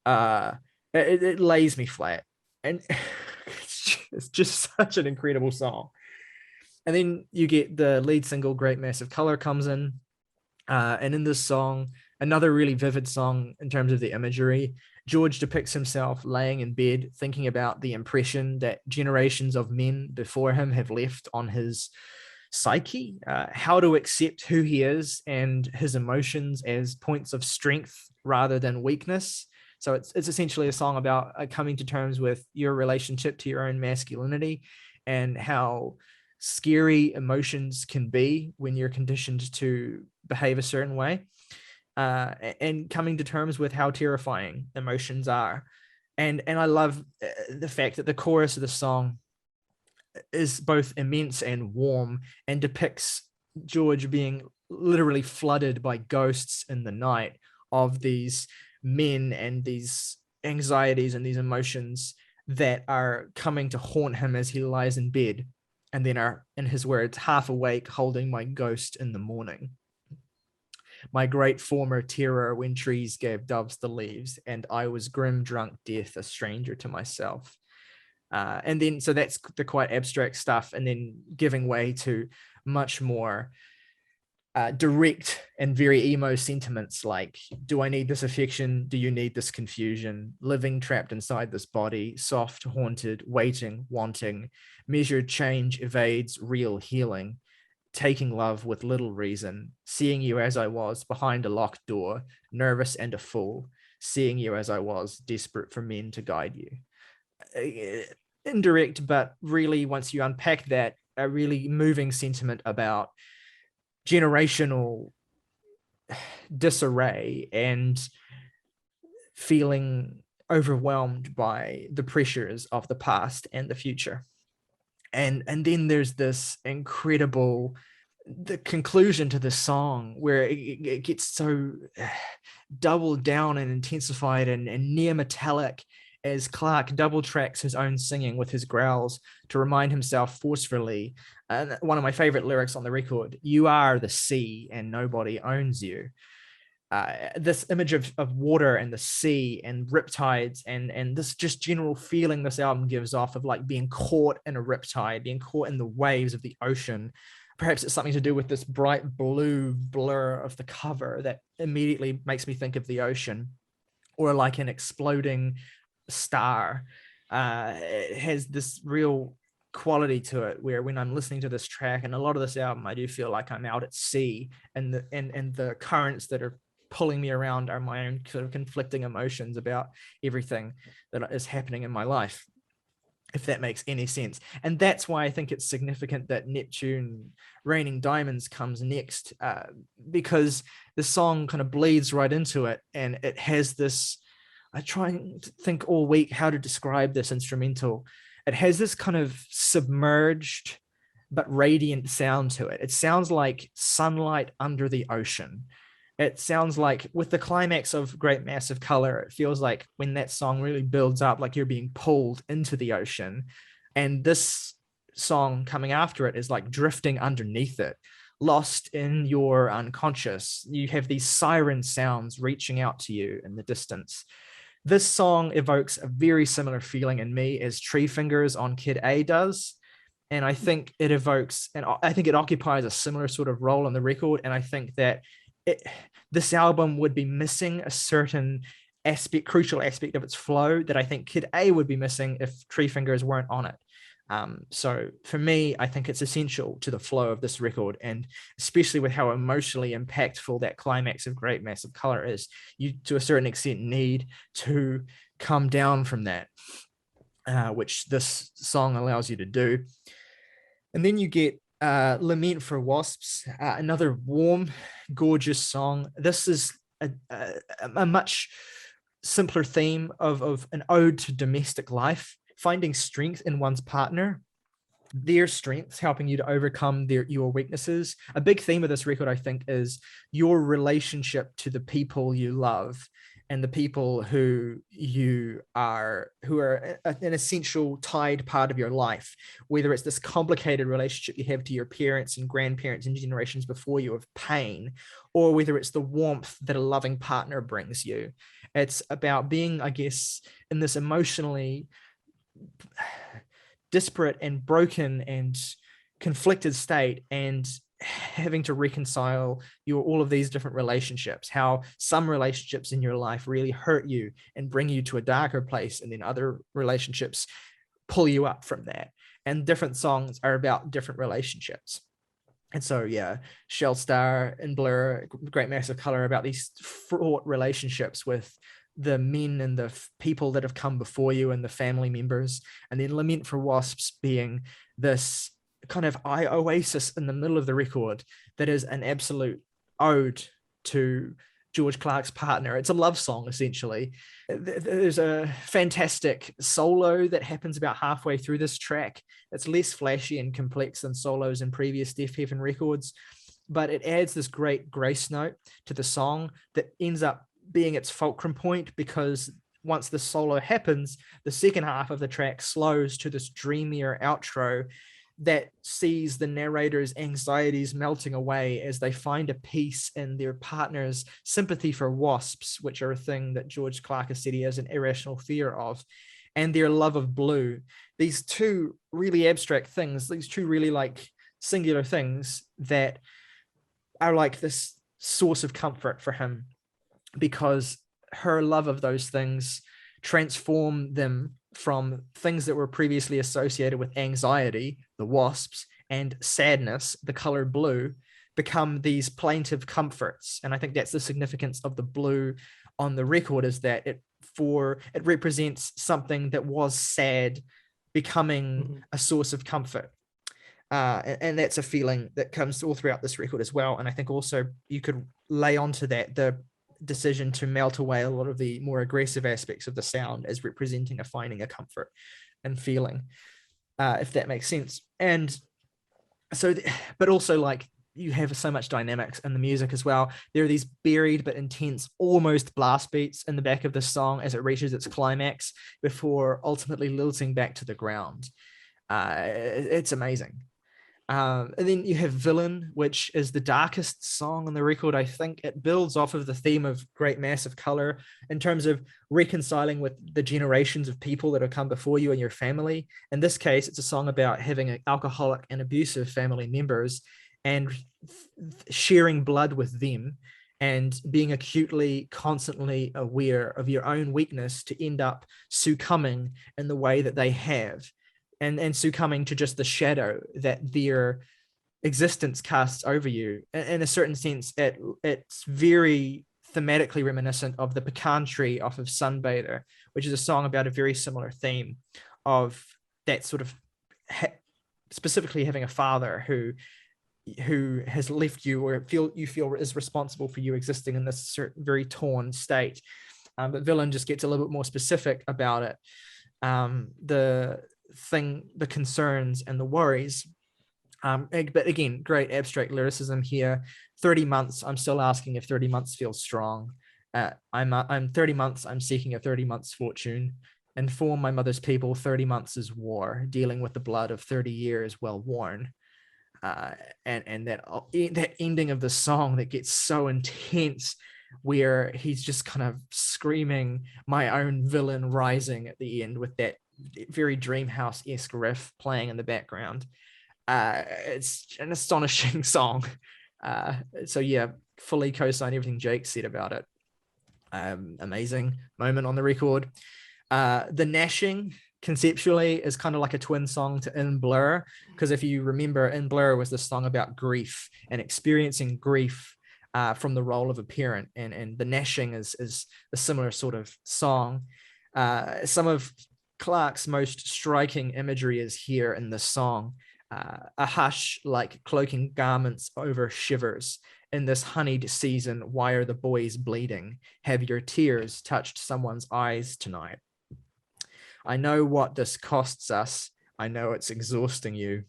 It lays me flat, and it's just such an incredible song. And then you get the lead single, Great Massive Color, comes in. And in this song, another really vivid song in terms of the imagery, George depicts himself laying in bed, thinking about the impression that generations of men before him have left on his psyche, how to accept who he is and his emotions as points of strength rather than weakness. So it's essentially a song about coming to terms with your relationship to your own masculinity and how scary emotions can be when you're conditioned to behave a certain way. and coming to terms with how terrifying emotions are. And I love the fact that the chorus of the song is both immense and warm, and depicts George being literally flooded by ghosts in the night of these men and these anxieties and these emotions that are coming to haunt him as he lies in bed, and then are, in his words, half awake, holding my ghost in the morning. My great former terror when trees gave doves the leaves, and I was grim drunk death, a stranger to myself. And then, so that's the quite abstract stuff, and then giving way to much more direct and very emo sentiments like, do I need this affection? Do you need this confusion? Living trapped inside this body, soft, haunted, waiting, wanting, measured change evades real healing, taking love with little reason, seeing you as I was behind a locked door, nervous and a fool, seeing you as I was, desperate for men to guide you. Indirect, but really, once you unpack that, a really moving sentiment about generational disarray and feeling overwhelmed by the pressures of the past and the future. And then there's this incredible, the conclusion to the song where it gets so doubled down and intensified and near metallic, as Clark double tracks his own singing with his growls to remind himself forcefully, and one of my favorite lyrics on the record, you are the sea and nobody owns you. This image of water and the sea and riptides and this just general feeling this album gives off of like being caught in a riptide, being caught in the waves of the ocean. Perhaps it's something to do with this bright blue blur of the cover that immediately makes me think of the ocean, or like an exploding star. It has this real quality to it where when I'm listening to this track and a lot of this album, I do feel like I'm out at sea, and the currents that are pulling me around are my own sort of conflicting emotions about everything that is happening in my life, if that makes any sense. And that's why I think it's significant that Neptune Raining Diamonds comes next, because the song kind of bleeds right into it, and it has this, I try and think all week how to describe this instrumental. It has this kind of submerged but radiant sound to it. It sounds like sunlight under the ocean. It sounds like, with the climax of Great Massive Color, it feels like when that song really builds up, like you're being pulled into the ocean. And this song coming after it is like drifting underneath it, lost in your unconscious. You have these siren sounds reaching out to you in the distance. This song evokes a very similar feeling in me as Tree Fingers on Kid A does. And I think it evokes, and I think it occupies a similar sort of role on the record. And I think that this album would be missing a certain crucial aspect of its flow that I think Kid A would be missing if Tree Fingers weren't on it. So for me, I think it's essential to the flow of this record, and especially with how emotionally impactful that climax of Great Massive Color is, you to a certain extent need to come down from that, which this song allows you to do. And then you get Lament for Wasps, another warm, gorgeous song. This is a much simpler theme of an ode to domestic life, finding strength in one's partner, their strengths helping you to overcome your weaknesses. A big theme of this record, I think, is your relationship to the people you love and the people who are an essential tied part of your life, whether it's this complicated relationship you have to your parents and grandparents and generations before you of pain, or whether it's the warmth that a loving partner brings you. It's about being, I guess, in this emotionally disparate and broken and conflicted state, and having to reconcile all of these different relationships, how some relationships in your life really hurt you and bring you to a darker place, and then other relationships pull you up from that. And different songs are about different relationships. And so, yeah, Shellstar and Blur, Great Massive Color, about these fraught relationships with the men and the people that have come before you and the family members. And then Lament for Wasps being this kind of oasis in the middle of the record that is an absolute ode to George Clarke's partner. It's a love song, essentially. There's a fantastic solo that happens about halfway through this track. It's less flashy and complex than solos in previous Deafheaven records, but it adds this great grace note to the song that ends up being its fulcrum point, because once the solo happens, the second half of the track slows to this dreamier outro that sees the narrator's anxieties melting away as they find a peace in their partner's sympathy for wasps, which are a thing that George Clarke has said he has an irrational fear of, and their love of blue. These two really abstract things, these two really like singular things that are like this source of comfort for him, because her love of those things transform them from things that were previously associated with anxiety, the wasps, and sadness, the color blue, become these plaintive comforts. And I think that's the significance of the blue on the record, is that it represents something that was sad becoming a source of comfort. And that's a feeling that comes all throughout this record as well. And I think also you could lay onto that the decision to melt away a lot of the more aggressive aspects of the sound as representing finding a comfort and feeling, if that makes sense. And so, but also like you have so much dynamics in the music as well. There are these buried but intense, almost blast beats in the back of the song as it reaches its climax before ultimately lilting back to the ground. It's amazing. And then you have Villain, which is the darkest song on the record. I think it builds off of the theme of great massive color in terms of reconciling with the generations of people that have come before you and your family. In this case, it's a song about having alcoholic and abusive family members and sharing blood with them and being acutely, constantly aware of your own weakness to end up succumbing in the way that they have. And succumbing to just the shadow that their existence casts over you. In a certain sense, it's very thematically reminiscent of the Pecan Tree off of Sunbather, which is a song about a very similar theme of that sort of specifically having a father who has left you, or you feel is responsible for you existing in this very torn state. But Villain just gets a little bit more specific about it. The concerns and the worries, but again, great abstract lyricism here. 30 months, I'm still asking if 30 months feels strong. I'm 30 months, I'm seeking a 30 months fortune. Inform my mother's people, 30 months is war, dealing with the blood of 30 years well worn. And that ending of the song that gets so intense, where he's just kind of screaming my own villain rising at the end with that very Dreamhouse-esque riff playing in the background. It's an astonishing song. So yeah, fully co-sign everything Jake said about it. Amazing moment on the record. The gnashing conceptually is kind of like a twin song to In Blur, because if you remember, In Blur was the song about grief and experiencing grief from the role of a parent, and the gnashing is a similar sort of song. Some of Clarke's most striking imagery is here in this song. A hush like cloaking garments over shivers. In this honeyed season, why are the boys bleeding? Have your tears touched someone's eyes tonight? I know what this costs us. I know it's exhausting you.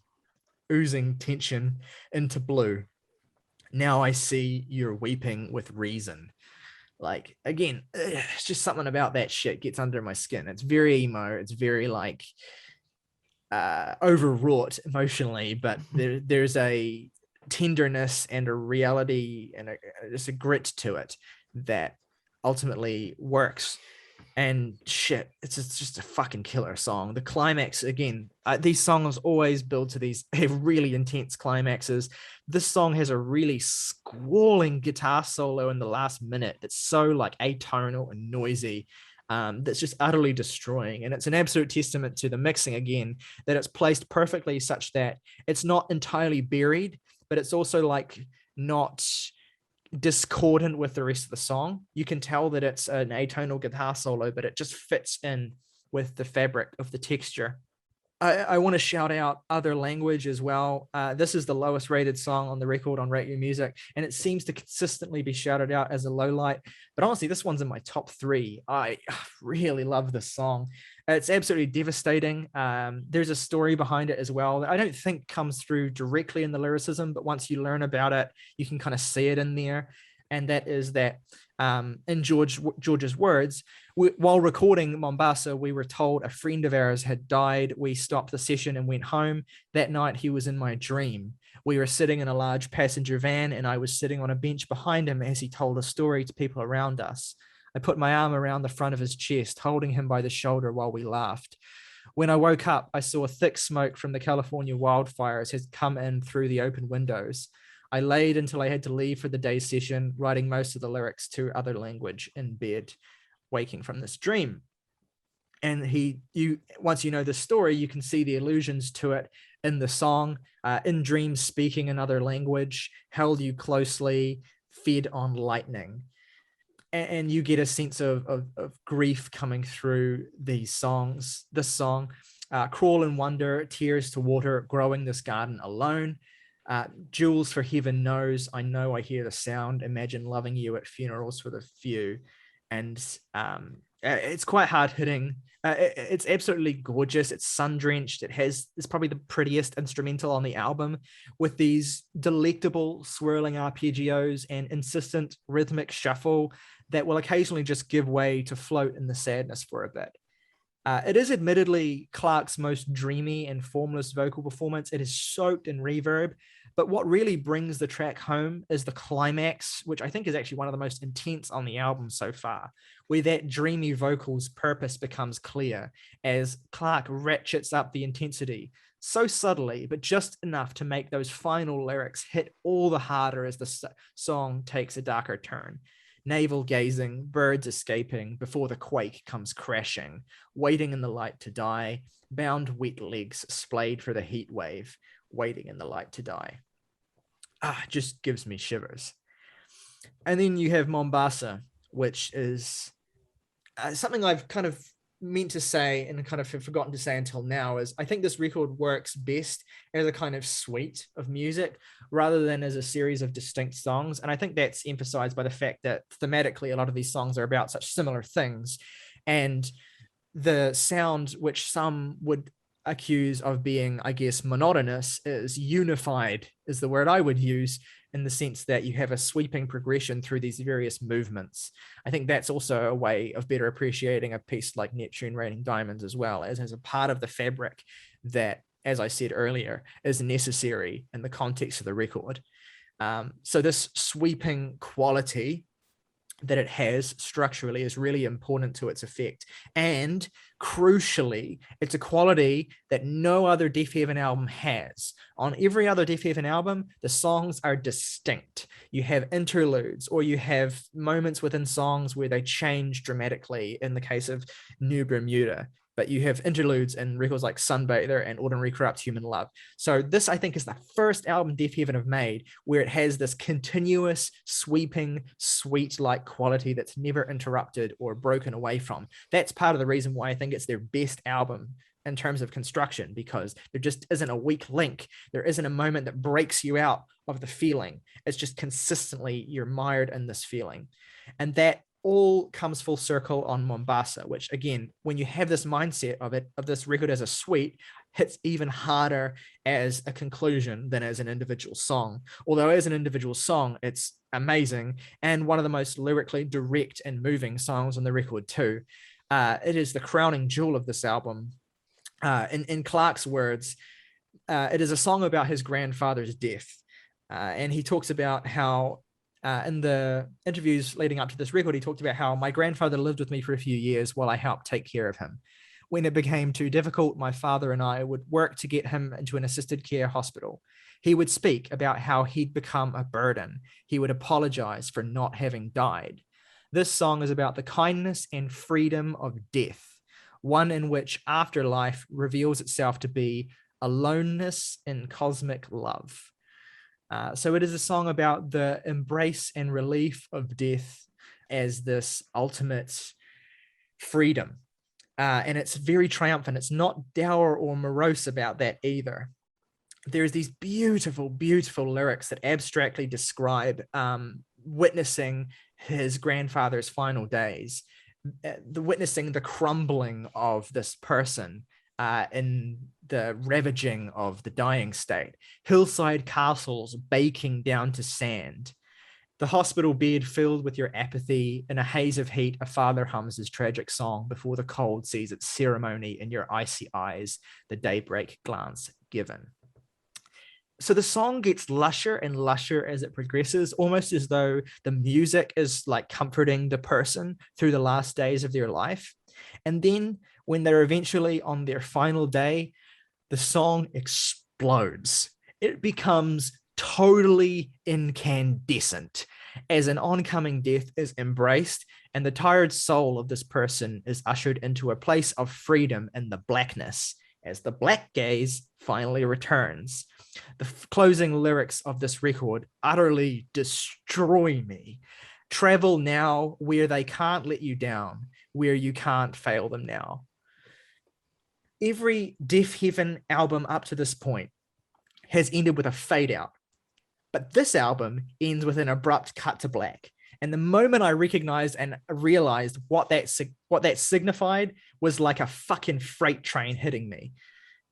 Oozing tension into blue. Now I see you're weeping with reason. Like, again, it's just something about that shit gets under my skin. It's very emo. It's very like overwrought emotionally, but there's a tenderness and a reality and just a grit to it that ultimately works. And shit, it's just a fucking killer song. The climax, again, these songs always build to these really intense climaxes. This song has a really squalling guitar solo in the last minute that's so like atonal and noisy, that's just utterly destroying. And it's an absolute testament to the mixing again, that it's placed perfectly such that it's not entirely buried, but it's also like not discordant with the rest of the song. You can tell that it's an atonal guitar solo, but it just fits in with the fabric of the texture. I want to shout out Other Language as well. This is the lowest rated song on the record on Rate Your Music, and it seems to consistently be shouted out as a low light. But honestly, this one's in my top 3. I really love this song. It's absolutely devastating. There's a story behind it as well that I don't think comes through directly in the lyricism, but once you learn about it, you can kind of see it in there. And that is that in George's words, while recording Mombasa, we were told a friend of ours had died. We stopped the session and went home. That night, he was in my dream. We were sitting in a large passenger van, and I was sitting on a bench behind him as he told a story to people around us. I put my arm around the front of his chest, holding him by the shoulder while we laughed. When I woke up, I saw thick smoke from the California wildfires had come in through the open windows. I laid until I had to leave for the day's session, writing most of the lyrics to Other Language in bed, waking from this dream. And once you know the story, you can see the allusions to it in the song. In dreams, speaking another language, held you closely, fed on lightning. And you get a sense of grief coming through these songs. This song, Crawl and Wonder, Tears to Water, Growing This Garden Alone. Jewels for Heaven Knows, I Know I Hear the Sound, Imagine Loving You at Funerals for the Few. And it's quite hard hitting. It's absolutely gorgeous. It's sun-drenched. It's probably the prettiest instrumental on the album, with these delectable swirling arpeggios and insistent rhythmic shuffle that will occasionally just give way to float in the sadness for a bit. It is admittedly Clarke's most dreamy and formless vocal performance. It is soaked in reverb, but what really brings the track home is the climax, which I think is actually one of the most intense on the album so far, where that dreamy vocal's purpose becomes clear as Clarke ratchets up the intensity so subtly, but just enough to make those final lyrics hit all the harder as the song takes a darker turn. Navel gazing, birds escaping before the quake comes crashing, waiting in the light to die, bound wet legs splayed for the heat wave, waiting in the light to die. Just gives me shivers. And then you have Mombasa, which is something I've kind of meant to say and kind of have forgotten to say until now is I think this record works best as a kind of suite of music rather than as a series of distinct songs. And I think that's emphasized by the fact that thematically, a lot of these songs are about such similar things. And the sound, which some would accuse of being, I guess, monotonous, is unified, is the word I would use, in the sense that you have a sweeping progression through these various movements. I think that's also a way of better appreciating a piece like Neptune Raining Diamonds as well, as a part of the fabric that, as I said earlier, is necessary in the context of the record. So this sweeping quality that it has structurally is really important to its effect. And crucially, it's a quality that no other Deafheaven album has. On every other Deafheaven album, the songs are distinct. You have interludes, or you have moments within songs where they change dramatically in the case of New Bermuda. But you have interludes in records like Sunbather and Ordinary Corrupt Human Love. So this, I think, is the first album Deafheaven have made where it has this continuous, sweeping, sweet-like quality that's never interrupted or broken away from. That's part of the reason why I think it's their best album in terms of construction, because there just isn't a weak link. There isn't a moment that breaks you out of the feeling. It's just consistently you're mired in this feeling. And that all comes full circle on Mombasa, which again, when you have this mindset of this record as a suite, hits even harder as a conclusion than as an individual song. Although as an individual song, it's amazing and one of the most lyrically direct and moving songs on the record too. It is the crowning jewel of this album. In Clarke's words, it is a song about his grandfather's death. And he talks about how in the interviews leading up to this record, he talked about how my grandfather lived with me for a few years while I helped take care of him. When it became too difficult, my father and I would work to get him into an assisted care hospital. He would speak about how he'd become a burden. He would apologize for not having died. This song is about the kindness and freedom of death, one in which afterlife reveals itself to be aloneness in cosmic love. So it is a song about the embrace and relief of death as this ultimate freedom. and it's very triumphant. It's not dour or morose about that either. There's these beautiful, beautiful lyrics that abstractly describe witnessing his grandfather's final days, witnessing the crumbling of this person in the ravaging of the dying state. Hillside castles baking down to sand. The hospital bed filled with your apathy. In a haze of heat, a father hums his tragic song before the cold sees its ceremony in your icy eyes, the daybreak glance given. So the song gets lusher and lusher as it progresses, almost as though the music is like comforting the person through the last days of their life. And then when they're eventually on their final day, the song explodes. It becomes totally incandescent as an oncoming death is embraced and the tired soul of this person is ushered into a place of freedom in the blackness as the black gaze finally returns. The closing lyrics of this record utterly destroy me. Travel now where they can't let you down, where you can't fail them now. Every Deafheaven album up to this point has ended with a fade out, but this album ends with an abrupt cut to black. And the moment I recognized and realized what that signified was like a fucking freight train hitting me.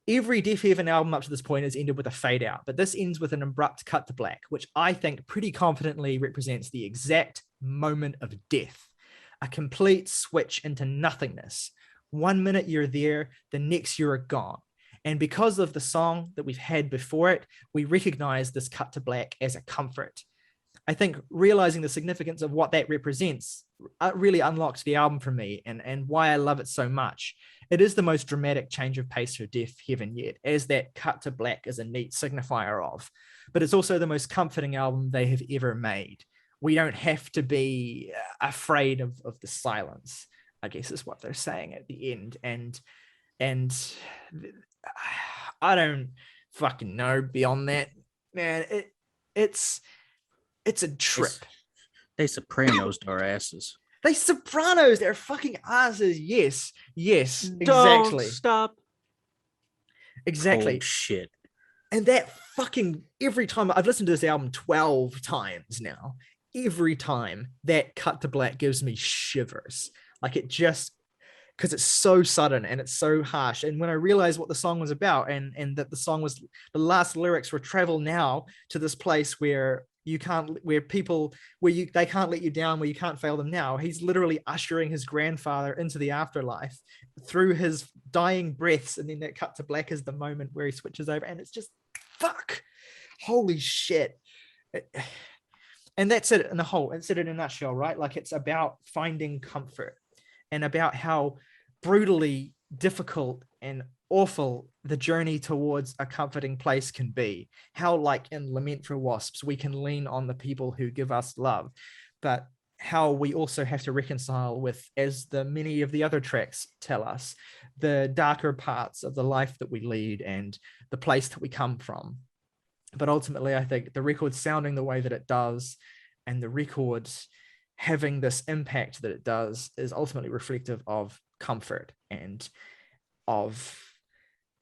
Every Deafheaven album up to this point has ended with a fade out, but this ends with an abrupt cut to black, which I think pretty confidently represents the exact moment of death, a complete switch into nothingness. 1 minute you're there, the next you're gone. And because of the song that we've had before it, we recognize this cut to black as a comfort. I think realizing the significance of what that represents really unlocked the album for me and why I love it so much. It is the most dramatic change of pace for Deafheaven yet, as that cut to black is a neat signifier of. But it's also the most comforting album they have ever made. We don't have to be afraid of the silence, I guess is what they're saying at the end. And I don't fucking know beyond that. Man, it's a trip. They Sopranos our asses. They Sopranos their fucking asses. Yes, exactly. Don't stop. Exactly. Cold shit. And that fucking, every time I've listened to this album 12 times now, every time that cut to black gives me shivers. Like it just, because it's so sudden and it's so harsh. And when I realized what the song was about and that the song was, the last lyrics were travel now to this place where you can't, where people, they can't let you down, where you can't fail them now. He's literally ushering his grandfather into the afterlife through his dying breaths. And then that cut to black is the moment where he switches over and it's just, fuck, holy shit. And that's it in a whole, it's it in a nutshell, right? Like it's about finding comfort and about how brutally difficult and awful the journey towards a comforting place can be. How, like in Lament for Wasps, we can lean on the people who give us love, but how we also have to reconcile with, as the many of the other tracks tell us, the darker parts of the life that we lead and the place that we come from. But ultimately, I think the record sounding the way that it does and the record having this impact that it does is ultimately reflective of comfort and of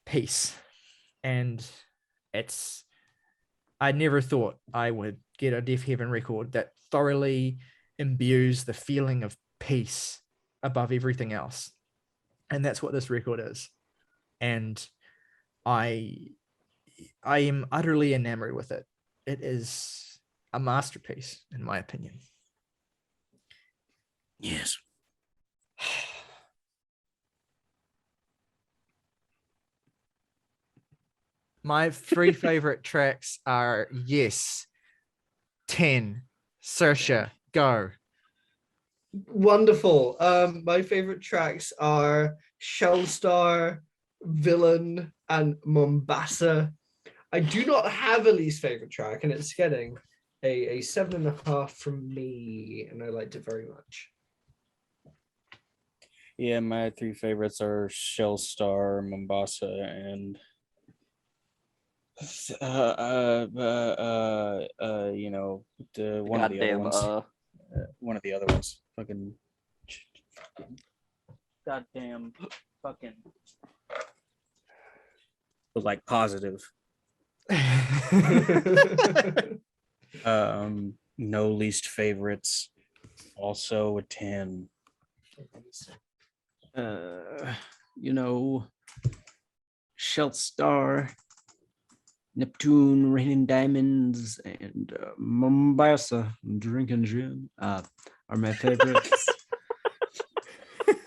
peace. And I never thought I would get a Deafheaven record that thoroughly imbues the feeling of peace above everything else. And that's what this record is. And I am utterly enamored with it. It is a masterpiece, in my opinion. Yes. My three favorite tracks are Yes, 10, Saoirse, go. Wonderful. My favorite tracks are Shellstar, Villain, and Mombasa. I do not have a least favorite track, and it's getting a 7.5 from me, and I liked it very much. Yeah, my three favorites are Shellstar, Mombasa, and you know, one of the other ones. One of the other ones. Fucking goddamn fucking was like positive. No least favorites. Also a 10. Sheltstar, Neptune, Raining Diamonds, and Mombasa, Drinking Gin are my favorites.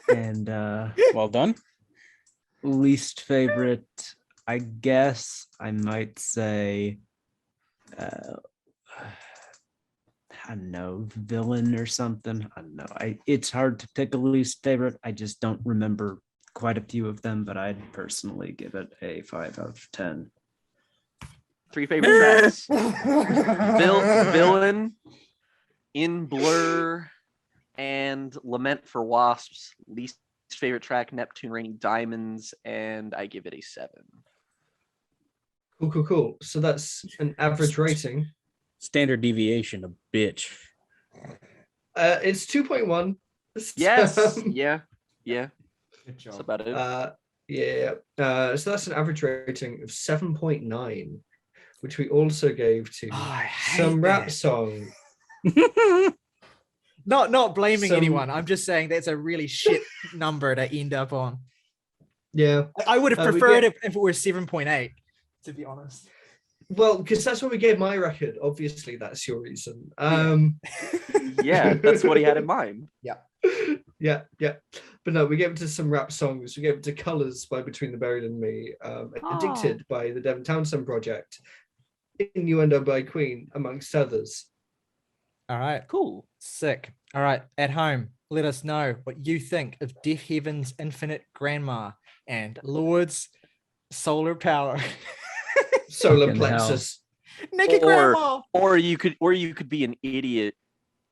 And Well done. least favorite, I guess I might say, I don't know, Villain or something. I don't know. It's hard to pick a least favorite. I just don't remember quite a few of them, but I'd personally give it a 5 out of 10. 3 favorite tracks: Villain, In Blur, and Lament for Wasps. Least favorite track: Neptune, Raining Diamonds, and I give it a 7. Cool. So that's an average rating. Standard deviation, a bitch. It's 2.1. Yes. Yeah. Good That's job. about it. Yeah. So that's an average rating of 7.9, which we also gave to Oh, I hate some rap that. song. Not blaming Some- anyone. I'm just saying that's a really shit number to end up on. Yeah. I would have We preferred get- it if it were 7.8, to be honest. Well, because that's what we gave my record. Obviously, that's your reason. Yeah, that's what he had in mind. Yeah. But no, we gave it to some rap songs. We gave it to Colors by Between the Buried and Me, Addicted by the Devon Townsend Project, Innuendo by Queen, amongst others. All right. Cool. Sick. All right. At home, let us know what you think of Deafheaven's Infinite Grandma and Lorde's Solar Power. Solar Fucking hell. Plexus. Naked Or- Grandma. Or you could be an idiot.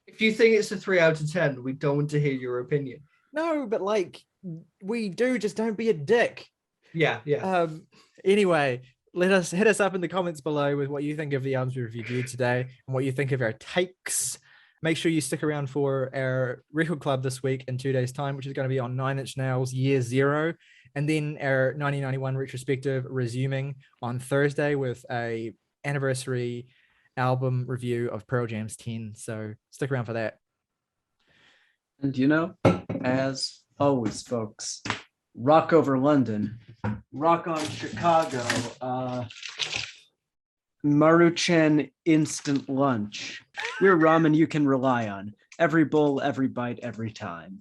If you think it's a 3 out of 10, we don't want to hear your opinion. No, but like we do, just don't be a dick. Yeah. Anyway, hit us up in the comments below with what you think of the albums we reviewed today and what you think of our takes. Make sure you stick around for our record club this week in 2 days' time, which is going to be on 9 Inch Nails Year Zero, and then our 1991 retrospective resuming on Thursday with a anniversary album review of Pearl Jam's 10. So stick around for that. And as always, folks, rock over London, rock on Chicago, Maruchan instant lunch. We're ramen you can rely on. Every bowl, every bite, every time.